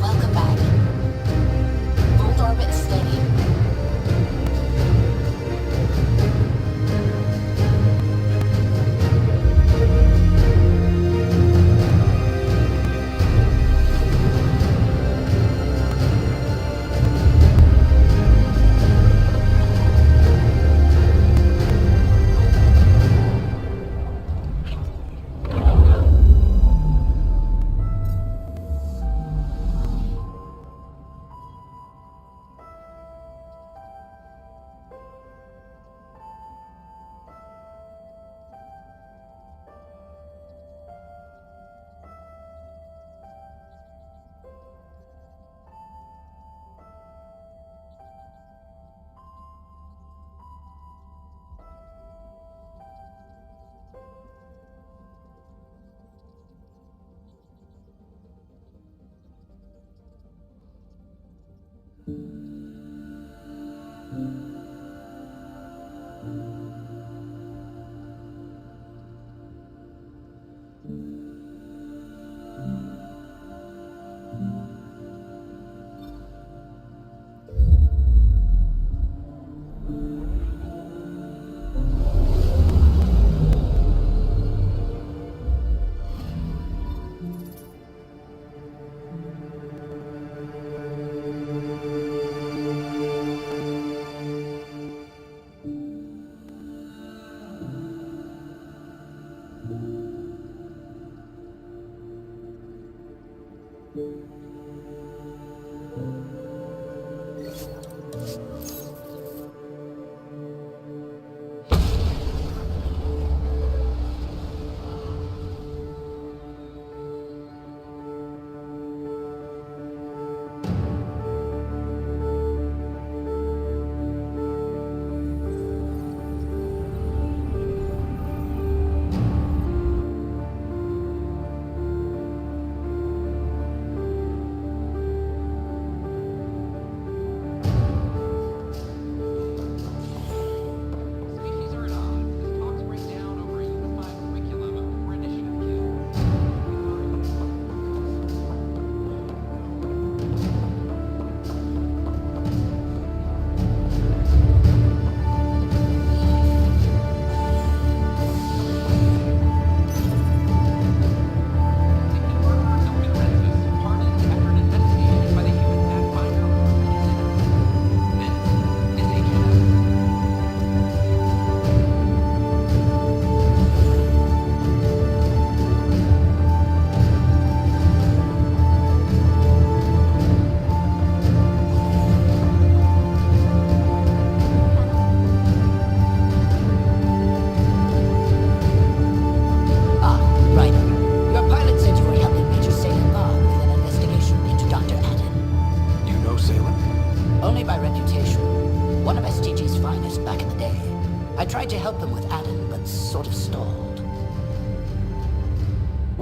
Welcome back. Old orbit is steady.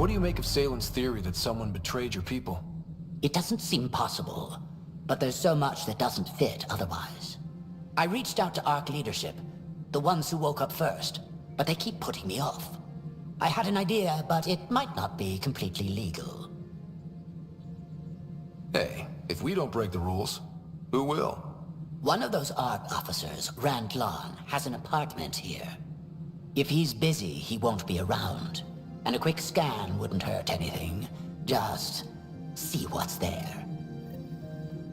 What do you make of Salen's theory that someone betrayed your people? It doesn't seem possible, but there's so much that doesn't fit otherwise. I reached out to ARC leadership, the ones who woke up first, but they keep putting me off. I had an idea, but it might not be completely legal. Hey, if we don't break the rules, who will? One of those ARC officers, Rand Lon, has an apartment here. If he's busy, he won't be around. And a quick scan wouldn't hurt anything. Just see what's there.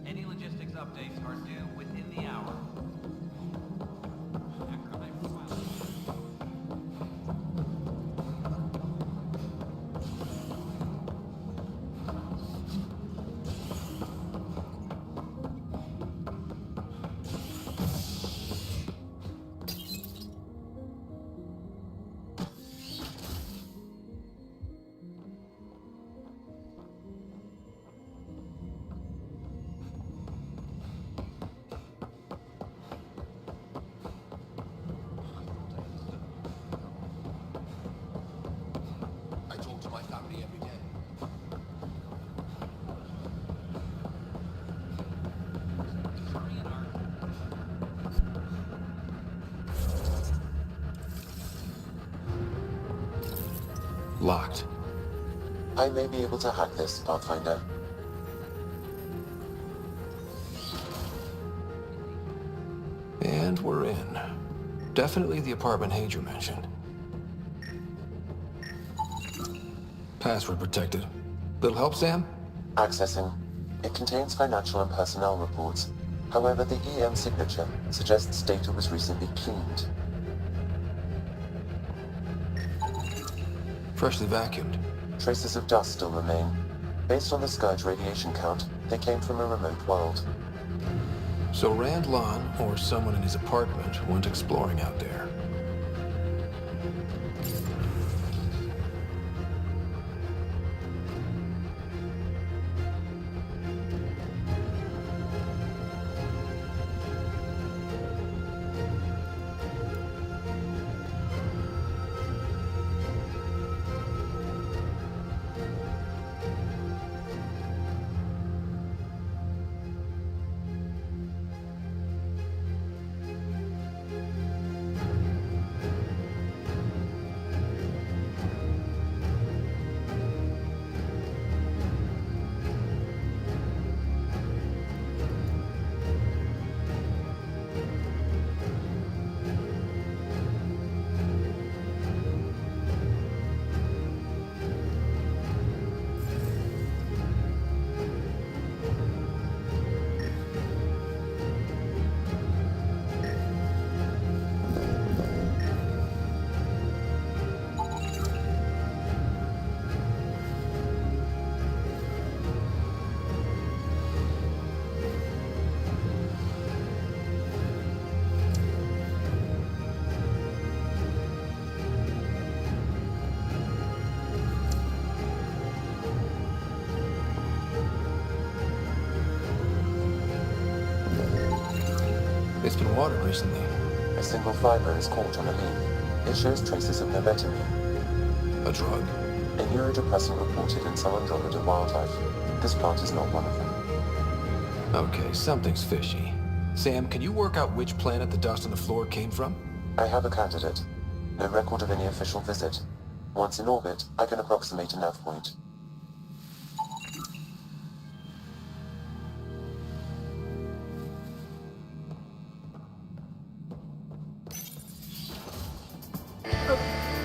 Any logistics updates are due within the hour. I talk to my family every day. Locked. I may be able to hack this, Pathfinder. And we're in. Definitely the apartment Hadrian mentioned. Password protected. Little help, Sam? Accessing. It contains financial and personnel reports. However, the EM signature suggests data was recently cleaned. Freshly vacuumed. Traces of dust still remain. Based on the Scourge radiation count, they came from a remote world. So Rand Lon, or someone in his apartment, went exploring out there. It's been watered recently. A single fiber is caught on a leaf. It shows traces of novetamine. A drug? A neurodepressant reported in some Andromeda wildlife. This plant is not one of them. Okay, something's fishy. Sam, can you work out which planet the dust on the floor came from? I have a candidate. No record of any official visit. Once in orbit, I can approximate a nav point.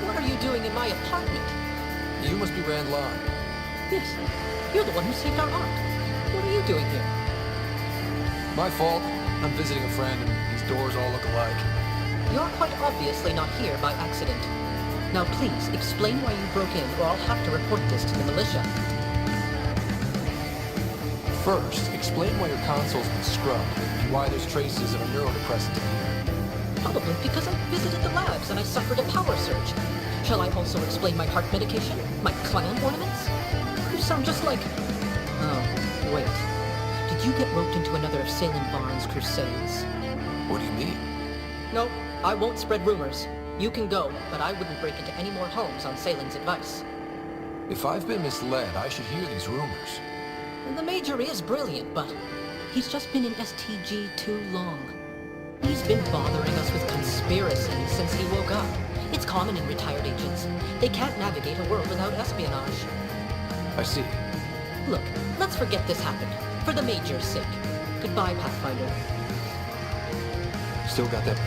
What are you doing in my apartment? You must be Rand Lon. Yes, you're the one who saved our Ark. What are you doing here? My fault. I'm visiting a friend and these doors all look alike. You're quite obviously not here by accident. Now please, explain why you broke in, or I'll have to report this to the militia. First, explain why your console's been scrubbed and why there's traces of a neurodepressant in here. Probably because I visited the labs and I suffered a power surge. Shall I also explain my heart medication? My clan ornaments? You sound just like... Oh, wait. Did you get roped into another of Salem Barnes' crusades? What do you mean? No, I won't spread rumors. You can go, but I wouldn't break into any more homes on Salem's advice. If I've been misled, I should hear these rumors. And the Major is brilliant, but he's just been in STG too long. He's been bothering us with conspiracies since he woke up. It's common in retired agents. They can't navigate a world without espionage. I see. Look, let's forget this happened. For the Major's sake. Goodbye, Pathfinder. Still got that...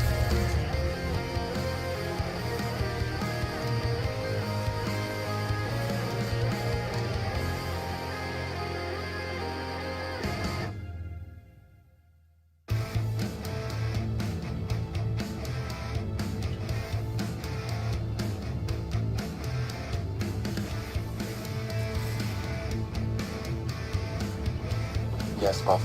Yes, Puff.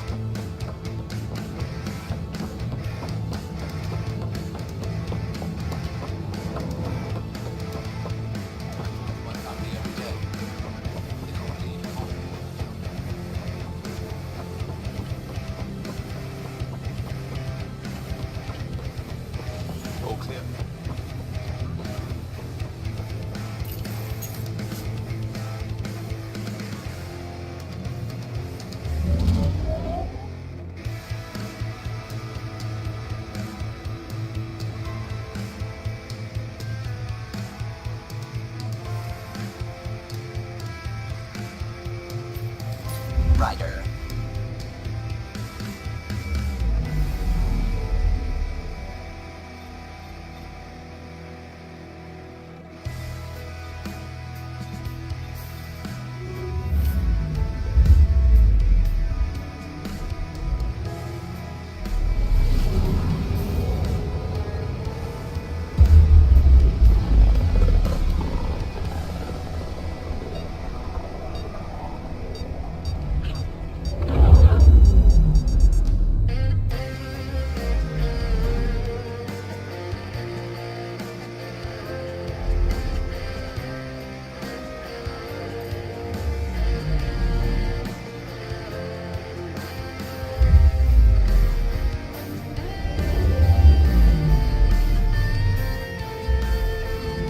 All clear. Ryder.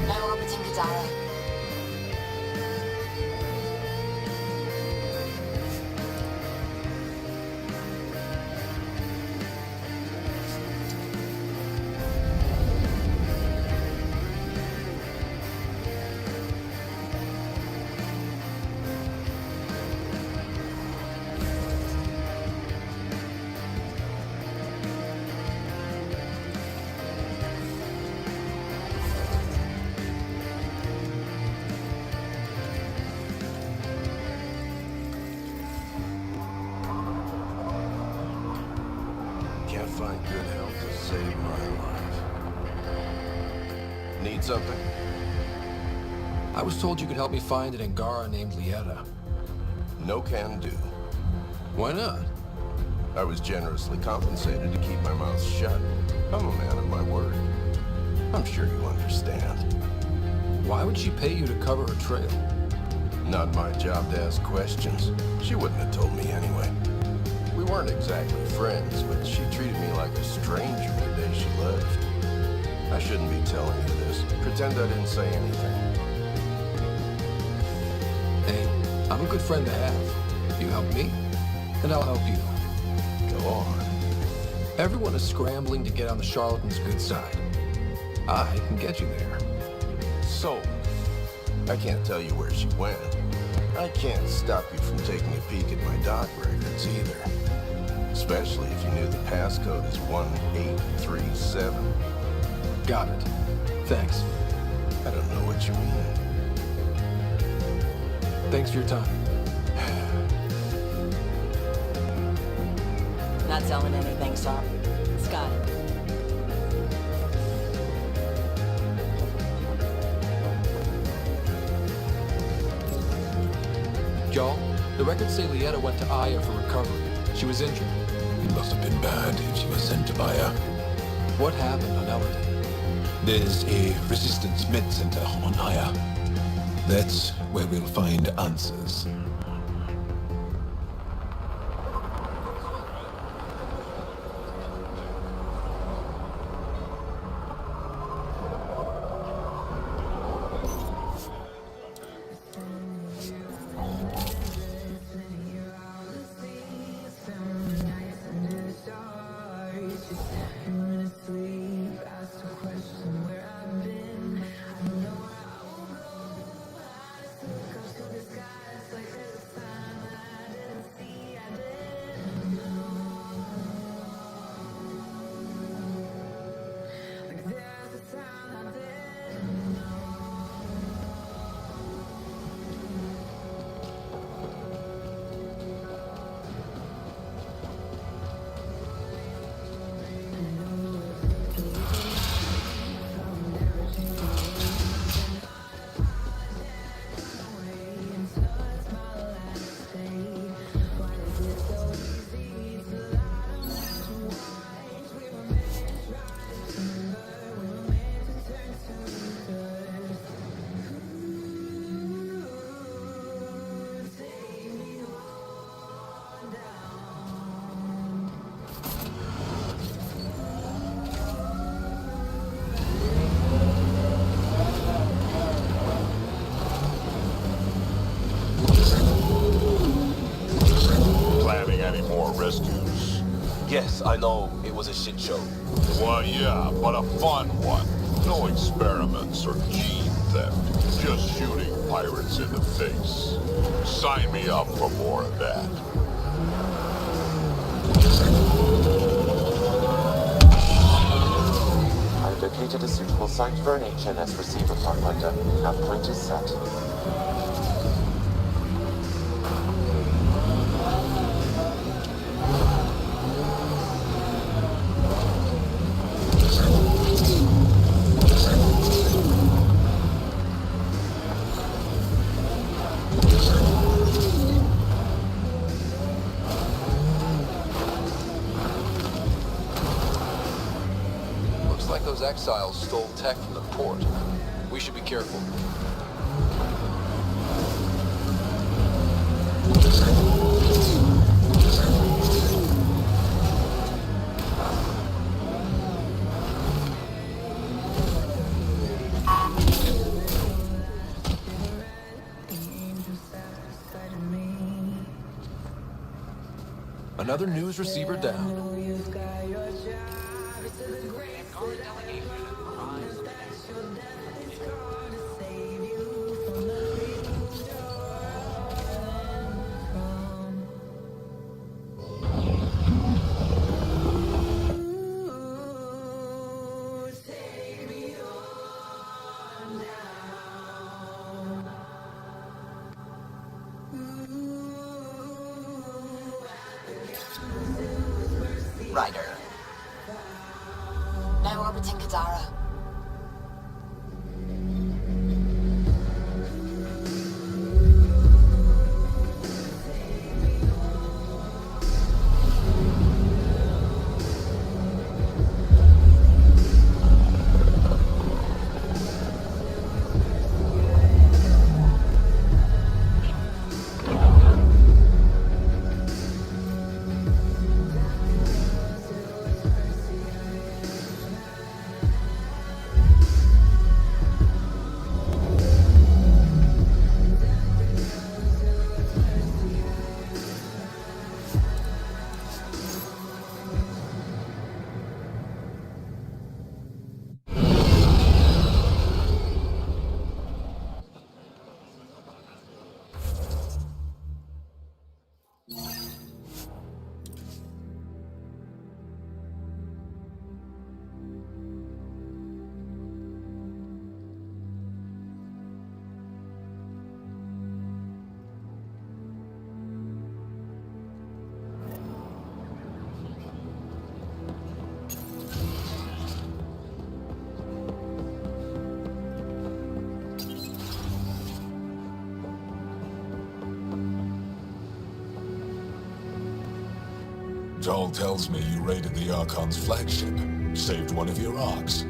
Now orbiting Kadara. Can't find good help to save my life. Need something? I was told you could help me find an Angara named Lieta. No can do. Why not? I was generously compensated to keep my mouth shut. I'm a man of my word. I'm sure you understand. Why would she pay you to cover her trail? Not my job to ask questions. She wouldn't have told me anyway. We weren't exactly friends, but she treated me like a stranger the day she left. I shouldn't be telling you this. Pretend I didn't say anything. Hey, I'm a good friend to have. You help me, and I'll help you. Go on. Everyone is scrambling to get on the charlatan's good side. I can get you there. So, I can't tell you where she went. I can't stop you from taking a peek at my doc records either. Especially if you knew the passcode is 1837. Got it. Thanks. I don't know what you mean. Thanks for your time. Not selling anything, sir. Scott. Y'all, the records say Lieta went to Aya for recovery. She was injured. It must have been bad if she was sent to Aya. What happened on Eldon? There's a resistance med center on Aya. That's where we'll find answers. Yes, I know it was a shit show. Well, yeah, but a fun one. No experiments or gene theft. Just shooting pirates in the face. Sign me up for more of that. I've located a suitable site for an HNS receiver, Pathfinder. Nav point is set. Looks like those exiles stole tech from the port. We should be careful. Another news receiver down. Ryder. Now orbiting Kadara. Joel tells me you raided the Archon's flagship. Saved one of your Arks.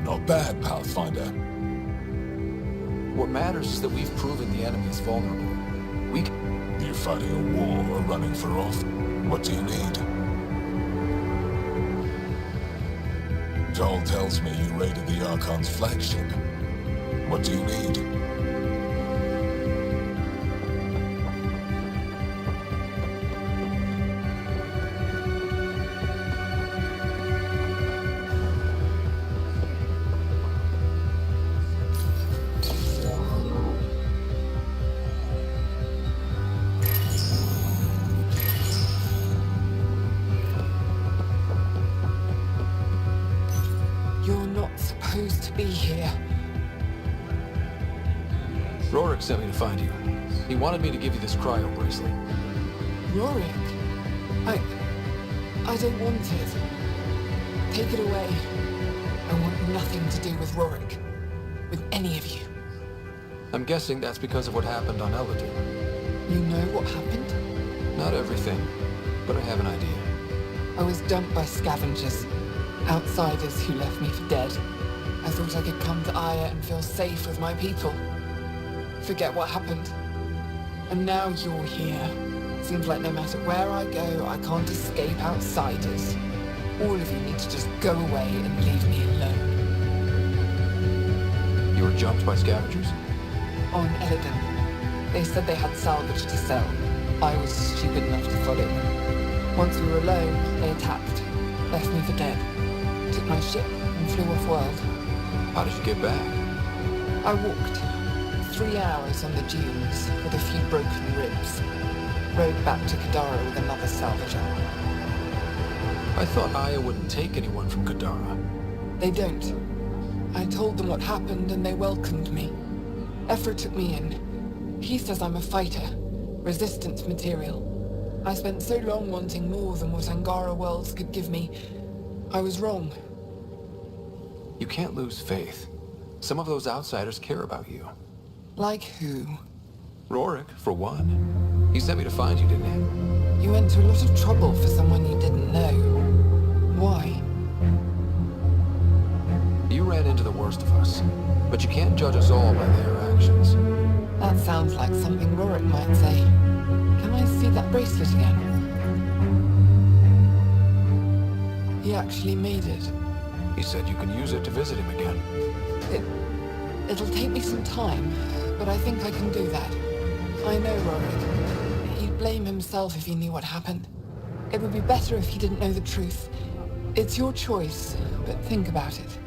Not bad, Pathfinder. What matters is that we've proven the enemy is vulnerable. You're fighting a war or running for off? What do you need? Joel tells me you raided the Archon's flagship. What do you need? Supposed to be here. Rorik sent me to find you. He wanted me to give you this cryo bracelet. Rorik? I don't want it. Take it away. I want nothing to do with Rorik. With any of you. I'm guessing that's because of what happened on Elodie. You know what happened? Not everything, but I have an idea. I was dumped by scavengers. Outsiders who left me for dead. I thought I could come to Aya and feel safe with my people. Forget what happened. And now you're here. Seems like no matter where I go, I can't escape outsiders. All of you need to just go away and leave me alone. You were jumped by scavengers? On Eladon. They said they had salvage to sell. I was stupid enough to follow them. Once we were alone, they attacked, left me for dead, took my ship and flew off-world. How did you get back? I walked 3 hours on the dunes with a few broken ribs. Rode back to Kadara with another salvager. I thought Aya wouldn't take anyone from Kadara. They don't. I told them what happened and they welcomed me. Ephra took me in. He says I'm a fighter, resistance material. I spent so long wanting more than what Angara Worlds could give me. I was wrong. You can't lose faith. Some of those outsiders care about you. Like who? Rorik, for one. He sent me to find you, didn't he? You went to a lot of trouble for someone you didn't know. Why? You ran into the worst of us, but you can't judge us all by their actions. That sounds like something Rorik might say. Can I see that bracelet again? He actually made it. He said you can use it to visit him again. It'll take me some time, but I think I can do that. I know Rorik. He'd blame himself if he knew what happened. It would be better if he didn't know the truth. It's your choice, but think about it.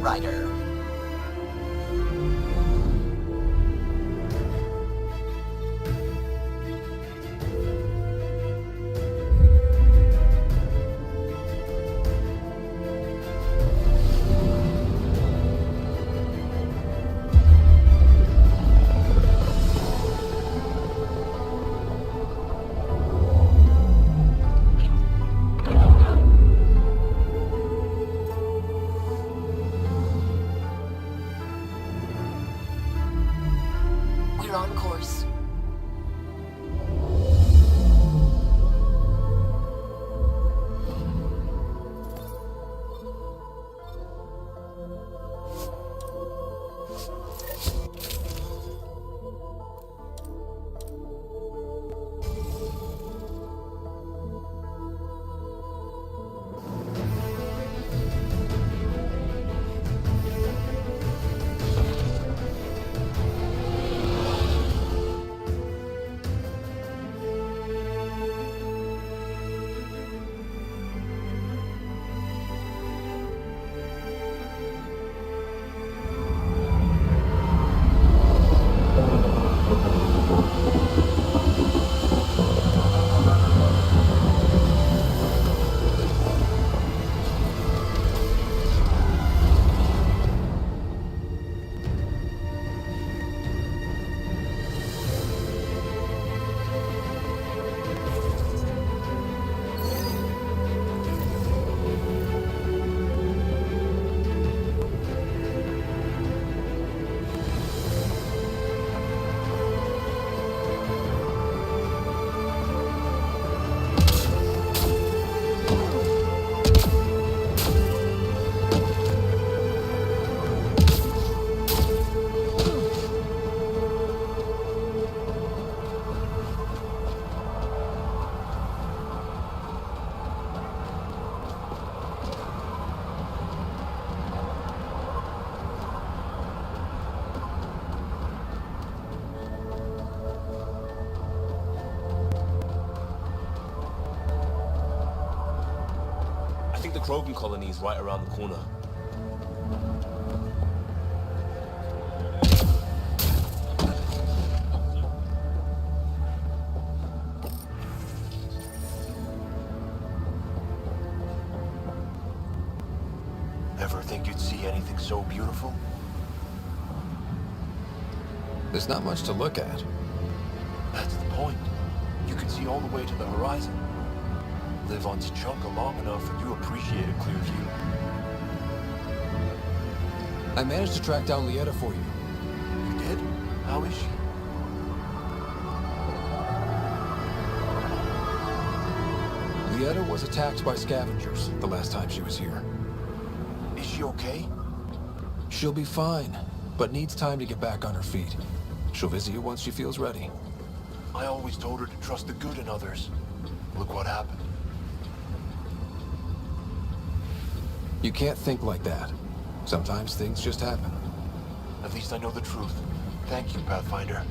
Ryder. We're on course. I think the Krogan colony is right around the corner. Ever think you'd see anything so beautiful? There's not much to look at. That's the point. You can see all the way to the horizon. Live on Tuchanka long enough and you appreciate a clear view. I managed to track down Lieta for you. How is she? Lieta was attacked by scavengers the last time she was here. Is she okay? She'll be fine, but needs time to get back on her feet. She'll visit you once she feels ready. I always told her to trust the good in others. Look what happened. You can't think like that. Sometimes things just happen. At least I know the truth. Thank you, Pathfinder.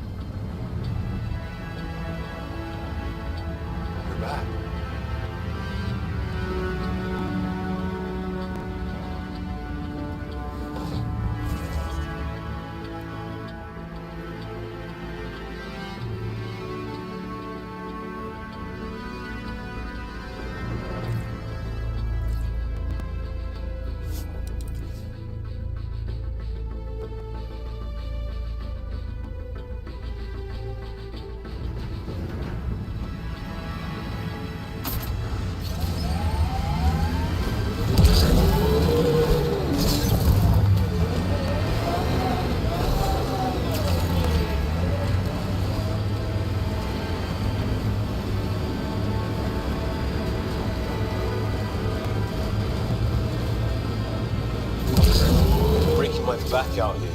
You're back. Back out here.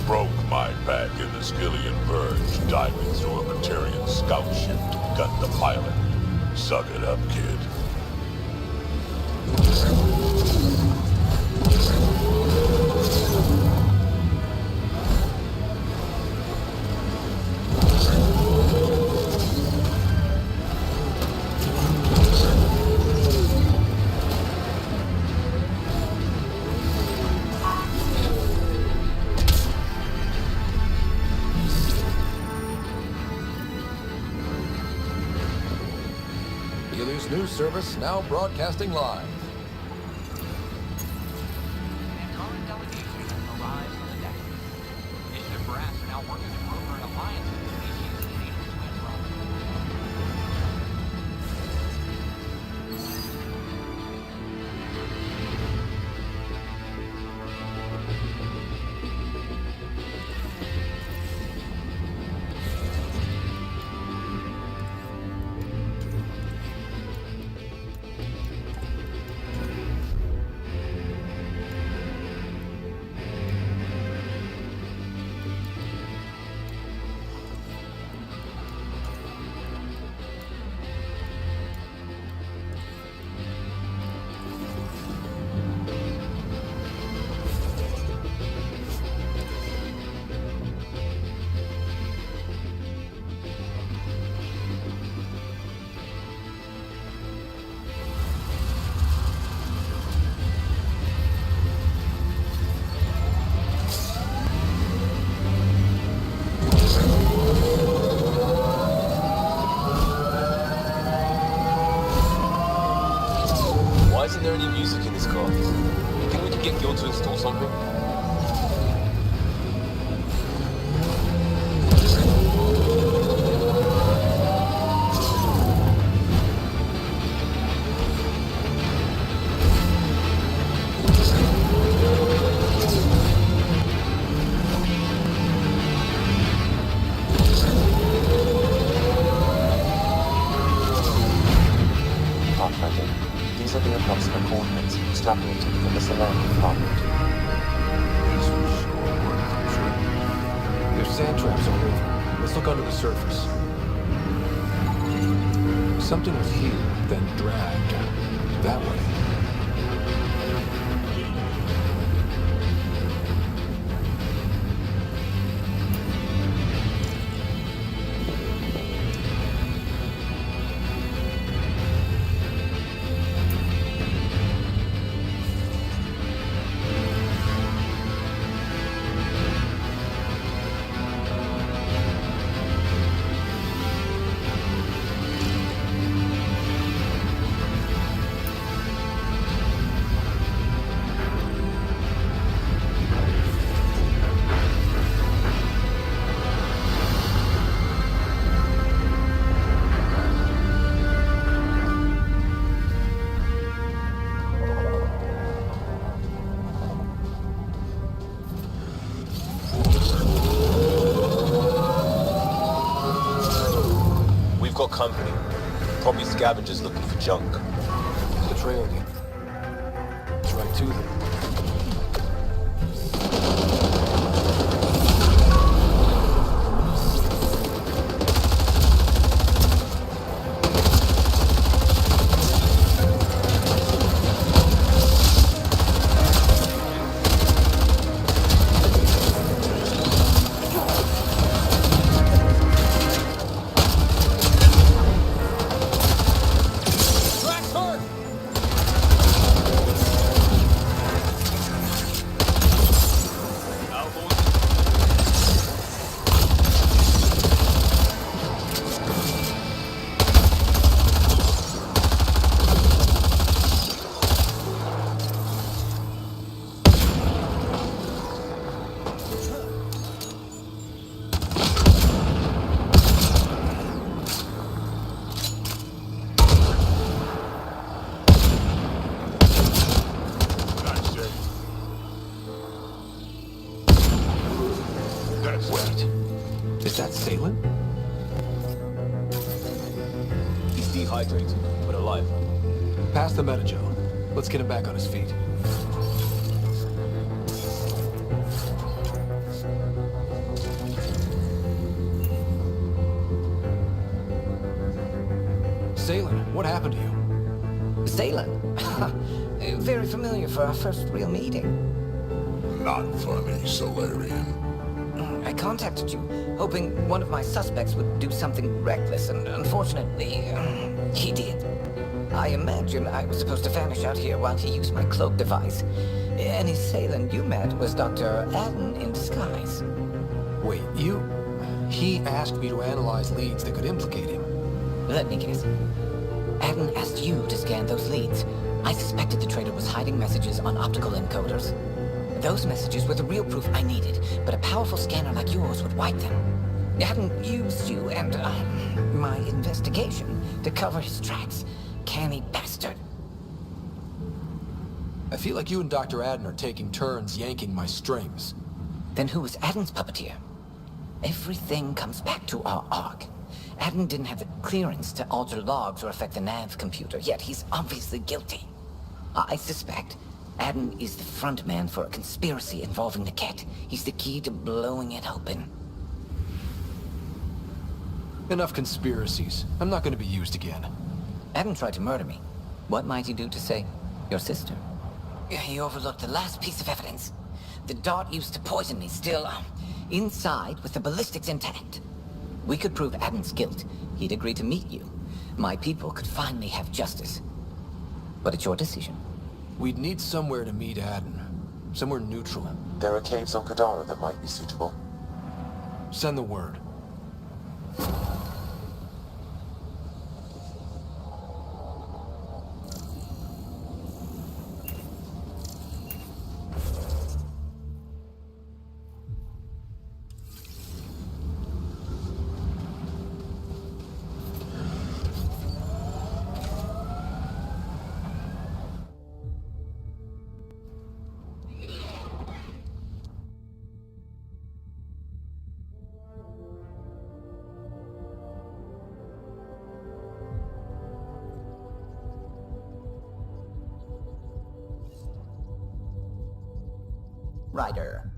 Broke my back in the Skillian Verge, diving through a Batarian scout ship to gut the pilot. Suck it up, kid. News service now broadcasting live. Antaran delegation arrives on the Nexus. Initiative brass are now working to broker an alliance with the species native to Andromeda. Isn't there any music in this car? Can we get Gil to install something? These are the approximate coordinates extrapolated from the Solarian department. There's sand traps all over. Let's look under the surface. Something was here, then dragged. That way. Scavengers looking for junk. Betrayal again. It's right to them. Wait. Is that Salem? He's dehydrated, but alive. Pass the Metagel. Let's get him back on his feet. Salem, what happened to you? Salem? Very familiar for our first real meeting. Not funny, Solarian. I contacted you, hoping one of my suspects would do something reckless, and unfortunately, he did. I imagine I was supposed to vanish out here while he used my cloak device. Any Salem you met was Dr. Adden in disguise. Wait, he asked me to analyze leads that could implicate him. Let me guess. Adden asked you to scan those leads. I suspected the traitor was hiding messages on optical encoders. Those messages were the real proof I needed, but a powerful scanner like yours would wipe them. Adden used you and, my investigation to cover his tracks. Canny bastard. I feel like you and Dr. Adden are taking turns yanking my strings. Then who was Adden's puppeteer? Everything comes back to our ARC. Adden didn't have the clearance to alter logs or affect the nav computer, yet he's obviously guilty. I suspect Adden is the front man for a conspiracy involving the Ket. He's the key to blowing it open. Enough conspiracies. I'm not going to be used again. Adden tried to murder me. What might he do to say, your sister? He overlooked the last piece of evidence. The dart used to poison me still, inside with the ballistics intact. We could prove Adden's guilt. He'd agree to meet you. My people could finally have justice. But it's your decision. We'd need somewhere to meet Adden. Somewhere neutral. There are caves on Kadara that might be suitable. Send the word. Ryder.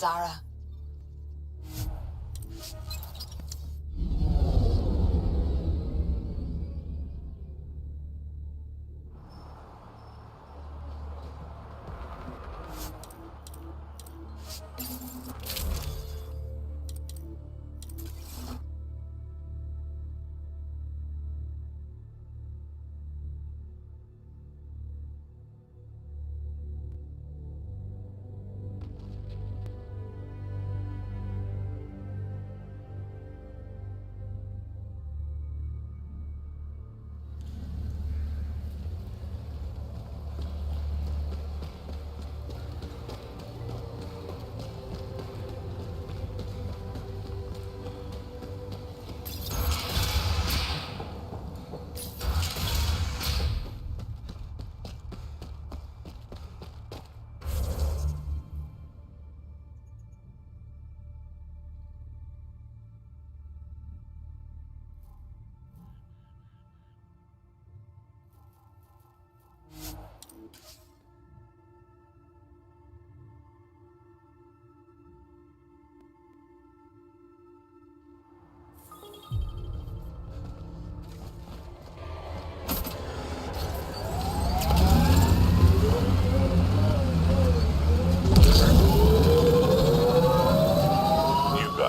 Kadara.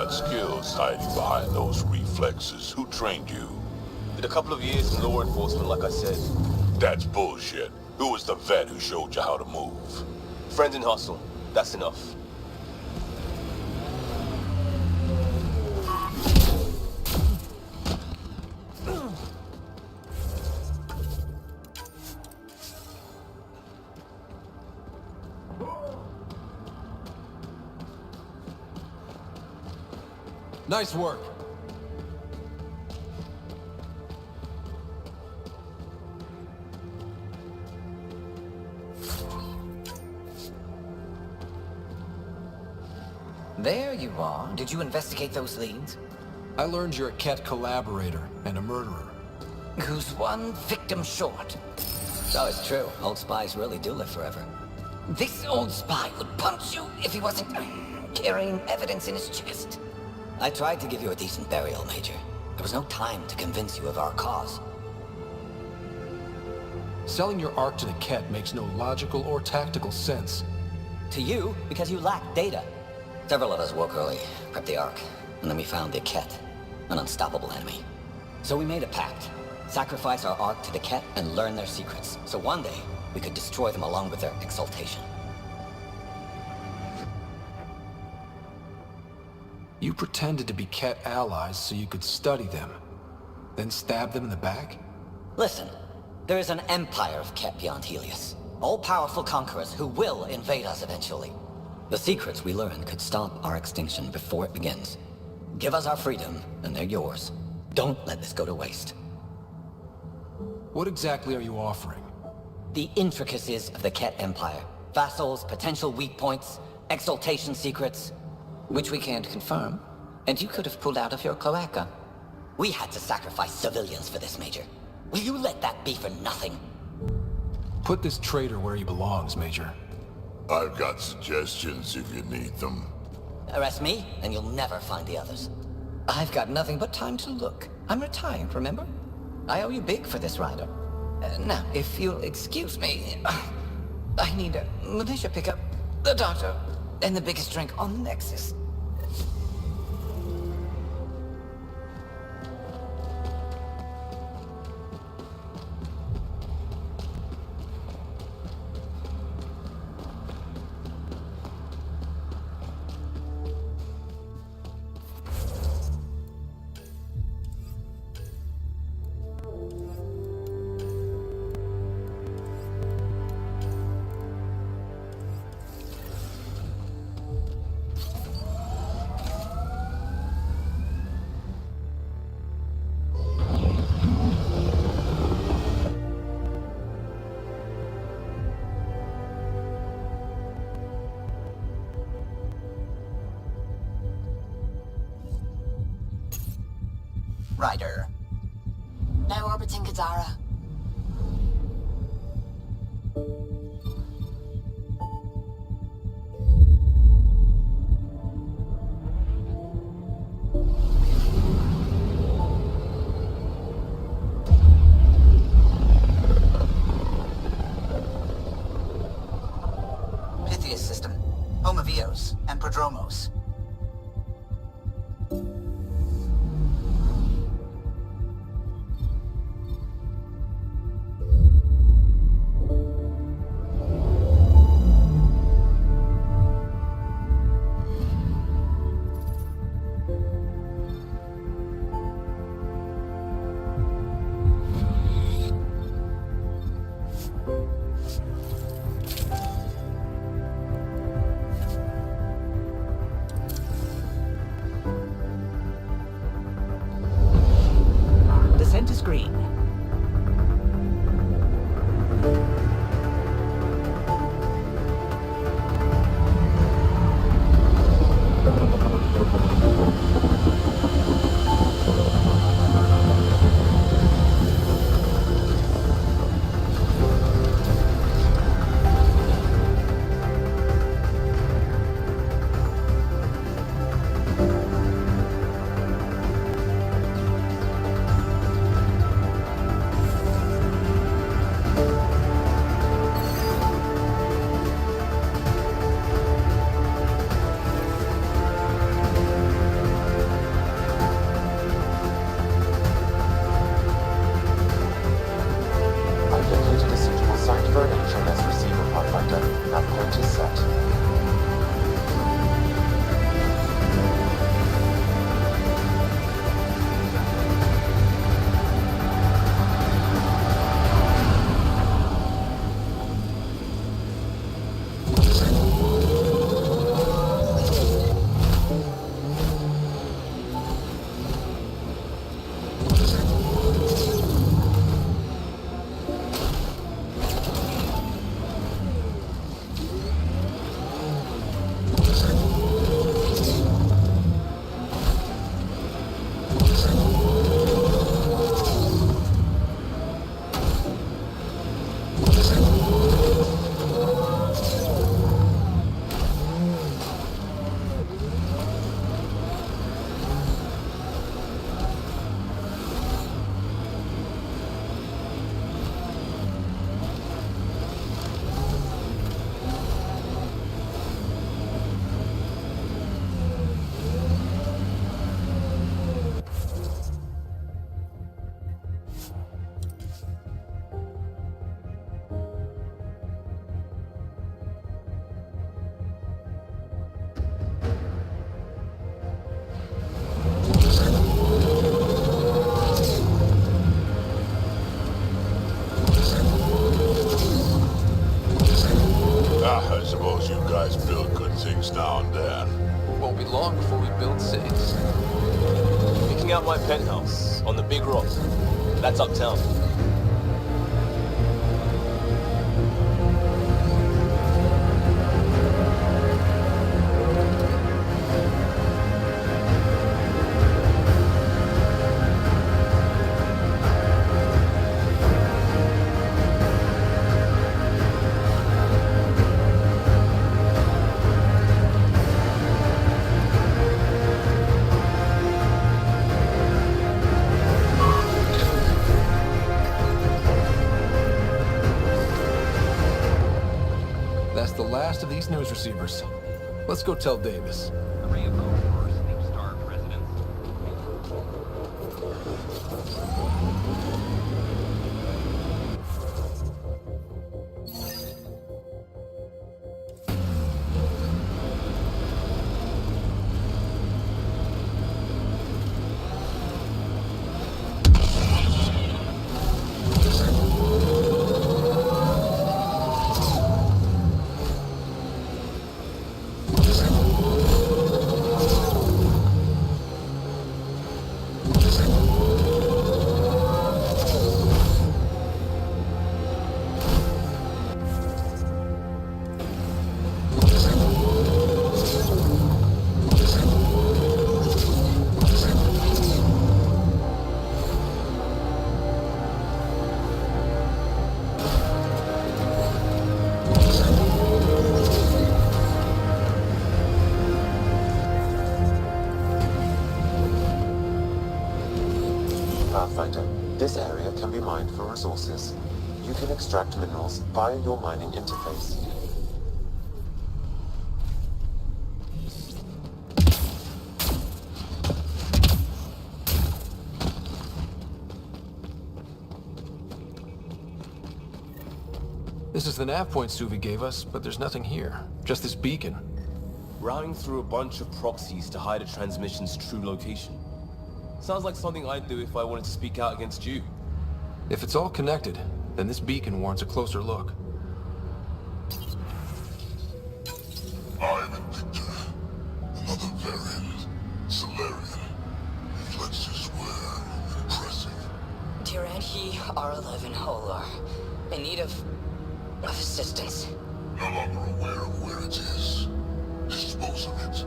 Skills hiding behind those reflexes. Who trained you? Did a couple of years in law enforcement, like I said. That's bullshit. Who was the vet who showed you how to move? Friend in hustle. That's enough. Nice work. There you are. Did you investigate those leads? I learned you're a Ket collaborator and a murderer. Who's one victim short? So it's true. Old spies really do live forever. This old spy would punch you if he wasn't carrying evidence in his chest. I tried to give you a decent burial, Major. There was no time to convince you of our cause. Selling your Ark to the Ket makes no logical or tactical sense. To you, because you lack data. Several of us woke early, prepped the Ark, and then we found the Ket, an unstoppable enemy. So we made a pact. Sacrifice our Ark to the Ket and learn their secrets, so one day we could destroy them along with their exaltation. You pretended to be Ket allies so you could study them, then stab them in the back? Listen, there is an empire of Ket beyond Helios. All-powerful conquerors who will invade us eventually. The secrets we learn could stop our extinction before it begins. Give us our freedom, and they're yours. Don't let this go to waste. What exactly are you offering? The intricacies of the Ket Empire. Vassals, potential weak points, exaltation secrets, which we can't confirm. And you could have pulled out of your cloaca. We had to sacrifice civilians for this, Major. Will you let that be for nothing? Put this traitor where he belongs, Major. I've got suggestions if you need them. Arrest me, and you'll never find the others. I've got nothing but time to look. I'm retired, remember? I owe you big for this, Ryder. Now, if you'll excuse me, I need a militia pickup, the doctor, and the biggest drink on the Nexus. Ryder. Now orbiting Kadara. Helios and Prodromos. The center screen. I've located a suitable site for an HMS receiver pathfinder. That point is set. I suppose you guys build good things now and then. Won't be long before we build cities. Picking out my penthouse on the big rock. That's uptown. That's the last of these news receivers. Let's go tell Davis. Array of homes for sleep-starved residents. Pathfinder, this area can be mined for resources. You can extract minerals via your mining interface. This is the nav point Suvi gave us, but there's nothing here. Just this beacon. Routing through a bunch of proxies to hide a transmission's true location. Sounds like something I'd do if I wanted to speak out against you. If it's all connected, then this beacon warrants a closer look. I'm Invictor. Another variant. Solarian. Flexus square. Impressive. Tiranhi R11 Holar. In need of assistance. No longer aware of where it is. Dispose of it.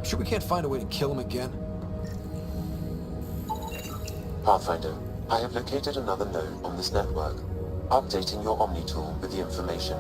Sure we can't find a way to kill him again? Pathfinder, I have located another node on this network. Updating your Omni tool with the information.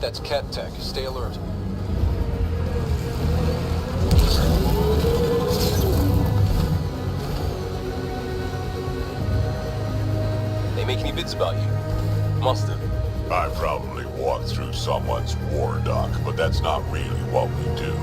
That's Cat Tech. Stay alert. They make any bids about you? Must have. I probably walked through someone's war dock, but that's not really what we do.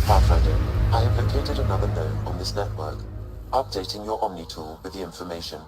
Pathfinder, I have located another node on this network. Updating your Omni tool with the information.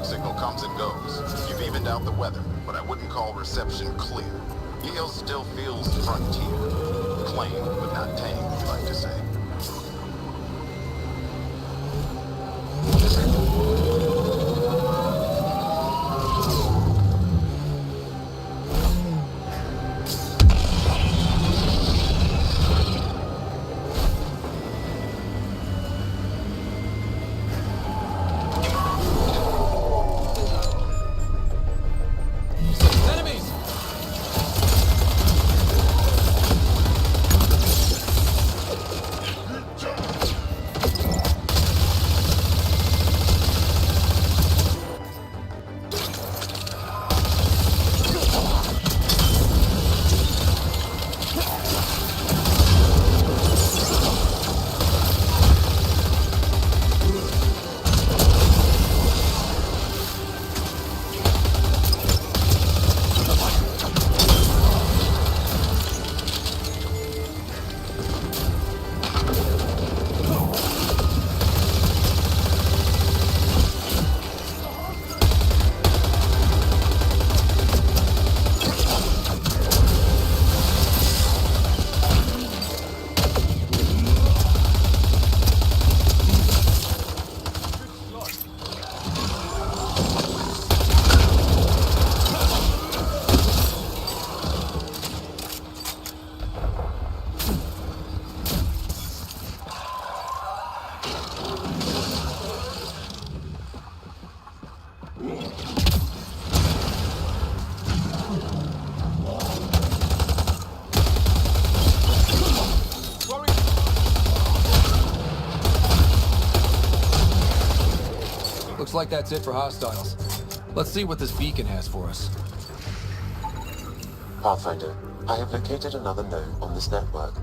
Signal comes and goes. You've evened out the weather, but I wouldn't call reception clear. EO still feels frontier. Plain, but not tame, we like to say. like that's it for hostiles. Let's see what this beacon has for us. Pathfinder, I have located another node on this network.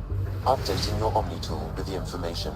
Updating your Omni tool with the information.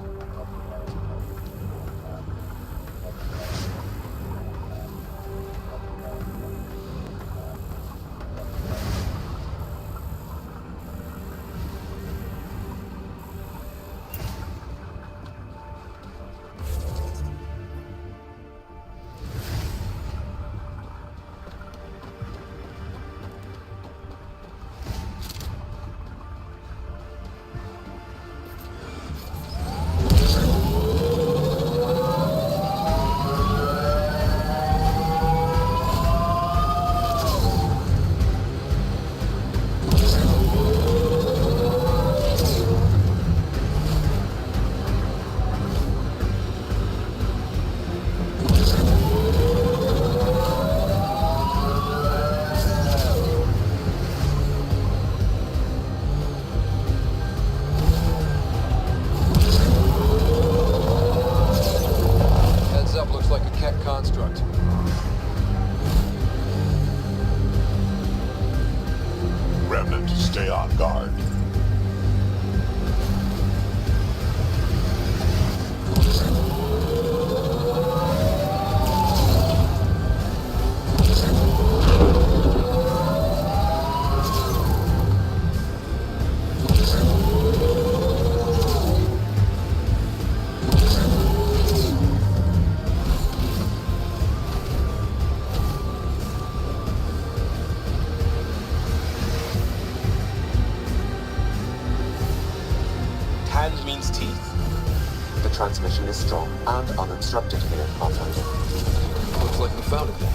construct. Remnant, stay on guard. Hand means teeth. The transmission is strong and unobstructed here, Pathfinder. Looks like we found it then.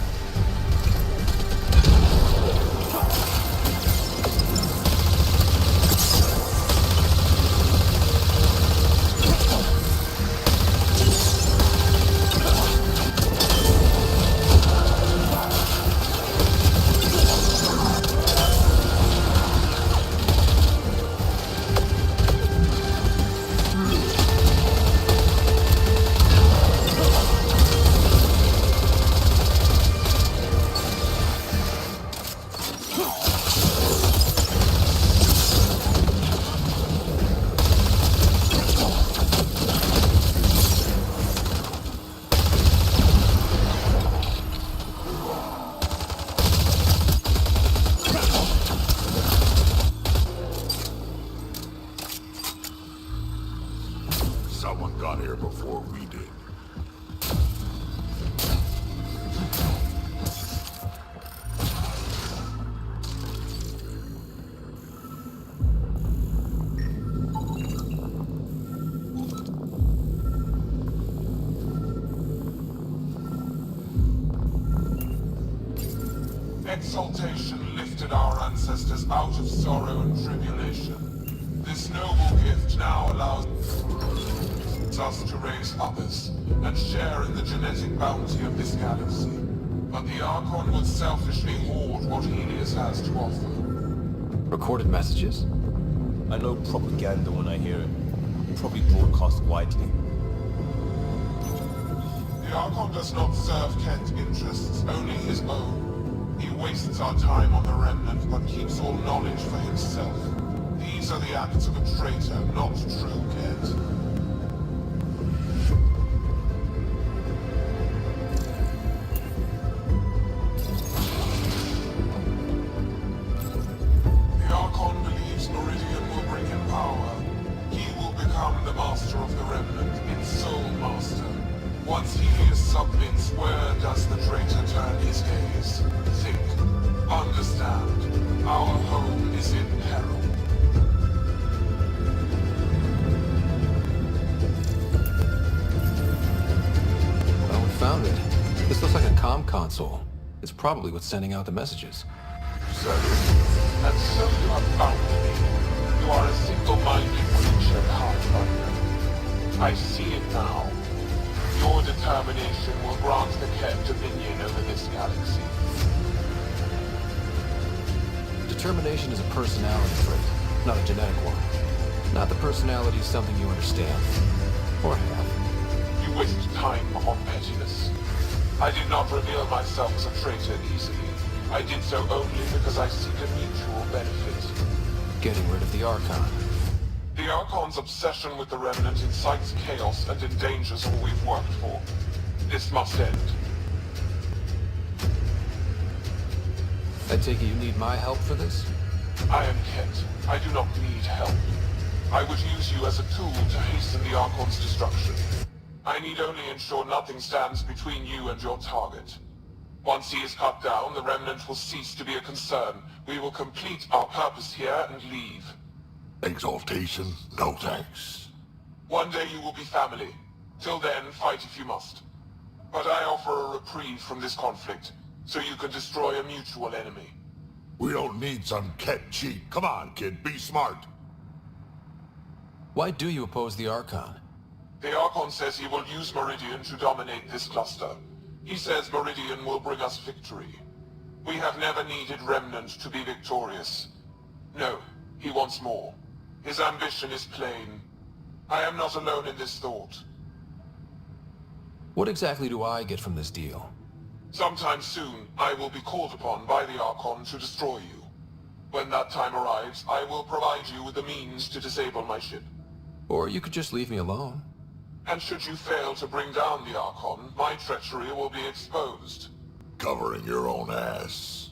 Someone got here before we did. Exaltation lifted our ancestors out of sorrow and tribulation. This noble gift now allows us to raise others and share in the genetic bounty of this galaxy. But the Archon would selfishly hoard what Helios has to offer. Recorded messages? I know propaganda when I hear it. Probably broadcast widely. The Archon does not serve Kent's interests, only his own. He wastes our time on the Remnant, but keeps all knowledge for himself. These are the acts of a traitor, not true Kent. The Archon believes Meridian will bring him power. He will become the master of the Remnant, its sole master. Once Helios submits, where does the traitor turn his gaze? Think. Understand. Our home is in peril. Well, we found it. This looks like a comm console. It's probably what's sending out the messages. So, and so you have found me. You are a single-minded creature, Pathfinder. I see it now. Your determination will grant the Ket dominion over this galaxy. Determination is a personality trait, not a genetic one. Not the personality is something you understand. Or have. You waste time on pettiness. I did not reveal myself as a traitor easily. I did so only because I seek a mutual benefit. Getting rid of the Archon. The Archon's obsession with the Remnant incites chaos and endangers all we've worked for. This must end. I take it you need my help for this? I am Kent. I do not need help. I would use you as a tool to hasten the Archon's destruction. I need only ensure nothing stands between you and your target. Once he is cut down, the Remnant will cease to be a concern. We will complete our purpose here and leave. Exaltation? No thanks. One day you will be family. Till then, fight if you must. But I offer a reprieve from this conflict, so you can destroy a mutual enemy. We don't need some Ket cheat. Come on, kid, be smart. Why do you oppose the Archon? The Archon says he will use Meridian to dominate this cluster. He says Meridian will bring us victory. We have never needed Remnant to be victorious. No, he wants more. His ambition is plain. I am not alone in this thought. What exactly do I get from this deal? Sometime soon, I will be called upon by the Archon to destroy you. When that time arrives, I will provide you with the means to disable my ship. Or you could just leave me alone. And should you fail to bring down the Archon, my treachery will be exposed. Covering your own ass.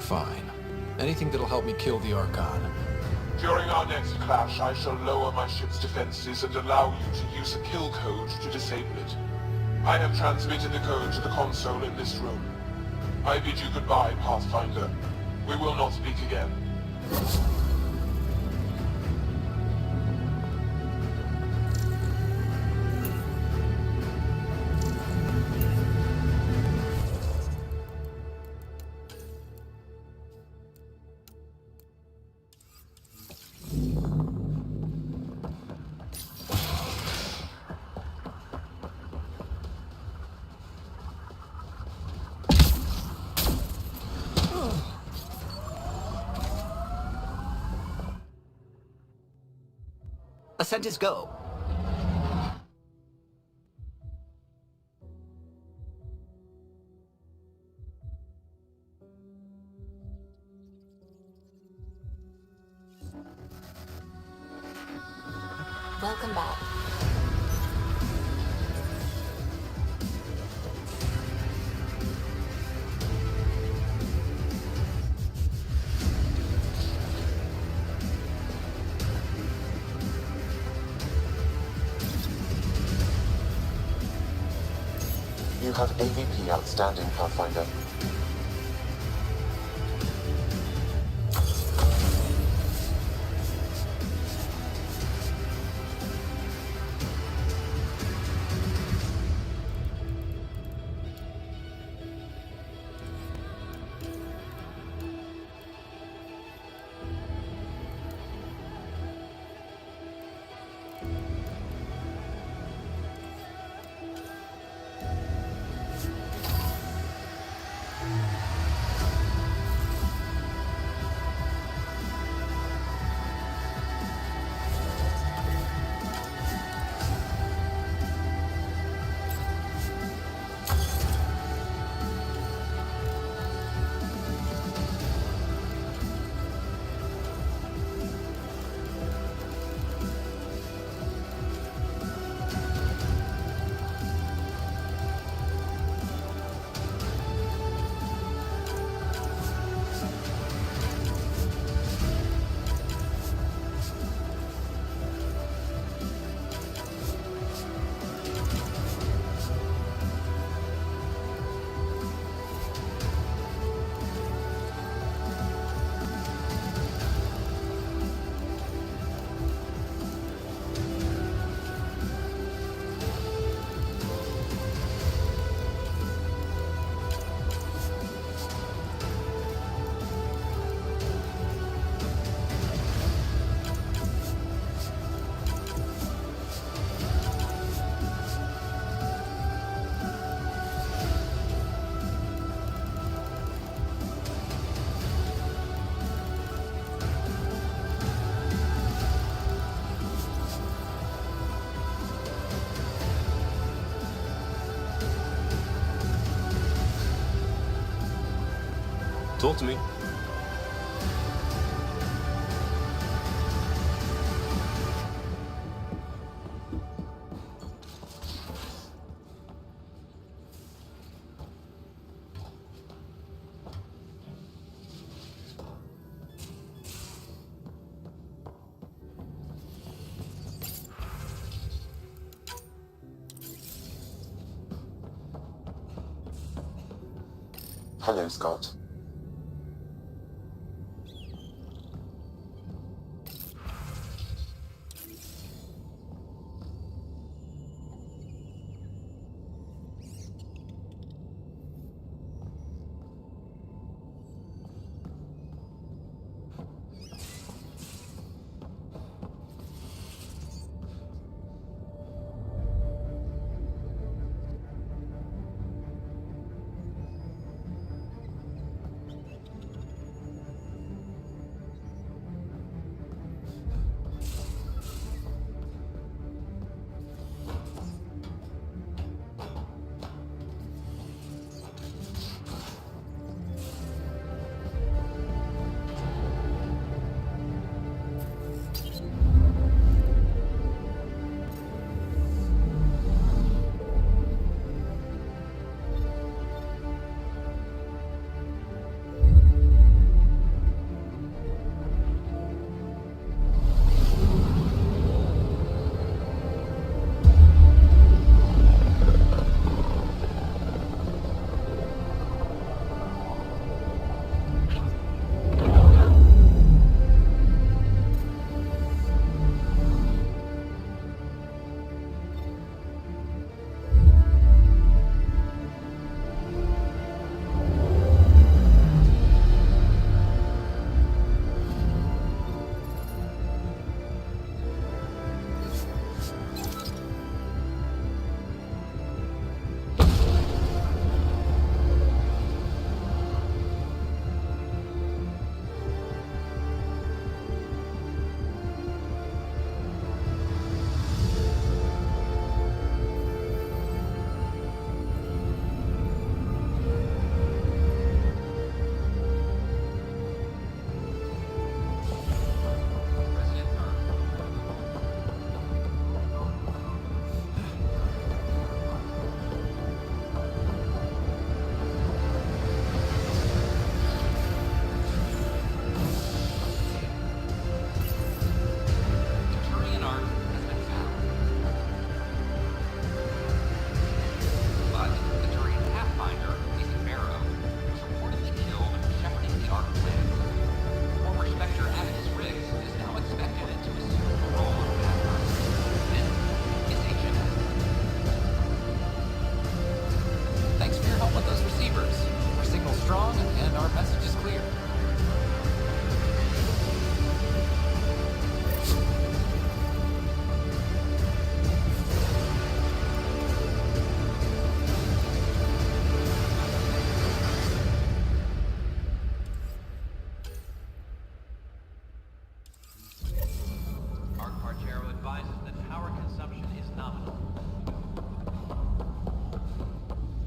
Fine. Anything that'll help me kill the Archon. During our next clash, I shall lower my ship's defenses and allow you to use a kill code to disable it. I have transmitted the code to the console in this room. I bid you goodbye, Pathfinder. We will not speak again. Ascent is go. Welcome back. You have AVP outstanding, Pathfinder. Talk to me. Hello, Scott.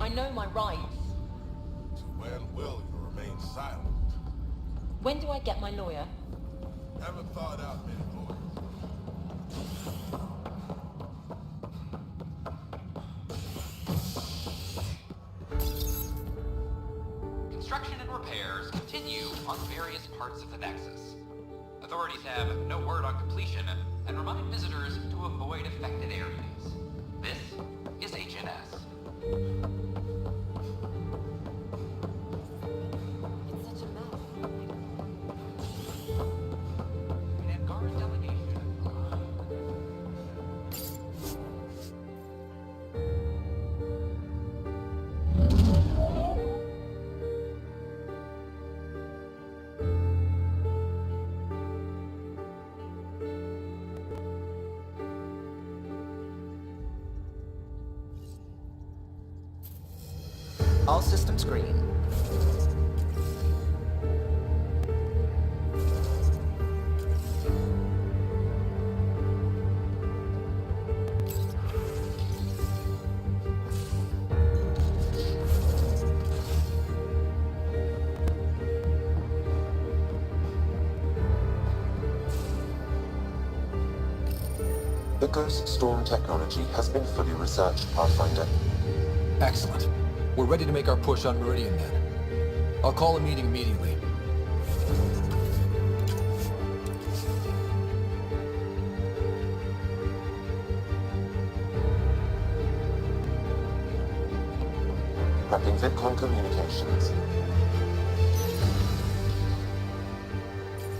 I know my rights. So when will you remain silent? When do I get my lawyer? Haven't thought out many lawyers. Construction and repairs continue on various parts of the Nexus. Authorities have no word on completion and remind visitors to avoid affected areas. This is HNS. It's such a mess. An Angara delegation. All systems green. The Ghost Storm technology has been fully researched, Pathfinder. Excellent. We're ready to make our push on Meridian then. I'll call a meeting immediately. Prepping VidCon communications.